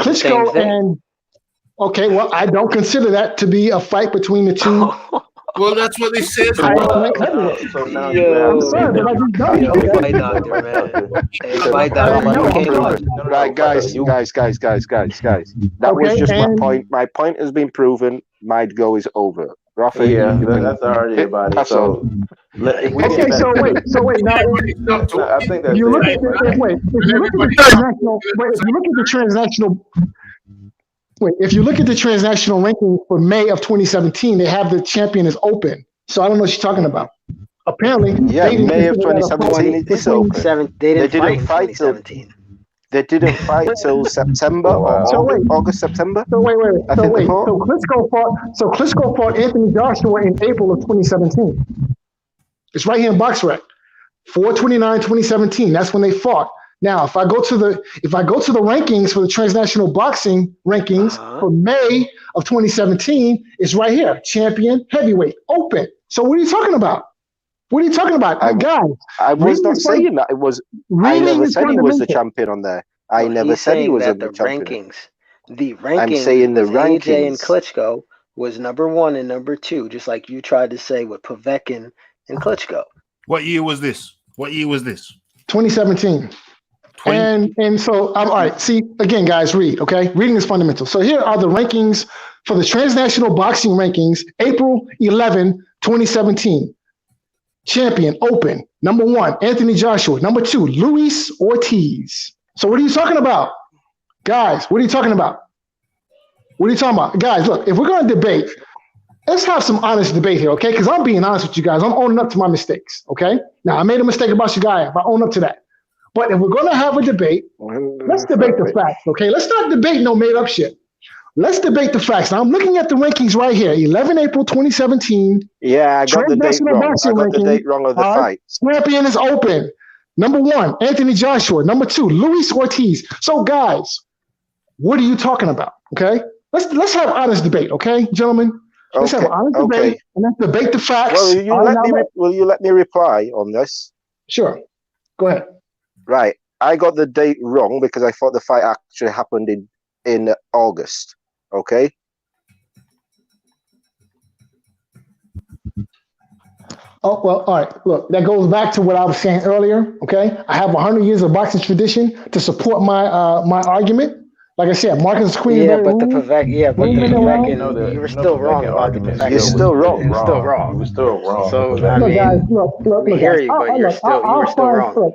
C: Klitschko and okay. Well, I don't consider that to be a fight between the 2.
B: Well, that's what they said.
C: So now I'm sorry, but I just don't.
L: Fight doctor, man. Fight doctor.
G: Right, guys. That was just my point. My point has been proven. My go is over. Raphie,
I: that's already about it. So
C: wait. Now,
I: I think that's
C: you look at the transnational. Wait, if you look at the transnational ranking for May of 2017, they have the champion is open. So I don't know what you're talking about. Apparently,
G: May of 2017 is open. They didn't fight 2017. They didn't fight till September or August, September.
C: So Klitschko fought Anthony Joshua in April of 2017. It's right here in BoxRec. 4/29/2017. That's when they fought. Now, if I go to the rankings for the transnational boxing rankings for May of 2017, it's right here. Champion, heavyweight, open. So what are you talking about? Guys?
G: I was not saying that it was. I never said he was the champion on there. I never said he was the champion.
J: The rankings.
G: I'm saying the rankings.
J: AJ and Klitschko was number 1 and number 2, just like you tried to say with Povetkin and Klitschko.
B: What year was this?
C: 2017. And so, all right, see, again, guys, read, okay? Reading is fundamental. So here are the rankings for the Transnational Boxing Rankings, April 11, 2017. Champion, open. Number 1, Anthony Joshua. Number 2, Luis Ortiz. So what are you talking about? Guys, what are you talking about? What are you talking about? Guys, look, if we're going to debate, let's have some honest debate here, okay? Because I'm being honest with you guys. I'm owning up to my mistakes, okay? Now, I made a mistake about Shigaya, but I own up to that. But if we're going to have a debate, let's debate the facts, okay? Let's not debate no made-up shit. Let's debate the facts. Now, I'm looking at the rankings right here, 11 April 2017.
G: Yeah, I got the date wrong. I got the date wrong of the fight.
C: Champion is open. Number 1, Anthony Joshua. Number 2, Luis Ortiz. So, guys, what are you talking about, okay? Let's have honest debate, okay, gentlemen? Let's have an honest debate, and let's debate the facts.
G: Well, will you let me reply on this?
C: Sure. Go ahead.
G: Right. I got the date wrong because I thought the fight actually happened in August. Okay.
C: Oh, well, all right. Look, that goes back to what I was saying earlier, okay? I have 100 years of boxing tradition to support my my argument. Like I said, Marcus Queen.
J: Yeah, but the Povetkin, you were still wrong about the Povetkin.
G: You're still wrong.
J: You're still wrong.
G: You were still wrong.
J: So, I mean,
C: guys, look,
J: we hear you, but you were still wrong.
C: Look,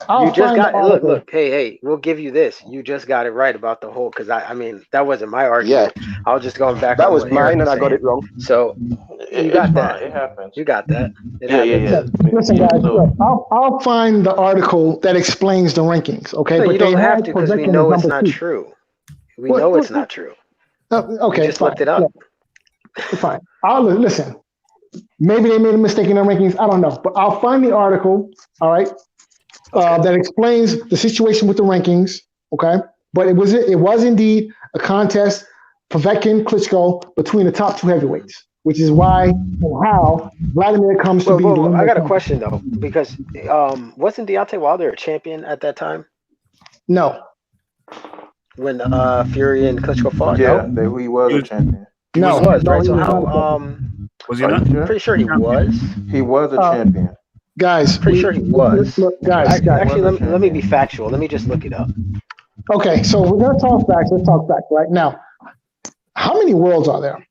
J: You just got look. Hey, we'll give you this. You just got it right about the whole. Because I mean, that wasn't my argument.
G: Yeah.
J: I was just going back.
G: That was mine, and I got it wrong.
J: So you got that.
I: It happens.
J: You got that.
G: Yeah.
C: Listen, guys, look, I'll find the article that explains the rankings. Okay,
J: No,
C: but
J: you don't have to because we know it's not true. We know it's not true.
C: Okay,
J: we just looked it up.
C: Fine. I'll listen. Maybe they made a mistake in their rankings. I don't know, but I'll find the article. All right. That explains the situation with the rankings, okay? But it was indeed a contest, Povetkin, Klitschko, between the top 2 heavyweights, which is why and how Vladimir comes to be.
J: I got a question though, because wasn't Deontay Wilder a champion at that time?
C: No.
J: When Fury and Klitschko fought?
I: Yeah, he was a champion.
C: No,
J: he was, right? So how?
B: Was he not?
J: I'm pretty sure he was.
I: He was a champion.
C: Guys,
J: pretty sure he was.
C: Look, guys.
J: Actually, let me be factual. Let me just look it up.
C: Okay, so we're gonna talk facts. Let's talk facts right now. How many worlds are there?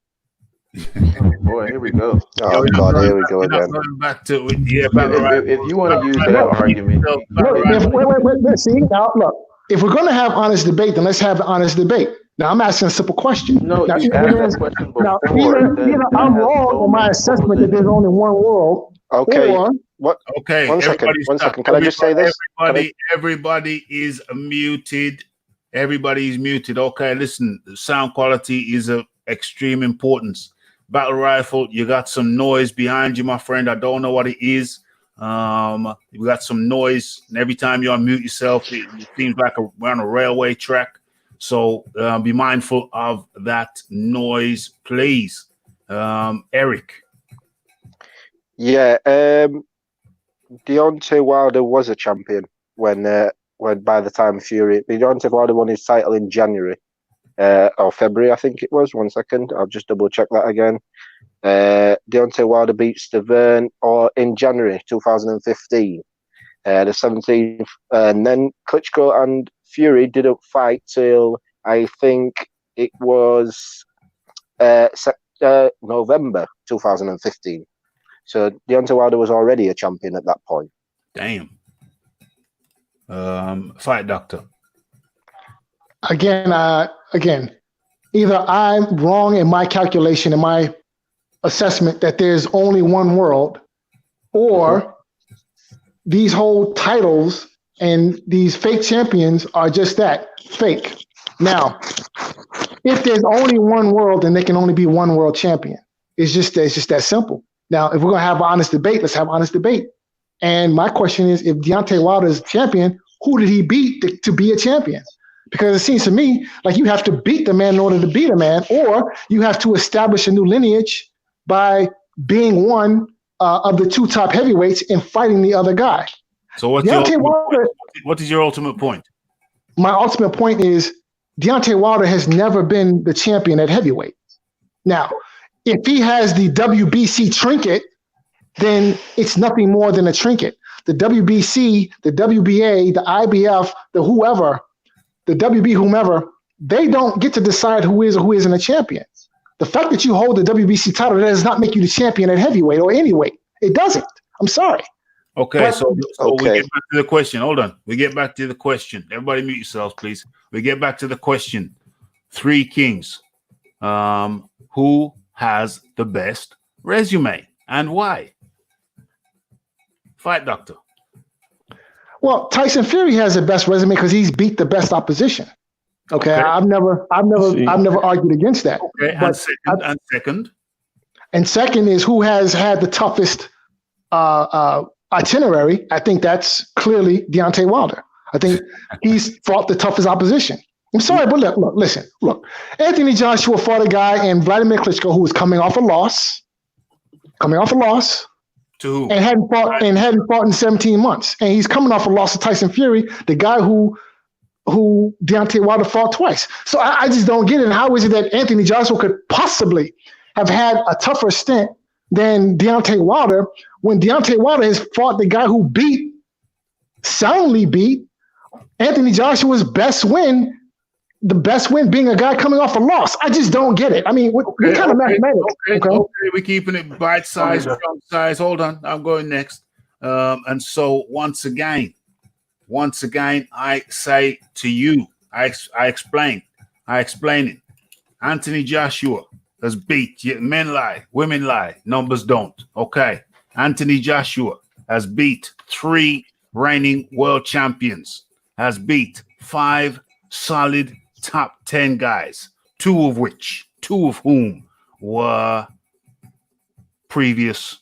I: Oh boy, here we go.
G: Oh God, here we go again.
B: Back to
I: if you want to use that argument,
C: wait. See now, look. If we're gonna have honest debate, then let's have an honest debate. Now I'm asking a simple question.
I: No,
C: now,
I: you asked that question before.
C: Now, either I'm wrong in my assessment that there's only one world.
G: Okay.
C: Or,
G: what?
B: Okay.
G: One second. Can I just say this?
B: Everybody is muted. Everybody is muted. Okay, listen. The sound quality is of extreme importance. Battle rifle, you got some noise behind you, my friend. I don't know what it is. We got some noise, and every time you unmute yourself, it seems like we're on a railway track. So be mindful of that noise, please. Eric.
G: Yeah, Deontay Wilder was a champion when by the time Fury. Deontay Wilder won his title in January or February, I think it was. 1 second, I'll just double check that again. Deontay Wilder beat Stavern in January 2015, the 17th, and then Klitschko and Fury didn't fight till I think it was November 2015. So Deontay Wilder was already a champion at that point.
B: Damn. Fight doctor.
C: Again, either I'm wrong in my calculation, in my assessment that there's only one world, or these whole titles and these fake champions are just that, fake. Now, if there's only one world, then there can only be one world champion. It's just that simple. Now, if we're gonna have an honest debate, let's have an honest debate. And my question is, if Deontay Wilder is a champion, who did he beat to be a champion? Because it seems to me like you have to beat the man in order to beat a man, or you have to establish a new lineage by being one of the 2 top heavyweights and fighting the other guy.
B: So what is your ultimate point?
C: My ultimate point is Deontay Wilder has never been the champion at heavyweight. Now, if he has the WBC trinket, then it's nothing more than a trinket. The WBC, the WBA, the IBF, the whoever, the WB whomever, they don't get to decide who is or who isn't a champion. The fact that you hold the WBC title, that does not make you the champion at heavyweight or any weight. It doesn't. I'm sorry.
B: Okay,
C: But-
B: so we get back to the question. Hold on. We get back to the question. Everybody mute yourselves, please. We get back to the question. Three Kings. Who has the best resume and why? Fight Doctor.
C: Well, Tyson Fury has the best resume because he's beat the best opposition. Okay, I've never argued against that.
B: Okay,
C: But
B: second.
C: And second is who has had the toughest itinerary. I think that's clearly Deontay Wilder. I think he's fought the toughest opposition. I'm sorry, but listen. Anthony Joshua fought a guy in Vladimir Klitschko who was coming off a loss.
B: To who?
C: And hadn't fought in 17 months. And he's coming off a loss to Tyson Fury, the guy who Deontay Wilder fought twice. So I just don't get it. How is it that Anthony Joshua could possibly have had a tougher stint than Deontay Wilder when Deontay Wilder has fought the guy who soundly beat Anthony Joshua's best win, the best win being a guy coming off a loss? I just don't get it. I mean, what kind of mathematics?
B: Okay, we're keeping it bite-sized, size. Hold on, I'm going next. And so once again, I say to you, I explain it. Anthony Joshua has beat men lie, women lie, numbers don't. Okay, Anthony Joshua has beat 3 reigning world champions, has beat 5 solid top 10 guys, two of whom were previous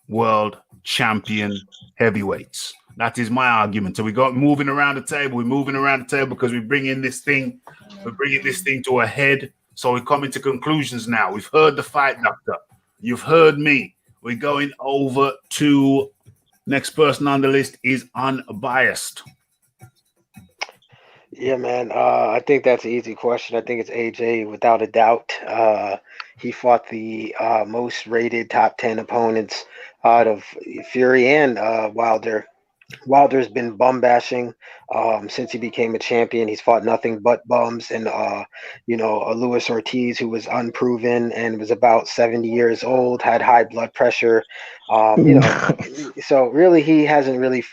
B: world champion heavyweights. That is my argument. So we got moving around the table. We're moving around the table because we're bringing this thing to a head. So we're coming to conclusions now. We've heard the Fight Doctor. You've heard me. We're going over to next person on the list is Unbiased.
J: Yeah, man. I think that's an easy question. I think it's AJ without a doubt. He fought the most rated top 10 opponents out of Fury and Wilder. Wilder's been bum bashing since he became a champion. He's fought nothing but bums, and Luis Ortiz, who was unproven and was about 70 years old, had high blood pressure. So really, he hasn't really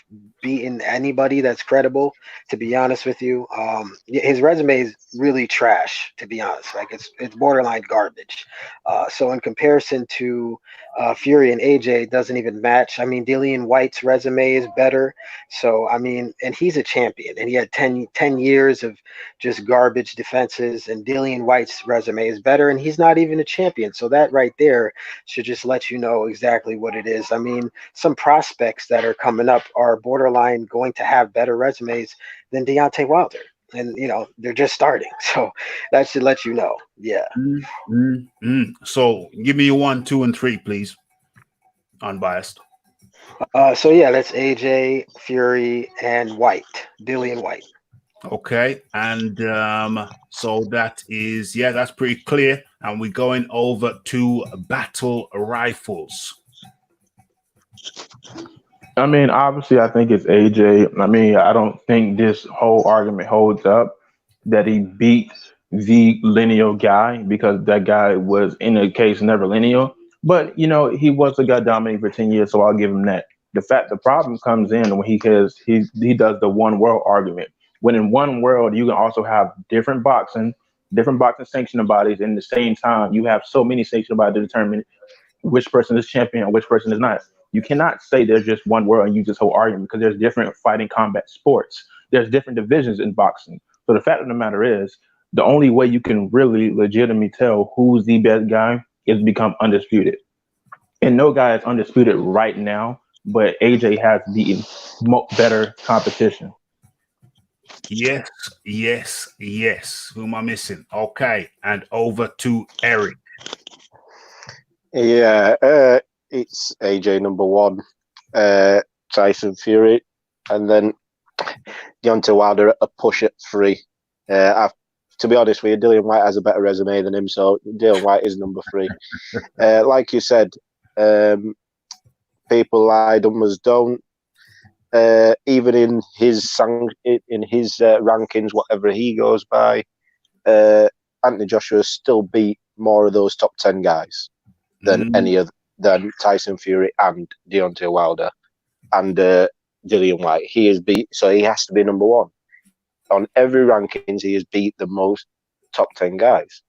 J: beaten anybody that's credible, to be honest with you. His resume is really trash, to be honest. Like it's borderline garbage. So in comparison to Fury and AJ, it doesn't even match. I mean, Dillian Whyte's resume is better. So, I mean, and he's a champion, and he had 10 years of just garbage defenses, and Dillian Whyte's resume is better, and he's not even a champion. So that right there should just let you know exactly what it is. I mean, some prospects that are coming up are borderline going to have better resumes than Deontay Wilder. And, they're just starting. So that should let you know. Yeah.
B: So give me your 1, 2, and 3, please. Unbiased.
J: So yeah, that's AJ, Fury, and White, Dillian Whyte.
B: Okay, and so that is that's pretty clear. And we're going over to battle rifles.
I: I mean, obviously, I think it's AJ. I mean, I don't think this whole argument holds up that he beat the lineal guy, because that guy was, in a case, never lineal. But, he was a guy dominating for 10 years, so I'll give him that. The problem comes in when he does the one world argument. When in one world, you can also have different boxing sanctioning bodies. In the same time, you have so many sanctioning bodies to determine which person is champion and which person is not. You cannot say there's just one world and use this whole argument, because there's different fighting combat sports. There's different divisions in boxing. So the fact of the matter is, the only way you can really legitimately tell who's the best guy is to become undisputed. And no guy is undisputed right now, but AJ has beaten better competition.
B: Yes. Who am I missing? Okay, and over to Eric.
G: Yeah, it's AJ number 1, Tyson Fury, and then Deontay Wilder a push at 3. to be honest with you, Dillian Whyte has a better resume than him, so Dillian Whyte is number 3. Like you said, people lie, numbers don't. Even in his rankings, whatever he goes by, Anthony Joshua still beat more of those top 10 guys than than Tyson Fury and Deontay Wilder and Dillian Whyte. He has beat, so he has to be number 1 on every rankings. He has beat the most top 10 guys.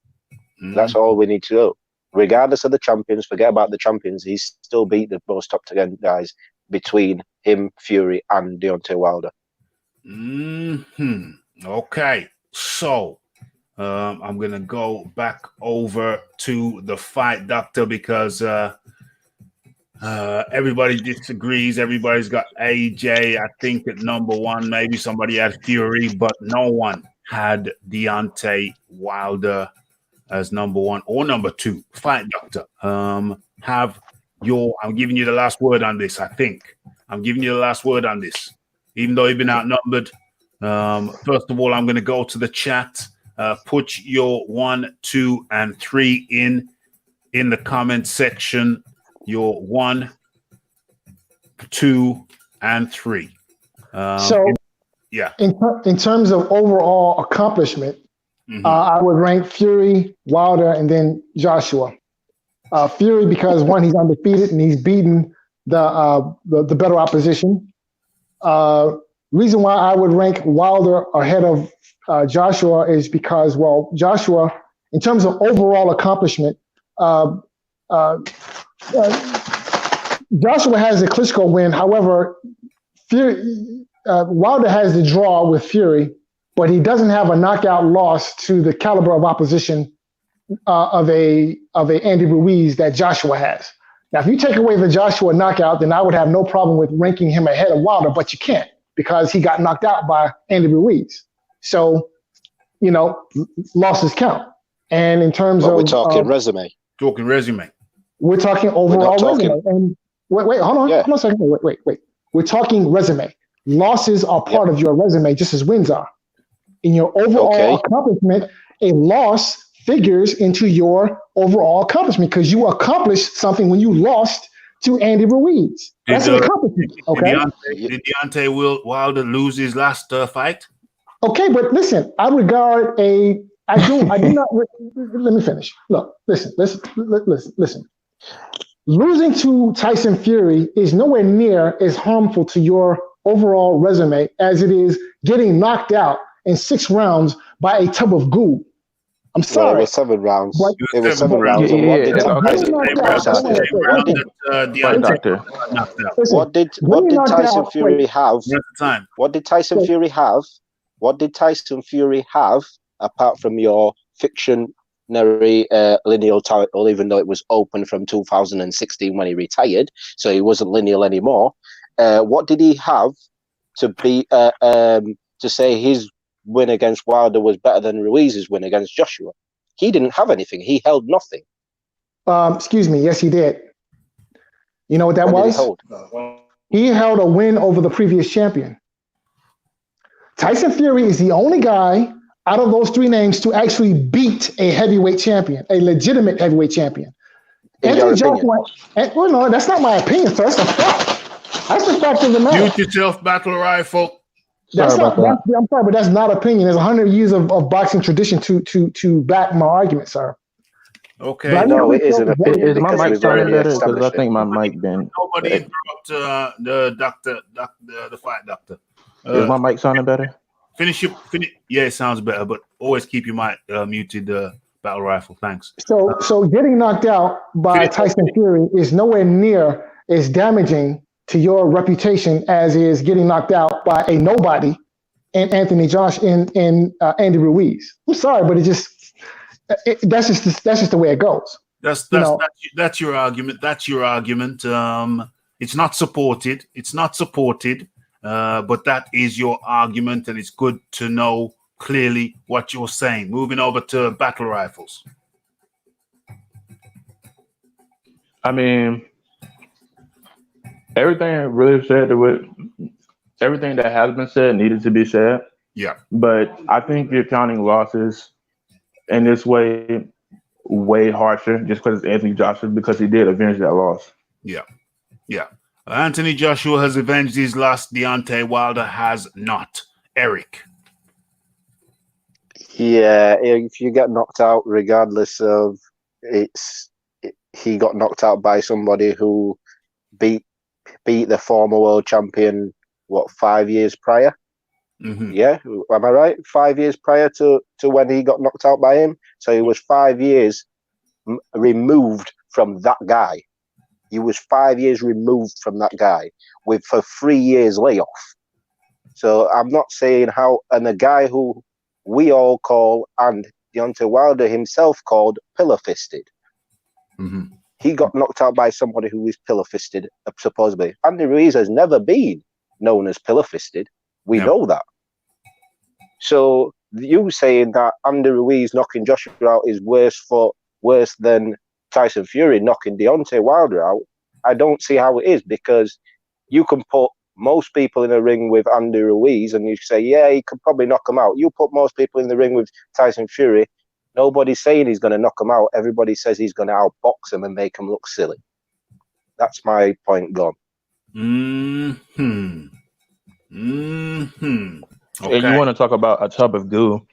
G: That's all we need to know. Regardless of the champions, forget about the champions. He's still beat the most top 10 guys between him, Fury, and Deontay Wilder.
B: Okay, so I'm gonna go back over to the fight doctor because everybody disagrees. Everybody's got AJ, I think, at number 1. Maybe somebody had Fury, but no one had Deontay Wilder as number 1 or number 2. Fight doctor, I'm giving you the last word on this. I think I'm giving you the last word on this, even though you've been outnumbered. First of all, I'm going to go to the chat. Put your 1, 2, and 3 in the comment section. Your 1, 2, and 3.
C: In terms of overall accomplishment, I would rank Fury, Wilder, and then Joshua. Fury because 1, he's undefeated and he's beaten the better opposition. Reason why I would rank Wilder ahead of Joshua is because, well, Joshua, in terms of overall accomplishment, Joshua has the Klitschko win. However, Wilder has the draw with Fury, but he doesn't have a knockout loss to the caliber of opposition of a Andy Ruiz that Joshua has. Now, if you take away the Joshua knockout, then I would have no problem with ranking him ahead of Wilder, but you can't because he got knocked out by Andy Ruiz. So, losses count. And in terms of
G: we're talking resume.
B: Talking resume.
C: We're talking overall resume. And wait, hold on a second. Wait. We're talking resume. Losses are part of your resume, just as wins are. In your overall accomplishment, a loss figures into your overall accomplishment because you accomplished something when you lost to Andy Ruiz. That's an accomplishment. Okay.
B: Did Deontay Wilder lose his last fight?
C: Okay, but listen, I do not. Let me finish. Look, listen. Losing to Tyson Fury is nowhere near as harmful to your overall resume as it is getting knocked out in 6 rounds by a tub of goo. I'm sorry.
G: Well, it was 7 rounds. What did Tyson Fury have? What did Tyson Fury have? What did Tyson Fury have apart from your fictionary lineal title, even though it was open from 2016 when he retired, so he wasn't lineal anymore? What did he have to be to say his win against Wilder was better than Ruiz's win against Joshua? He didn't have anything. He held nothing.
C: Excuse me. Yes, he did. You know what that was? He held a win over the previous champion. Tyson Fury is the only guy out of those 3 names to actually beat a heavyweight champion, a legitimate heavyweight champion. Anthony Joshua. Well, no, that's not my opinion, sir. That's a fact. That's the fact of the matter.
B: Mute yourself, Battle Rifle.
C: I'm sorry, but that's not opinion. There's 100 years of boxing tradition to back my argument, sir.
B: Okay.
G: No, it isn't.
I: Is my mic sounding better? Because I think my mic been.
B: Nobody interrupt the fight doctor.
I: Is my mic sounding better?
B: Finish. Yeah, it sounds better, but always keep your mic muted. Battle Rifle. Thanks.
C: So getting knocked out by Tyson Fury is nowhere near as damaging to your reputation as is getting knocked out by a nobody and Anthony Josh and Andy Ruiz. I'm sorry, but that's just the way it goes. That's
B: your argument. That's your argument. It's not supported. But that is your argument, and it's good to know clearly what you're saying. Moving over to Battle Rifles.
I: I mean, everything that has been said needed to be said.
B: Yeah.
I: But I think you're counting losses in this way way harsher just because it's Anthony Joshua, because he did avenge that loss.
B: Yeah. Anthony Joshua has avenged his loss. Deontay Wilder has not. Eric.
G: Yeah, if you get knocked out, regardless of he got knocked out by somebody who beat the former world champion 5 years prior.
B: Mm-hmm.
G: Yeah, am I right? 5 years prior to when he got knocked out by him. So he was 5 years removed from that guy. He was 5 years removed from that guy for 3 years layoff. So I'm not saying how, and the guy who we all call, and Deontay Wilder himself called, pillar-fisted.
B: Mm-hmm.
G: He got knocked out by somebody who was pillar-fisted, supposedly. Andy Ruiz has never been known as pillar-fisted. We know that. So you saying that Andy Ruiz knocking Joshua out is worse than Tyson Fury knocking Deontay Wilder out, I don't see how it is, because you can put most people in a ring with Andy Ruiz and you say, yeah, he could probably knock him out. You put most people in the ring with Tyson Fury, nobody's saying he's going to knock him out. Everybody says he's going to outbox him and make him look silly. That's my point gone.
I: Okay. And you want to talk about a tub of goo,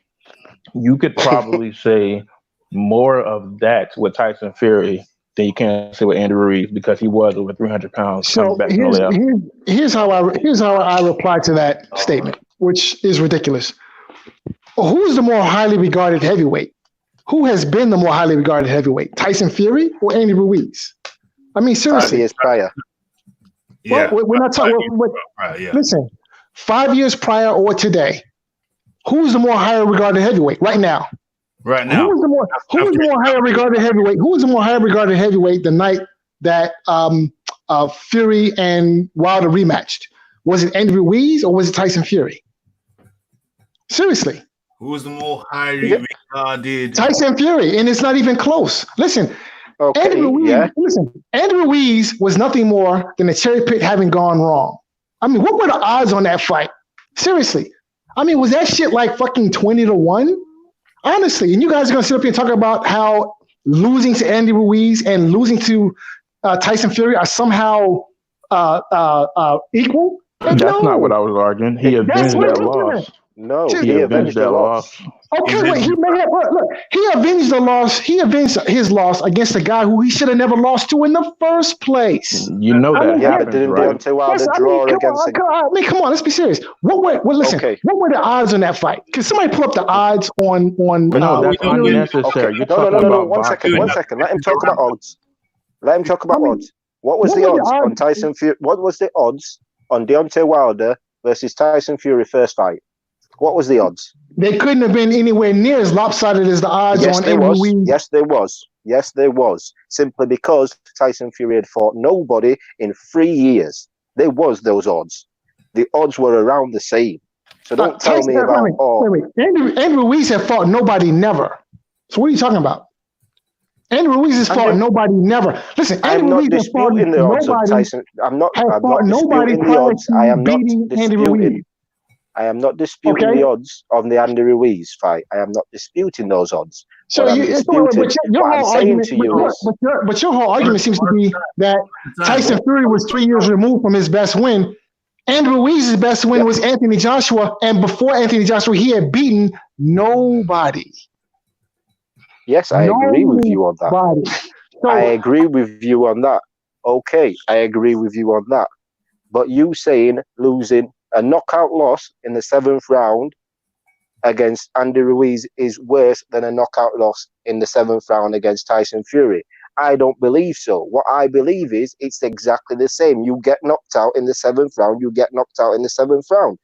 I: you could probably say more of that with Tyson Fury than you can say with Andy Ruiz, because he was over 300 pounds.
C: So here's how I reply to that statement, which is ridiculous. Who's the more highly regarded heavyweight? Who has been the more highly regarded heavyweight, Tyson Fury or Andy Ruiz? I mean, seriously.
G: 5 years prior.
B: Yeah.
C: Well, we're not talking. Listen, 5 years prior or today, who's the more highly regarded heavyweight right now?
B: Right now.
C: Who was the more highly regarded heavyweight? Who was the more highly regarded heavyweight the night that Fury and Wilder rematched? Was it Andy Ruiz or was it Tyson Fury? Seriously.
B: Who was the more highly regarded?
C: Tyson Fury, and it's not even close. Listen, Andy Ruiz was nothing more than a cherry pick having gone wrong. I mean, what were the odds on that fight? Seriously. I mean, was that shit like fucking 20-1? Honestly, and you guys are going to sit up here and talk about how losing to Andy Ruiz and losing to Tyson Fury are somehow equal?
I: That's not what I was arguing. He avenged that loss.
G: No, he avenged that loss.
C: Okay, wait. He avenged the loss. He avenged his loss against a guy who he should have never lost to in the first place.
I: You know that happens, right?
C: Come on, let's be serious. What were the odds on that fight? Can somebody pull up the odds on?
I: No, that's unnecessary. You're talking about
G: one second. Let him talk about odds. What was the odds on Tyson Fury? What was the odds on Deontay Wilder versus Tyson Fury first fight? What was the odds?
C: They couldn't have been anywhere near as lopsided as the odds on Andy Ruiz.
G: Yes, there was. Simply because Tyson Fury had fought nobody in 3 years. There was those odds. The odds were around the same. So don't tell me about...
C: Wait. Andy Ruiz had fought nobody never. So what are you talking about? Andy Ruiz has fought nobody never. Listen, Andy Ruiz has fought nobody.
G: Tyson. I'm not disputing the odds. I am not disputing. I am not disputing the odds on the Andy Ruiz fight. I am not disputing those odds.
C: So your whole argument seems to be that Tyson Fury was 3 years removed from his best win. Andy Ruiz's best win was Anthony Joshua, and before Anthony Joshua, he had beaten nobody.
G: Yes, I agree with you on that. I agree with you on that. Okay, I agree with you on that. But you saying losing a knockout loss in the 7th round against Andy Ruiz is worse than a knockout loss in the 7th round against Tyson Fury. I don't believe so. What I believe is it's exactly the same. You get knocked out in the 7th round, you get knocked out in the 7th round.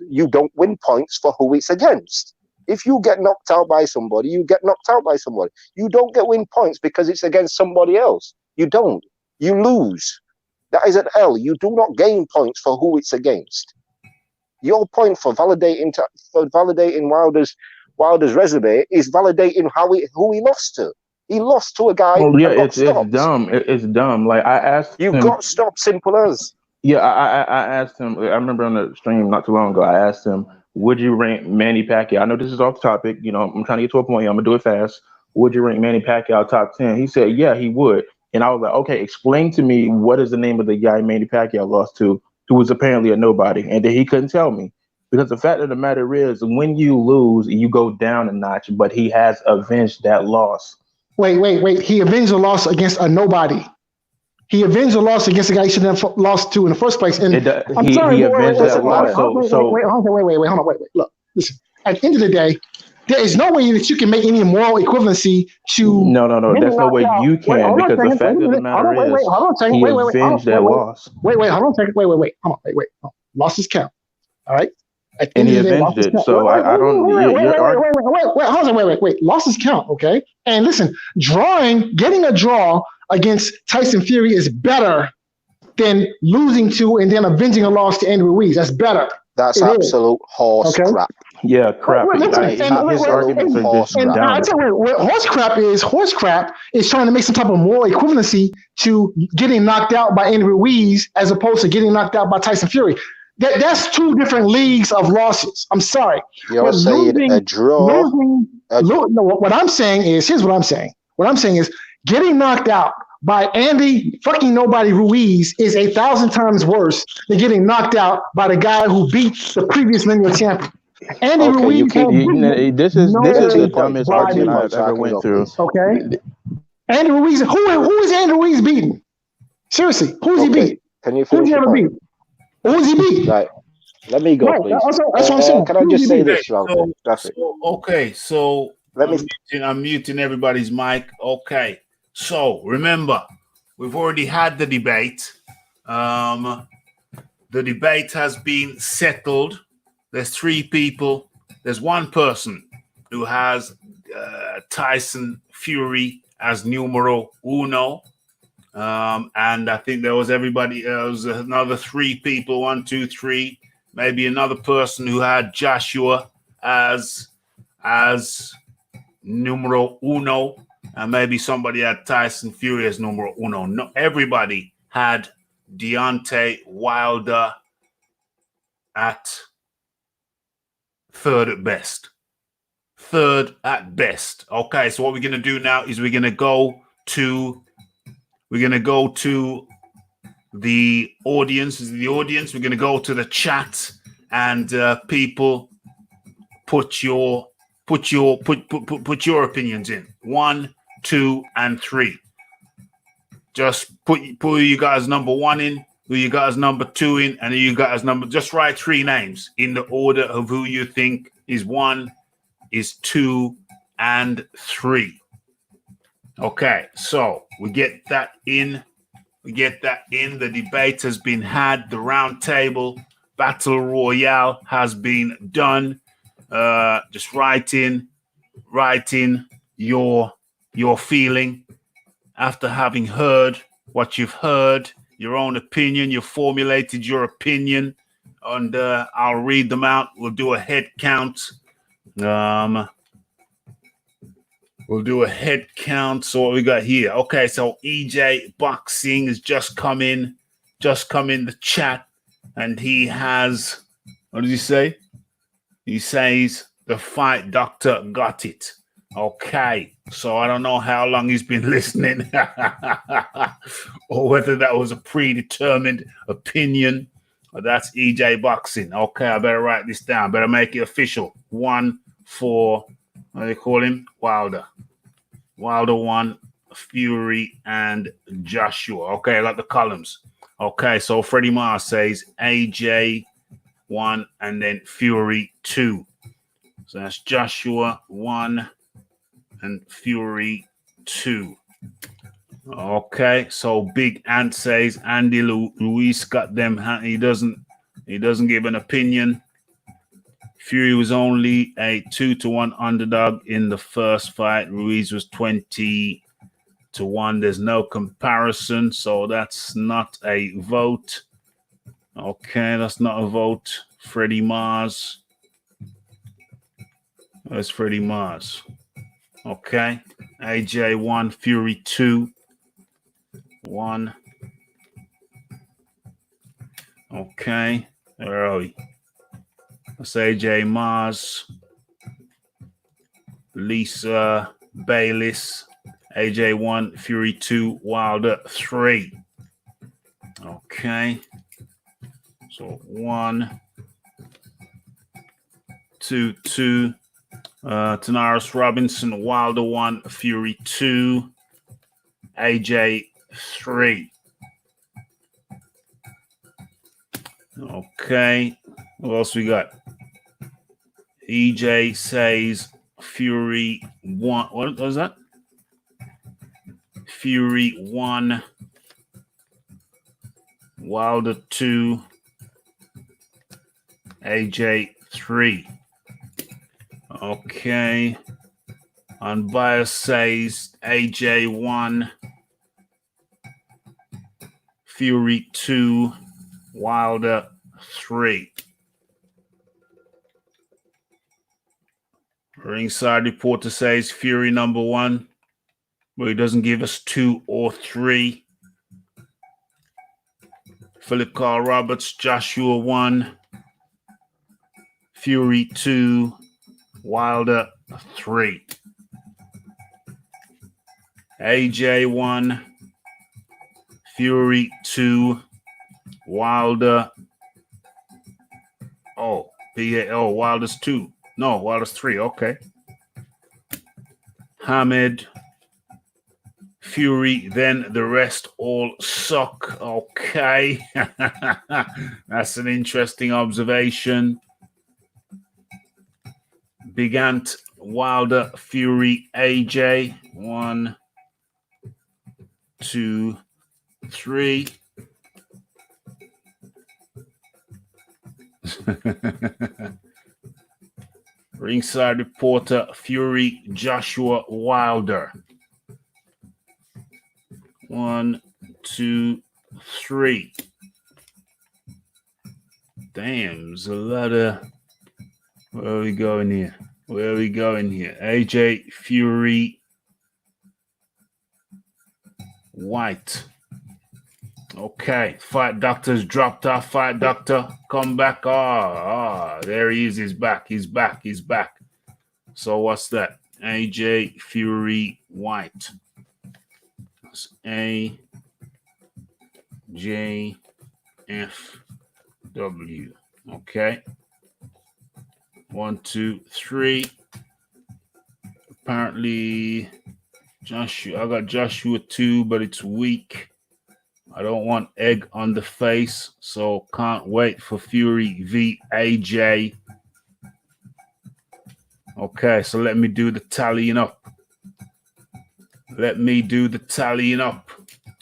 G: You don't win points for who it's against. If you get knocked out by somebody, you get knocked out by somebody. You don't win points because it's against somebody else. You don't. You lose. That is an L. You do not gain points for who it's against. Your point for validating Wilder's resume is validating who he lost to. He lost to a guy.
I: Oh yeah, it's dumb. It's dumb. Like I asked him,
G: got stopped. Simple as.
I: Yeah, I asked him. I remember on the stream not too long ago. I asked him, would you rank Manny Pacquiao? I know this is off topic. You know, I'm trying to get to a point. I'm gonna do it fast. Would you rank Manny Pacquiao top 10? He said, yeah, he would. And I was like, okay, explain to me what is the name of the guy Manny Pacquiao lost to, who was apparently a nobody, and then he couldn't tell me. Because the fact of the matter is, when you lose, you go down a notch, but he has avenged that loss.
C: Wait. He avenged a loss against a nobody. He avenged a loss against the guy he should have lost to in the first place. And I'm sorry,
I: he avenged that loss.
C: Wait, hold on. Look, listen. At the end of the day, there is no way that you can make any moral equivalency to.
I: No. There's no way you can, because the fact of the matter is, he avenged that loss.
C: Wait, hold on a second. Wait. Hold on. Losses count. All right.
I: And he avenged it. So I don't.
C: Wait. Losses count, okay? And listen, getting a draw against Tyson Fury is better than losing to and then avenging a loss to Andy Ruiz. That's better.
G: That's absolute horse crap.
I: Yeah, crap. His arguments are just dumb.
C: Horse crap is trying to make some type of moral equivalency to getting knocked out by Andy Ruiz as opposed to getting knocked out by Tyson Fury. That's two different leagues of losses. I'm sorry.
G: You're saying a draw.
C: What I'm saying is, here's what I'm saying. What I'm saying is getting knocked out by Andy fucking nobody Ruiz is 1,000 times worse than getting knocked out by the guy who beat the previous lineal champion. Andy Ruiz.
I: This is the dumbest argument I've ever went through.
C: Okay. Andy Ruiz. Who is Andy Ruiz beating? Seriously, who's he beat?
G: Can you finish?
C: Who's he ever beat? Who's he beat?
G: Right. Let me go, please.
C: That's what I'm saying.
G: Can I just say this,
B: So I'm muting everybody's mic. Okay. So remember, we've already had the debate. The debate has been settled. There's 3 people. There's one person who has Tyson Fury as numero uno. And I think there was another 3 people, 1, 2, 3, maybe another person who had Joshua as numero uno, and maybe somebody had Tyson Fury as numero uno. No, everybody had Deontay Wilder at third at best. Okay, so what we're going to do now is we're going to go to the audience. We're going to go to the chat, and people put your opinions in. 1, 2, and 3. Just put who you guys number 1 in, who you guys number 2 in, and who you guys number. Just write 3 names in the order of who you think is 1, is 2, and 3. Okay, so we get that in. The debate has been had. The round table battle royale has been done. Just write in your feeling after having heard what you've heard, your own opinion. You've formulated your opinion, and I'll read them out. We'll do a head count. We'll do a head count. So what we got here? Okay, so EJ Boxing has just come in the chat, and he has, what does he say? He says the fight doctor got it. Okay, so I don't know how long he's been listening, or whether that was a predetermined opinion. But that's EJ Boxing. Okay, I better write this down. Better make it official. 1 for, what do they call him? Wilder 1, Fury, and Joshua. Okay, I like the columns. Okay, so Freddie Mars says AJ 1 and then Fury 2. So that's Joshua 1 and Fury 2. Okay, so Big Ant says Andy Ruiz got them. He doesn't give an opinion. Fury was only a 2-1 underdog in the first fight. Ruiz was 20-1. There's no comparison, so that's not a vote. Okay, that's not a vote. Freddie Mars. Where's Freddie Mars? Okay. AJ 1, Fury 2. 1. Okay. Where are we? That's AJ Mars, Lisa Bayliss, AJ 1, Fury 2, Wilder 3. Okay. So 1, 2, 2. Tanaris Robinson, Wilder 1, Fury 2, AJ 3. Okay. What else we got? EJ says Fury 1. What was that? Fury 1, Wilder 2, AJ 3. Okay. Unbiased says AJ 1, Fury 2, Wilder 3. Ringside Reporter says Fury number 1, but he doesn't give us 2 or 3. Philip Carl Roberts, Joshua 1, Fury 2, Wilder 3. AJ 1, Fury 2, Wilder. Wilder's 2. No, Wilder's 3. Okay. Hamed, Fury, then the rest all suck. Okay. That's an interesting observation. Big Ant, Wilder, Fury, AJ. 1, 2, 3. Ringside Reporter, Fury, Joshua, Wilder. 1, 2, 3. Damn, there's a lot of... Where are we going here? AJ, Fury, White. Okay, Fight Doctor's dropped off. Fight Doctor, come back. There he is. He's back. So what's that? AJ, Fury, White. That's AJFW. Okay. 1, 2, 3. Apparently, Joshua. I got Joshua 2, but it's weak. I don't want egg on the face, so can't wait for Fury v AJ. Okay, so let me do the tallying up.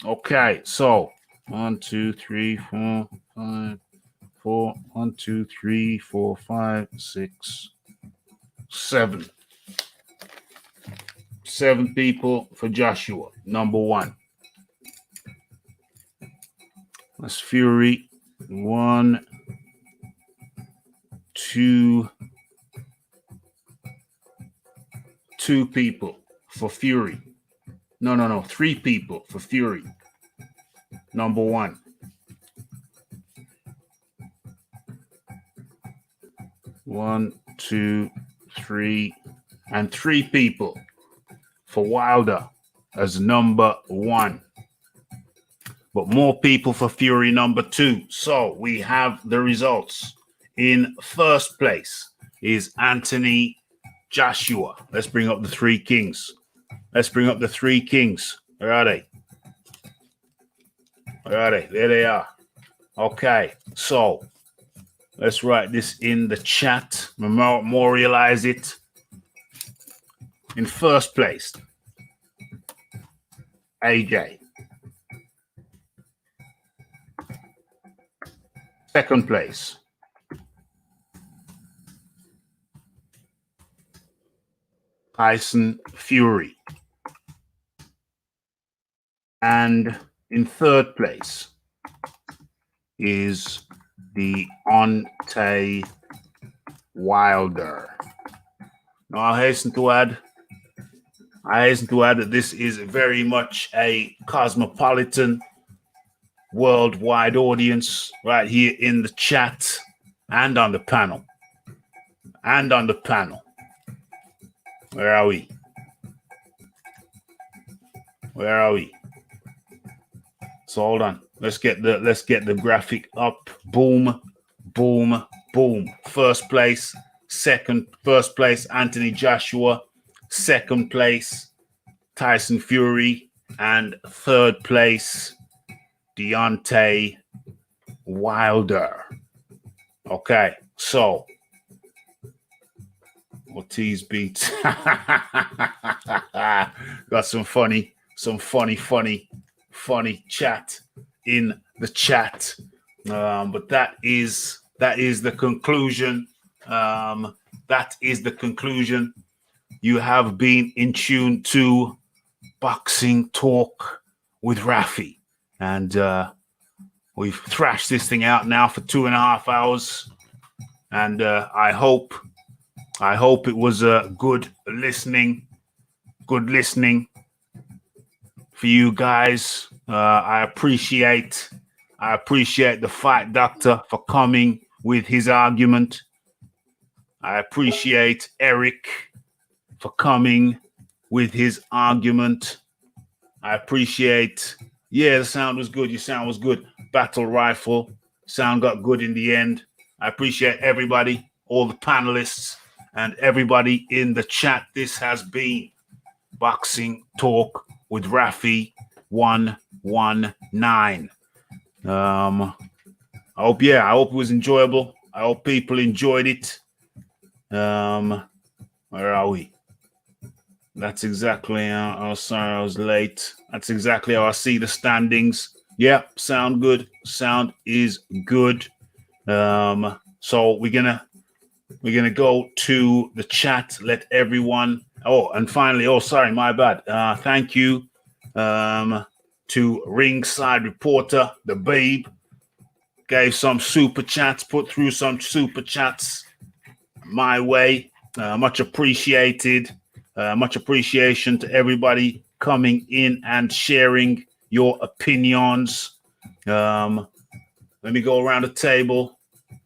B: Okay, so 1, 2, 3, 4, 5, 4. 1, 2, 3, 4, 5, 6, 7. 7 people for Joshua, number 1. That's Fury. 1, 2, 2 people for Fury. No. 3 people for Fury. Number 1. 1, 2, 3, and 3 people for Wilder as number 1. But more people for Fury number 2. So we have the results. In first place is Anthony Joshua. Let's bring up the 3 kings. Where are they? There they are. Okay, so let's write this in the chat. Memorialize it. In first place, AJ. Second place, Tyson Fury. And in third place is Deontay Wilder. Now, I hasten to add that this is very much a cosmopolitan, worldwide audience right here in the chat and on the panel. and on the panel. Where are we? Where are we? So hold on. Let's get the graphic up. Boom, boom, boom. First place, Anthony Joshua. Second place, Tyson Fury. And third place, Deontay Wilder. Okay, so Ortiz beat. Got some funny chat in the chat. But that is the conclusion. That is the conclusion. You have been in tune to Boxing Talk with Raphie, and we've thrashed this thing out now for 2.5 hours, and I hope it was a good listening for you guys. I appreciate the Fight Doctor for coming with his argument. I appreciate Eric for coming with his argument. I appreciate, the sound was good. Your sound was good. Battle Rifle, sound got good in the end. I appreciate everybody, all the panelists, and everybody in the chat. This has been Boxing Talk with Raphie 119. I hope it was enjoyable. I hope people enjoyed it. Where are we? That's exactly how, sorry I was late. That's exactly how I see the standings. Yeah, sound good. Sound is good. So we're gonna go to the chat, let everyone, and finally, sorry, my bad. Thank you to Ringside Reporter, the Babe. Gave some super chats, put through some super chats my way. Much appreciated. Much appreciation to everybody coming in and sharing your opinions. Let me go around the table.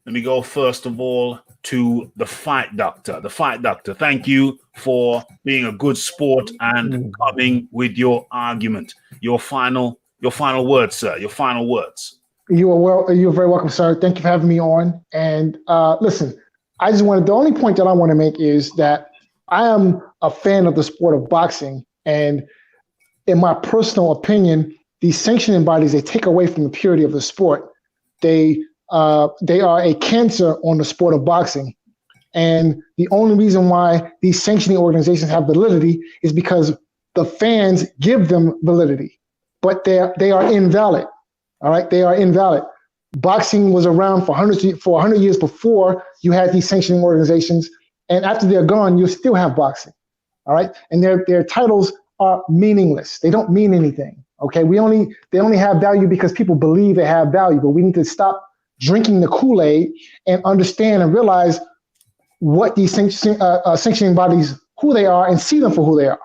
B: Let me go first of all to the Fight Doctor. The Fight Doctor, thank you for being a good sport and coming with your argument. Your final words, sir. Your final words.
C: You're very welcome, sir. Thank you for having me on. And listen, the only point that I want to make is that I am a fan of the sport of boxing, and in my personal opinion, these sanctioning bodies, they take away from the purity of the sport. They are a cancer on the sport of boxing. And the only reason why these sanctioning organizations have validity is because the fans give them validity, but they are invalid. All right, they are invalid. Boxing was around for 100 years before you had these sanctioning organizations, and after they're gone, you still have boxing. All right, and their titles are meaningless. They don't mean anything. Okay, they only have value because people believe they have value, but we need to stop drinking the Kool-Aid and understand and realize what these sanctioning bodies, who they are, and see them for who they are.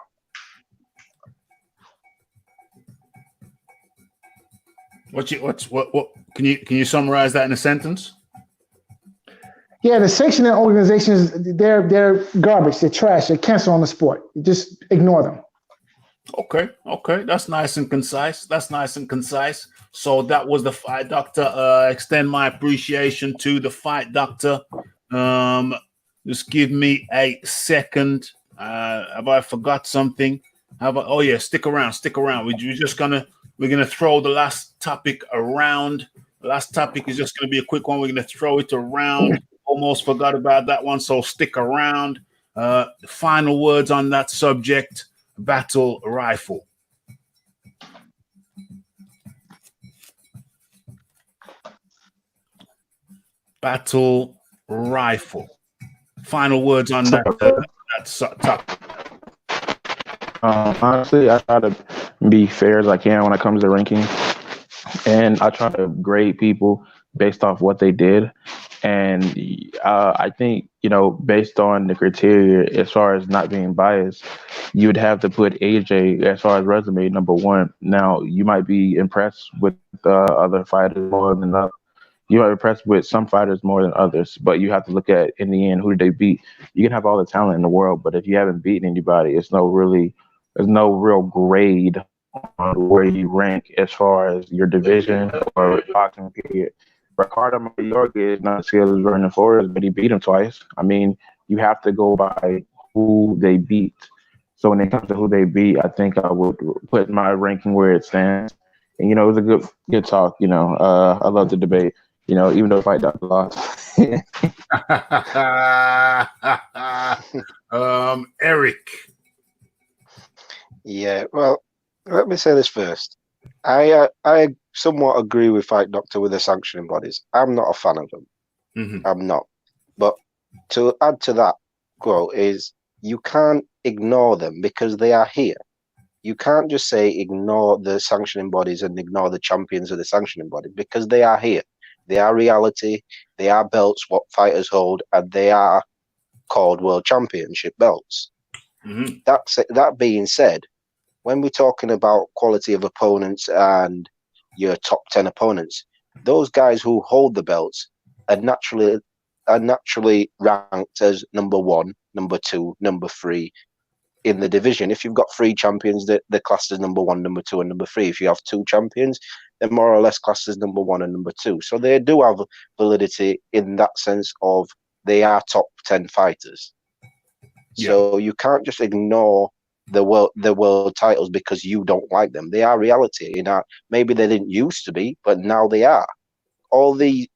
B: What can you summarize that in a sentence?
C: Yeah, the sanctioning organizations, they're garbage, they're trash, they're cancer on the sport. Just ignore them.
B: Okay, that's nice and concise. So that was the Fight Doctor. Extend my appreciation to the Fight Doctor. Just give me a second. Have I forgot something? Stick around. We're gonna throw the last topic around. The last topic is just gonna be a quick one. We're gonna throw it around. Almost forgot about that one, so stick around. Final words on that subject. Battle Rifle. Battle Rifle. Final words on that topic.
I: Honestly, I try to be fair as I can when it comes to ranking, and I try to grade people based off what they did. And I think, based on the criteria, as far as not being biased, you would have to put AJ as far as resume number one. Now, you might be impressed with other fighters more than You are impressed with some fighters more than others, but you have to look at in the end who did they beat. You can have all the talent in the world, but if you haven't beaten anybody, there's no real grade on where you rank as far as your division or boxing period. Ricardo Mayorga is not as skilled as Vernon Flores, but he beat him twice. I mean, you have to go by who they beat. So when it comes to who they beat, I think I would put my ranking where it stands. And it was a good talk. I love the debate. Even though Fight Doctor lost.
B: Eric.
G: Yeah, well, let me say this first. I somewhat agree with Fight Doctor with the sanctioning bodies. I'm not a fan of them.
B: Mm-hmm.
G: I'm not. But to add to that quote is you can't ignore them because they are here. You can't just say ignore the sanctioning bodies and ignore the champions of the sanctioning body because they are here. They are reality. They are belts, what fighters hold, and they are called world championship belts.
B: Mm-hmm.
G: That being said, when we're talking about quality of opponents and your top 10 opponents, those guys who hold the belts are naturally ranked as number 1, number 2, number 3 in the division. If you've got 3 champions, they're classed as number 1, number 2, and number 3. If you have 2 champions, they're more or less classed as number 1 and number 2. So they do have validity in that sense of they are top 10 fighters. Yeah. So you can't just ignore the world titles because you don't like them. They are reality. Maybe they didn't used to be, but now they are. All these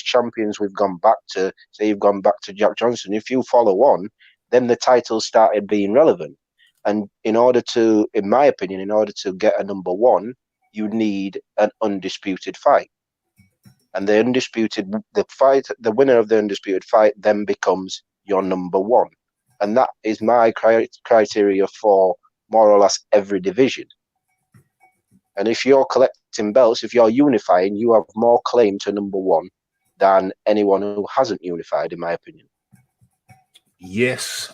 G: champions we've gone back to, say you've gone back to Jack Johnson, if you follow on, then the titles started being relevant. And in my opinion, in order to get a number 1, you need an undisputed fight. And the winner of the undisputed fight then becomes your number 1. And that is my criteria for more or less every division. And if you're collecting belts, if you're unifying, you have more claim to number 1 than anyone who hasn't unified, in my opinion.
B: Yes.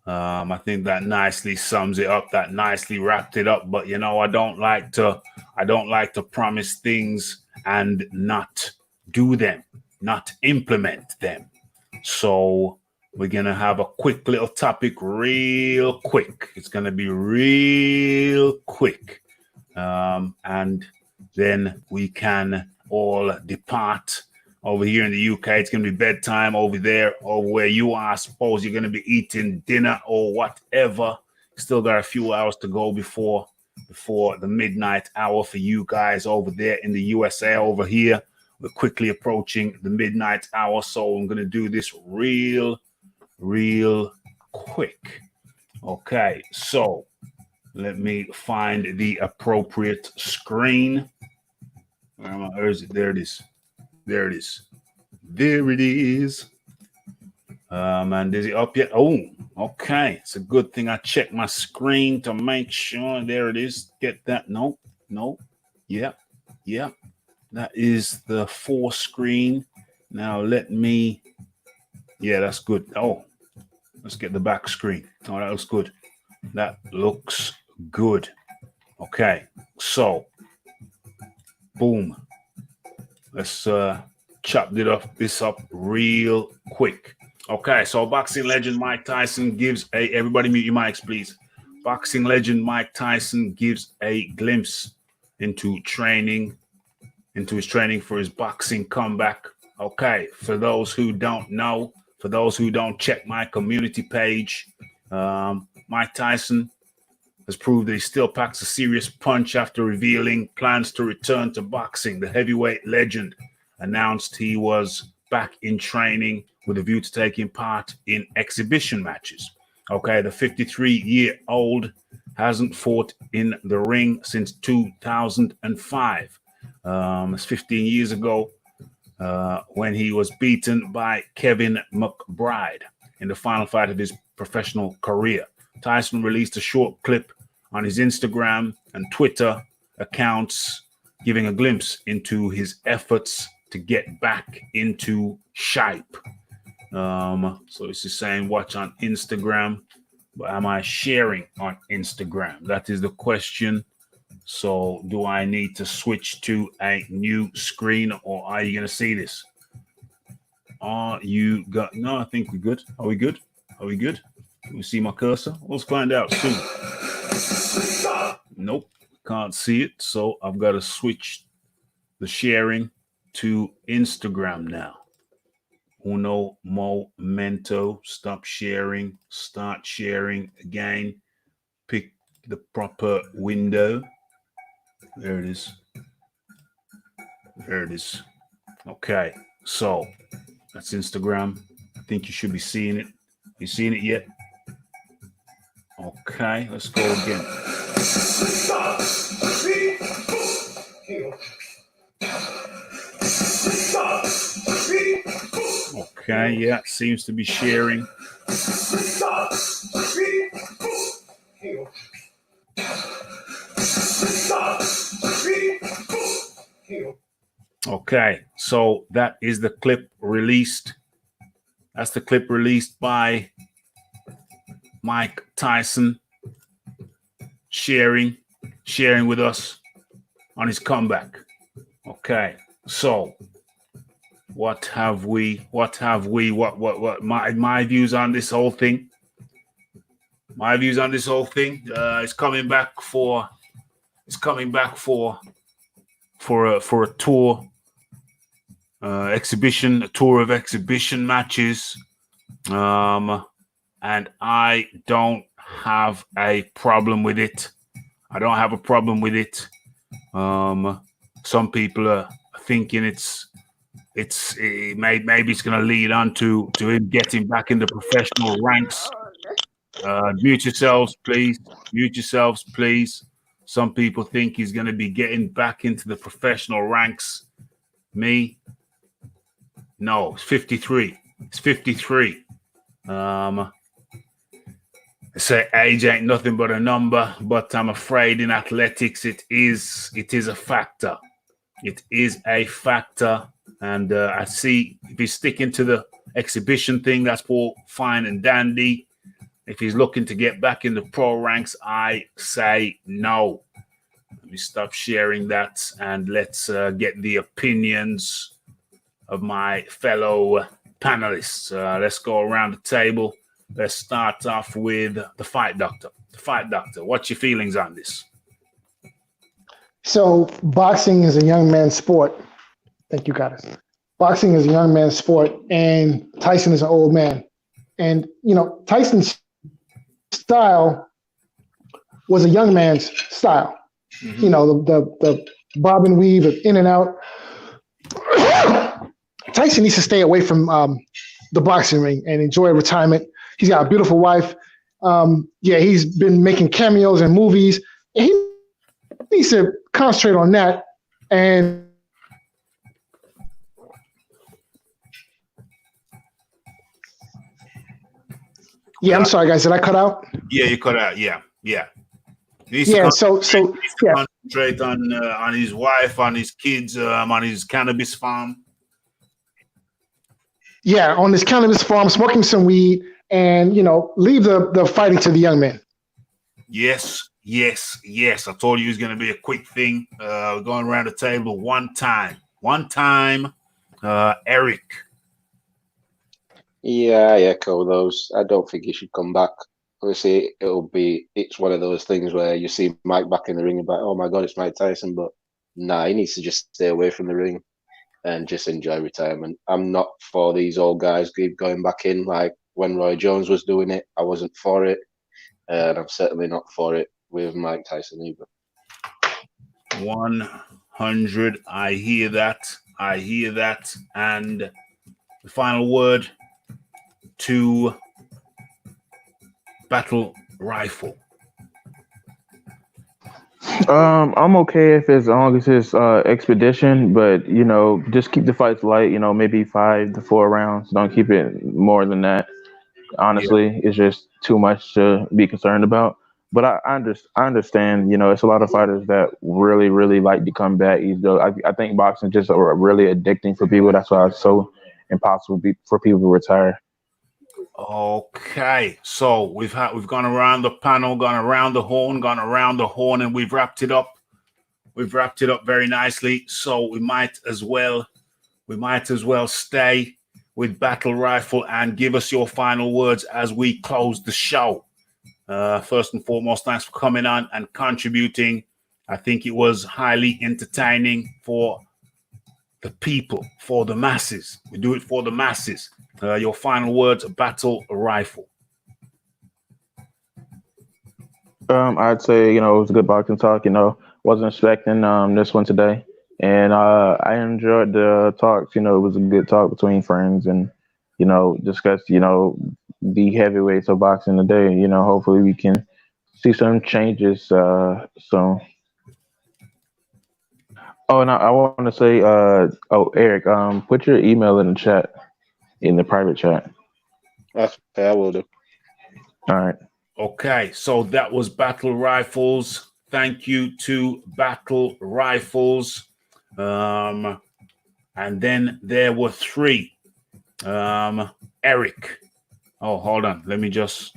B: I think that nicely sums it up. That nicely wrapped it up. But I don't like to promise things and not do them, not implement them. So we're gonna have a quick little topic, real quick. It's gonna be real quick, and then we can all depart. Over here in the UK, it's going to be bedtime. Over there, or where you are, I suppose you're going to be eating dinner or whatever. Still got a few hours to go before the midnight hour for you guys over there in the USA. Over here, we're quickly approaching the midnight hour, so I'm going to do this real quick. Okay, so let me find the appropriate screen. Where is it? There it is. There it is. And is it up yet? Oh, okay. It's a good thing I checked my screen to make sure. There it is. Get that. Nope. Yep. That is the 4 screen. Now let me. Yeah, that's good. Oh, let's get the back screen. Oh, that looks good. That looks good. Okay. So, boom. Let's chop this up real quick. Okay, so boxing legend Mike Tyson gives everybody mute your mics, please. Boxing legend Mike Tyson gives a glimpse into his training for his boxing comeback. Okay, for those who don't know, for those who don't check my community page, Mike Tyson has proved that he still packs a serious punch after revealing plans to return to boxing. The heavyweight legend announced he was back in training with a view to taking part in exhibition matches. Okay, the 53-year-old hasn't fought in the ring since 2005. It's 15 years ago when he was beaten by Kevin McBride in the final fight of his professional career. Tyson released a short clip on his Instagram and Twitter accounts giving a glimpse into his efforts to get back into shape. So this is saying watch on Instagram, but am I sharing on Instagram? That is the question. So do I need to switch to a new screen, or are you going to see this? Are you got? No, I think we're good. Are we good? Are we good? Can we see my cursor? Let's find out soon. Nope, can't see it. So I've got to switch the sharing to Instagram now. Uno momento. Stop sharing. Start sharing again. Pick the proper window. There it is. There it is. Okay, so that's Instagram. I think you should be seeing it. You seen it yet? Okay, let's go again. Okay, yeah, seems to be sharing. Okay, so that is the clip released. That's the clip released by Mike Tyson sharing with us on his comeback. Okay, so what my views on this whole thing? My views on this whole thing. It's coming back for a tour. Exhibition, a tour of exhibition matches, and I don't have a problem with it. I don't have a problem with it. Some people are thinking maybe it's going to lead on to him getting back in the professional ranks. Mute yourselves, please. Mute yourselves, please. Some people think he's going to be getting back into the professional ranks. Me. No, it's 53. It's 53. They say age ain't nothing but a number, but I'm afraid in athletics it is a factor. It is a factor, and I see if he's sticking to the exhibition thing, that's all fine and dandy. If he's looking to get back in the pro ranks, I say no. Let me stop sharing that, and let's get the opinions of my fellow panelists. Let's go around the table. Let's start off with the Fight Doctor. The Fight Doctor, what's your feelings on this?
C: So boxing is a young man's sport. Thank you, guys. Boxing is a young man's sport, and Tyson is an old man. And, Tyson's style was a young man's style. Mm-hmm. The bob and weave, in and out. Tyson needs to stay away from the boxing ring and enjoy retirement. He's got a beautiful wife. He's been making cameos in movies. And he needs to concentrate on that. And I'm sorry, guys. Did I cut out?
B: Yeah, you cut out. Yeah.
C: So
B: concentrate on his wife, on his kids, on his cannabis farm.
C: Yeah, on this cannabis farm, smoking some weed, and leave the fighting to the young men.
B: Yes. I told you it was going to be a quick thing. We're going around the table one time. Eric.
G: Yeah, I echo those. I don't think he should come back. Obviously, it's one of those things where you see Mike back in the ring and like, oh my God, it's Mike Tyson. But nah, he needs to just stay away from the ring and just enjoy retirement. I'm not for these old guys keep going back in. Like when Roy Jones was doing it, I wasn't for it. And I'm certainly not for it with Mike Tyson either.
B: 100. I hear that. And the final word to Battle Rifle.
I: I'm okay if as long as it's expedition, but just keep the fights light. Maybe 5 to 4 rounds. Don't keep it more than that. Honestly, It's just too much to be concerned about. But I understand. It's a lot of fighters that really, really like to come back. I think boxing just really addicting for people. That's why it's so impossible for people to retire.
B: Okay, so we've gone around the panel, gone around the horn, and we've wrapped it up. we've wrapped it up very nicely. So we might as well stay with Battle Rifle and give us your final words as we close the show. First and foremost, thanks for coming on and contributing. I think it was highly entertaining for the people, for the masses. We do it for the masses. Your final words, Battle Rifle.
I: I'd say, it was a good boxing talk. Wasn't expecting this one today. And I enjoyed the talks. It was a good talk between friends and, discussed, the heavyweights of boxing today. Hopefully we can see some changes soon. Oh, and I want to say, Eric, put your email in the chat, in the private chat.
G: Okay, I will do.
I: All right.
B: Okay, so that was Battle Rifles. Thank you to Battle Rifles. And then there were three. Eric. Oh, hold on. Let me just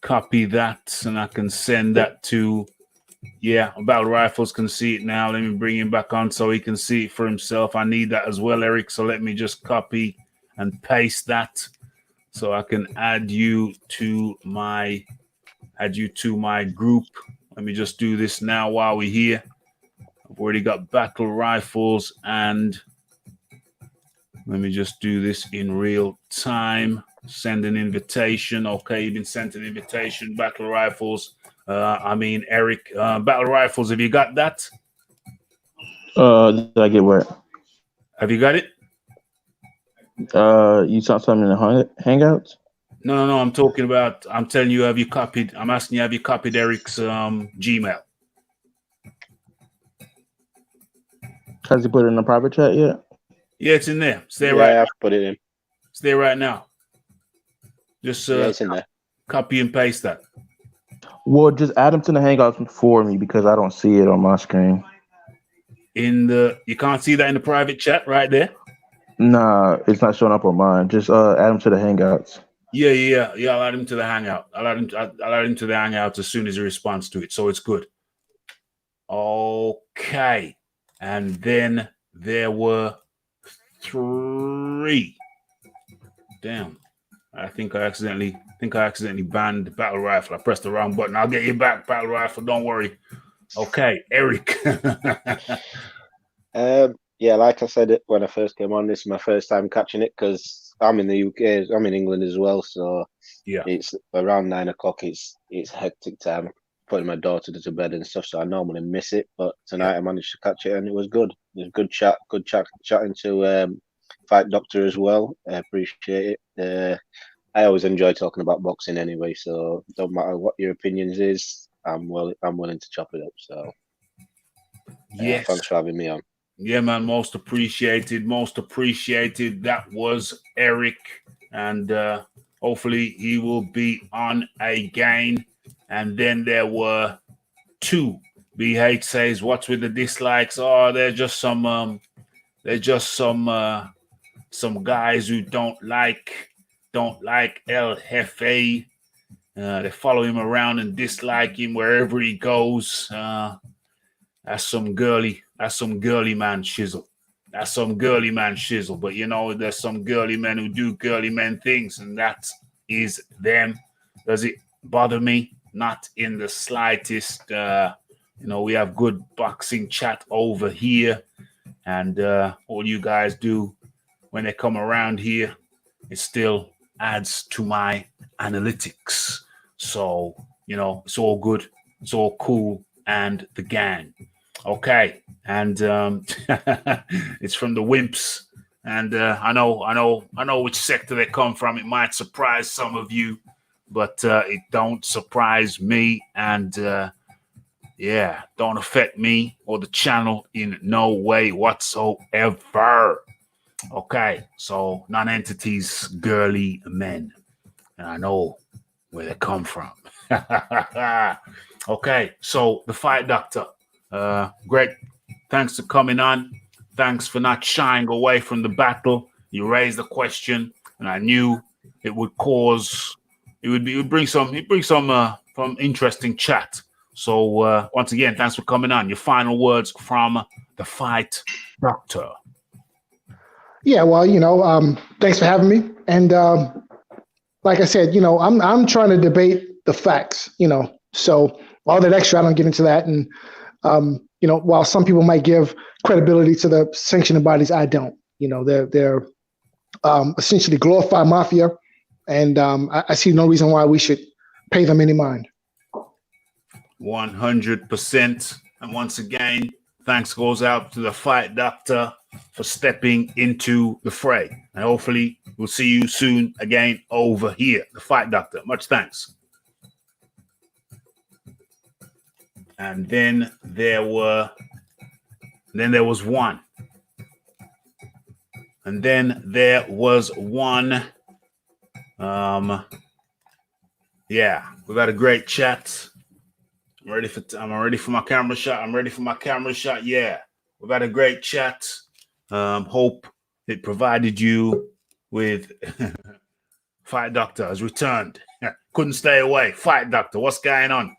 B: copy that and I can send that to Battle Rifles can see it now. Let me bring him back on so he can see it for himself. I need that as well, Eric. So let me just copy and paste that so I can add you to my group. Let me just do this now while we're here. I've already got Battle Rifles, and let me just do this in real time. Send an invitation. Okay, you've been sent an invitation. Battle Rifles. Eric. Battle Rifles. Have you got that?
I: Did I get what?
B: Have you got it?
I: You saw something in the Hangouts?
B: No. I'm telling you, have you copied? I'm asking you, have you copied Eric's Gmail?
I: Has he put it in the private chat yet?
B: Yeah, it's in there. Stay
G: right. I've put it in.
B: Stay right now. Just
G: it's in there.
B: Copy and paste that.
I: Well, just add him to the Hangouts for me because I don't see it on my screen.
B: You can't see that in the private chat right there?
I: Nah, it's not showing up on mine. Just add him to the Hangouts.
B: Yeah. I'll add him to the Hangout. I'll add him to the Hangout as soon as he responds to it. So it's good. Okay. And then there were three. Damn. I think I accidentally banned Battle Rifle. I pressed the wrong button. I'll get you back, Battle Rifle. Don't worry. Okay, Eric.
G: Like I said when I first came on, this is my first time catching it because I'm in the UK. I'm in England as well, so it's around 9 o'clock. It's hectic time putting my daughter to bed and stuff, so I normally miss it. But tonight I managed to catch it, and it was good. It was good chatting to Fight Doctor as well. I appreciate it. I always enjoy talking about boxing anyway, so don't matter what your opinions is, I'm willing to chop it up. So thanks for having me on.
B: Yeah, man, most appreciated. That was Eric, and hopefully he will be on again. And then there were two. BH says, "What's with the dislikes? Oh, they're just some guys who don't like El Jefe. They follow him around and dislike him wherever he goes. That's some girly man shizzle. But there's some girly men who do girly men things, and that is them. Does it bother me? Not in the slightest. We have good boxing chat over here, and all you guys do when they come around here, it still adds to my analytics. So, it's all good. It's all cool. And the gang. Okay. And it's from the Wimps. And I know which sector they come from. It might surprise some of you, but it don't surprise me. And don't affect me or the channel in no way whatsoever. Okay, so non-entities, girly men. And I know where they come from. Okay, so the Fight Doctor. Great. Thanks for coming on. Thanks for not shying away from the battle. You raised the question, and I knew it would bring some interesting chat. So once again, thanks for coming on. Your final words from the Fight Doctor.
C: Yeah, well, thanks for having me. And like I said, I'm trying to debate the facts, so all that extra, I don't get into that. And, while some people might give credibility to the sanctioning bodies, I don't. They're essentially glorified mafia, and I see no reason why we should pay them any mind.
B: 100%. And once again, thanks goes out to the Fight Doctor for stepping into the fray. And hopefully we'll see you soon again over here. The Fight Doctor. Much thanks. And then there was one. And then there was one. Yeah, we've had a great chat. I'm ready for my camera shot. Yeah, we've had a great chat. Hope it provided you with Fight Doctor has returned. Couldn't stay away. Fight Doctor, what's going on?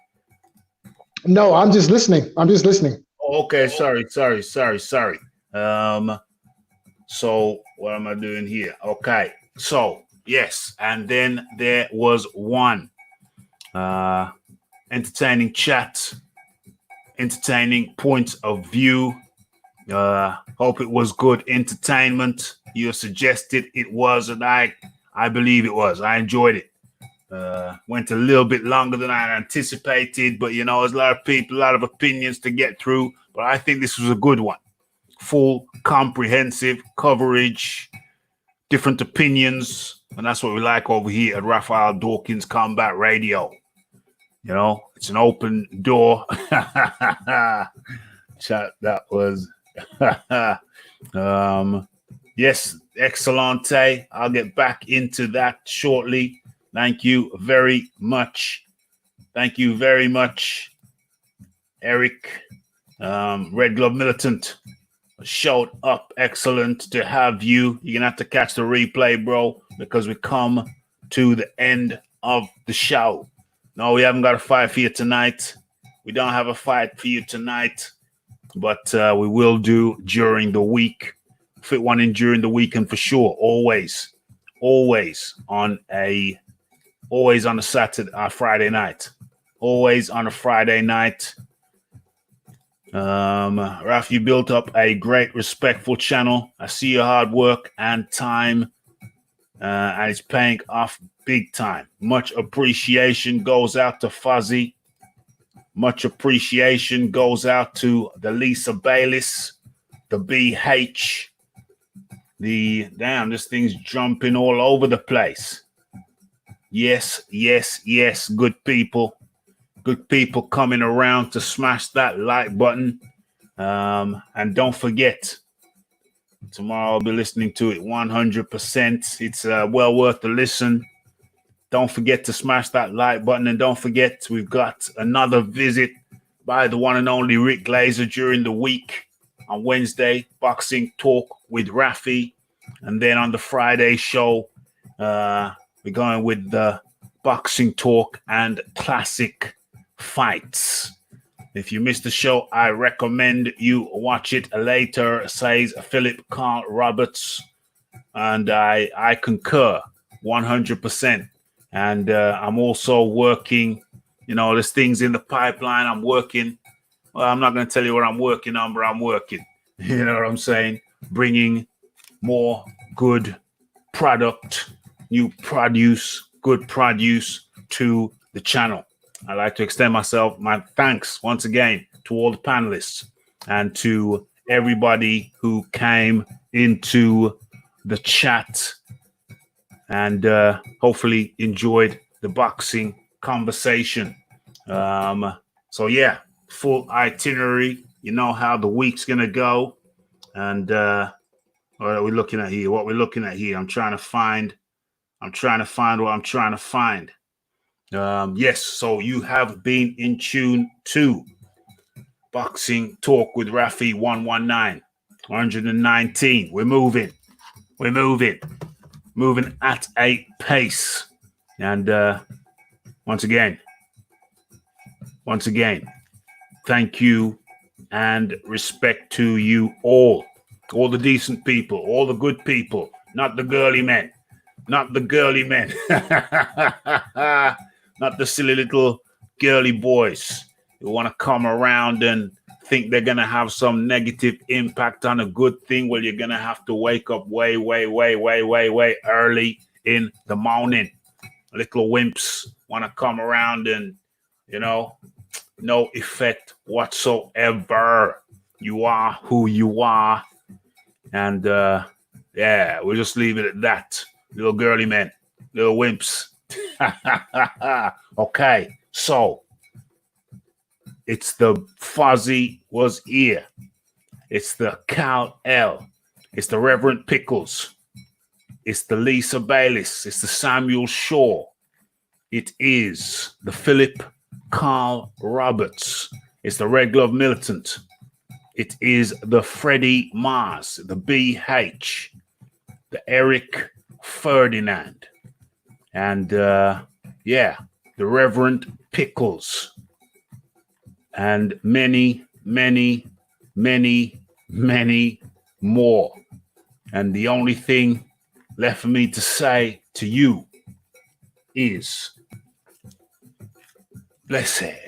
C: No, I'm just listening.
B: Oh, okay, sorry. So what am I doing here? Okay, so yes, and then there was one entertaining chat, entertaining point of view. Hope it was good entertainment. You suggested it was, and I believe it was. I enjoyed it. Went a little bit longer than I anticipated, but there's a lot of people, a lot of opinions to get through. But I think this was a good one. Full, comprehensive coverage, different opinions, and that's what we like over here at Raphael Dawkins Combat Radio. It's an open door. Chat, that was yes, excellente. I'll get back into that shortly. Thank you very much. Eric. Red Glove Militant showed up. Excellent to have you. You're gonna have to catch the replay, bro, because we come to the end of the show. No, we haven't got a fight for you tonight. We don't have a fight for you tonight, but we will do during the week. Fit one in during the weekend for sure. Always on a Friday night. Always on a Friday night. Raf, you built up a great, respectful channel. I see your hard work and time, and it's paying off big time. Much appreciation goes out to Fuzzy. Much appreciation goes out to the Lisa Bayliss, the BH. This thing's jumping all over the place. Yes. Good people coming around to smash that like button. And don't forget, tomorrow I'll be listening to it 100%. It's well worth the listen. Don't forget to smash that like button. And don't forget, we've got another visit by the one and only Rick Glazer during the week. On Wednesday, Boxing Talk with Raphie. And then on the Friday show, we're going with the Boxing Talk and Classic Fights. If you missed the show, I recommend you watch it later, says Philip Carl Roberts. And I concur 100%. And I'm also working, there's things in the pipeline. I'm working. Well, I'm not going to tell you what I'm working on, but I'm working. You know what I'm saying? Bringing more good product, new produce, good produce to the channel. I'd like to extend my thanks once again to all the panelists and to everybody who came into the chat and hopefully enjoyed the boxing conversation. So yeah, full itinerary. You know how the week's gonna go, and what are we looking at here? I'm trying to find what I'm trying to find. Yes, so you have been in tune to Boxing Talk with Raphie 119. We're moving at a pace. And once again, once again, thank you and respect to you all the decent people, all the good people, not the girly men, not the girly men, not the silly little girly boys who want to come around and think they're going to have some negative impact on a good thing. Well, you're going to have to wake up way early in the morning. Little wimps want to come around and, no effect whatsoever. You are who you are. And, we'll just leave it at that. Little girly men, little wimps. Okay, so it's the Fuzzy was here. It's the Cal L. It's the Reverend Pickles. It's the Lisa Bayliss. It's the Samuel Shaw. It is the Philip Carl Roberts. It's the Red Glove Militant. It is the Freddie Mars, the BH, the Eric Ferdinand, and the Reverend Pickles, and many more. And the only thing left for me to say to you is blessed.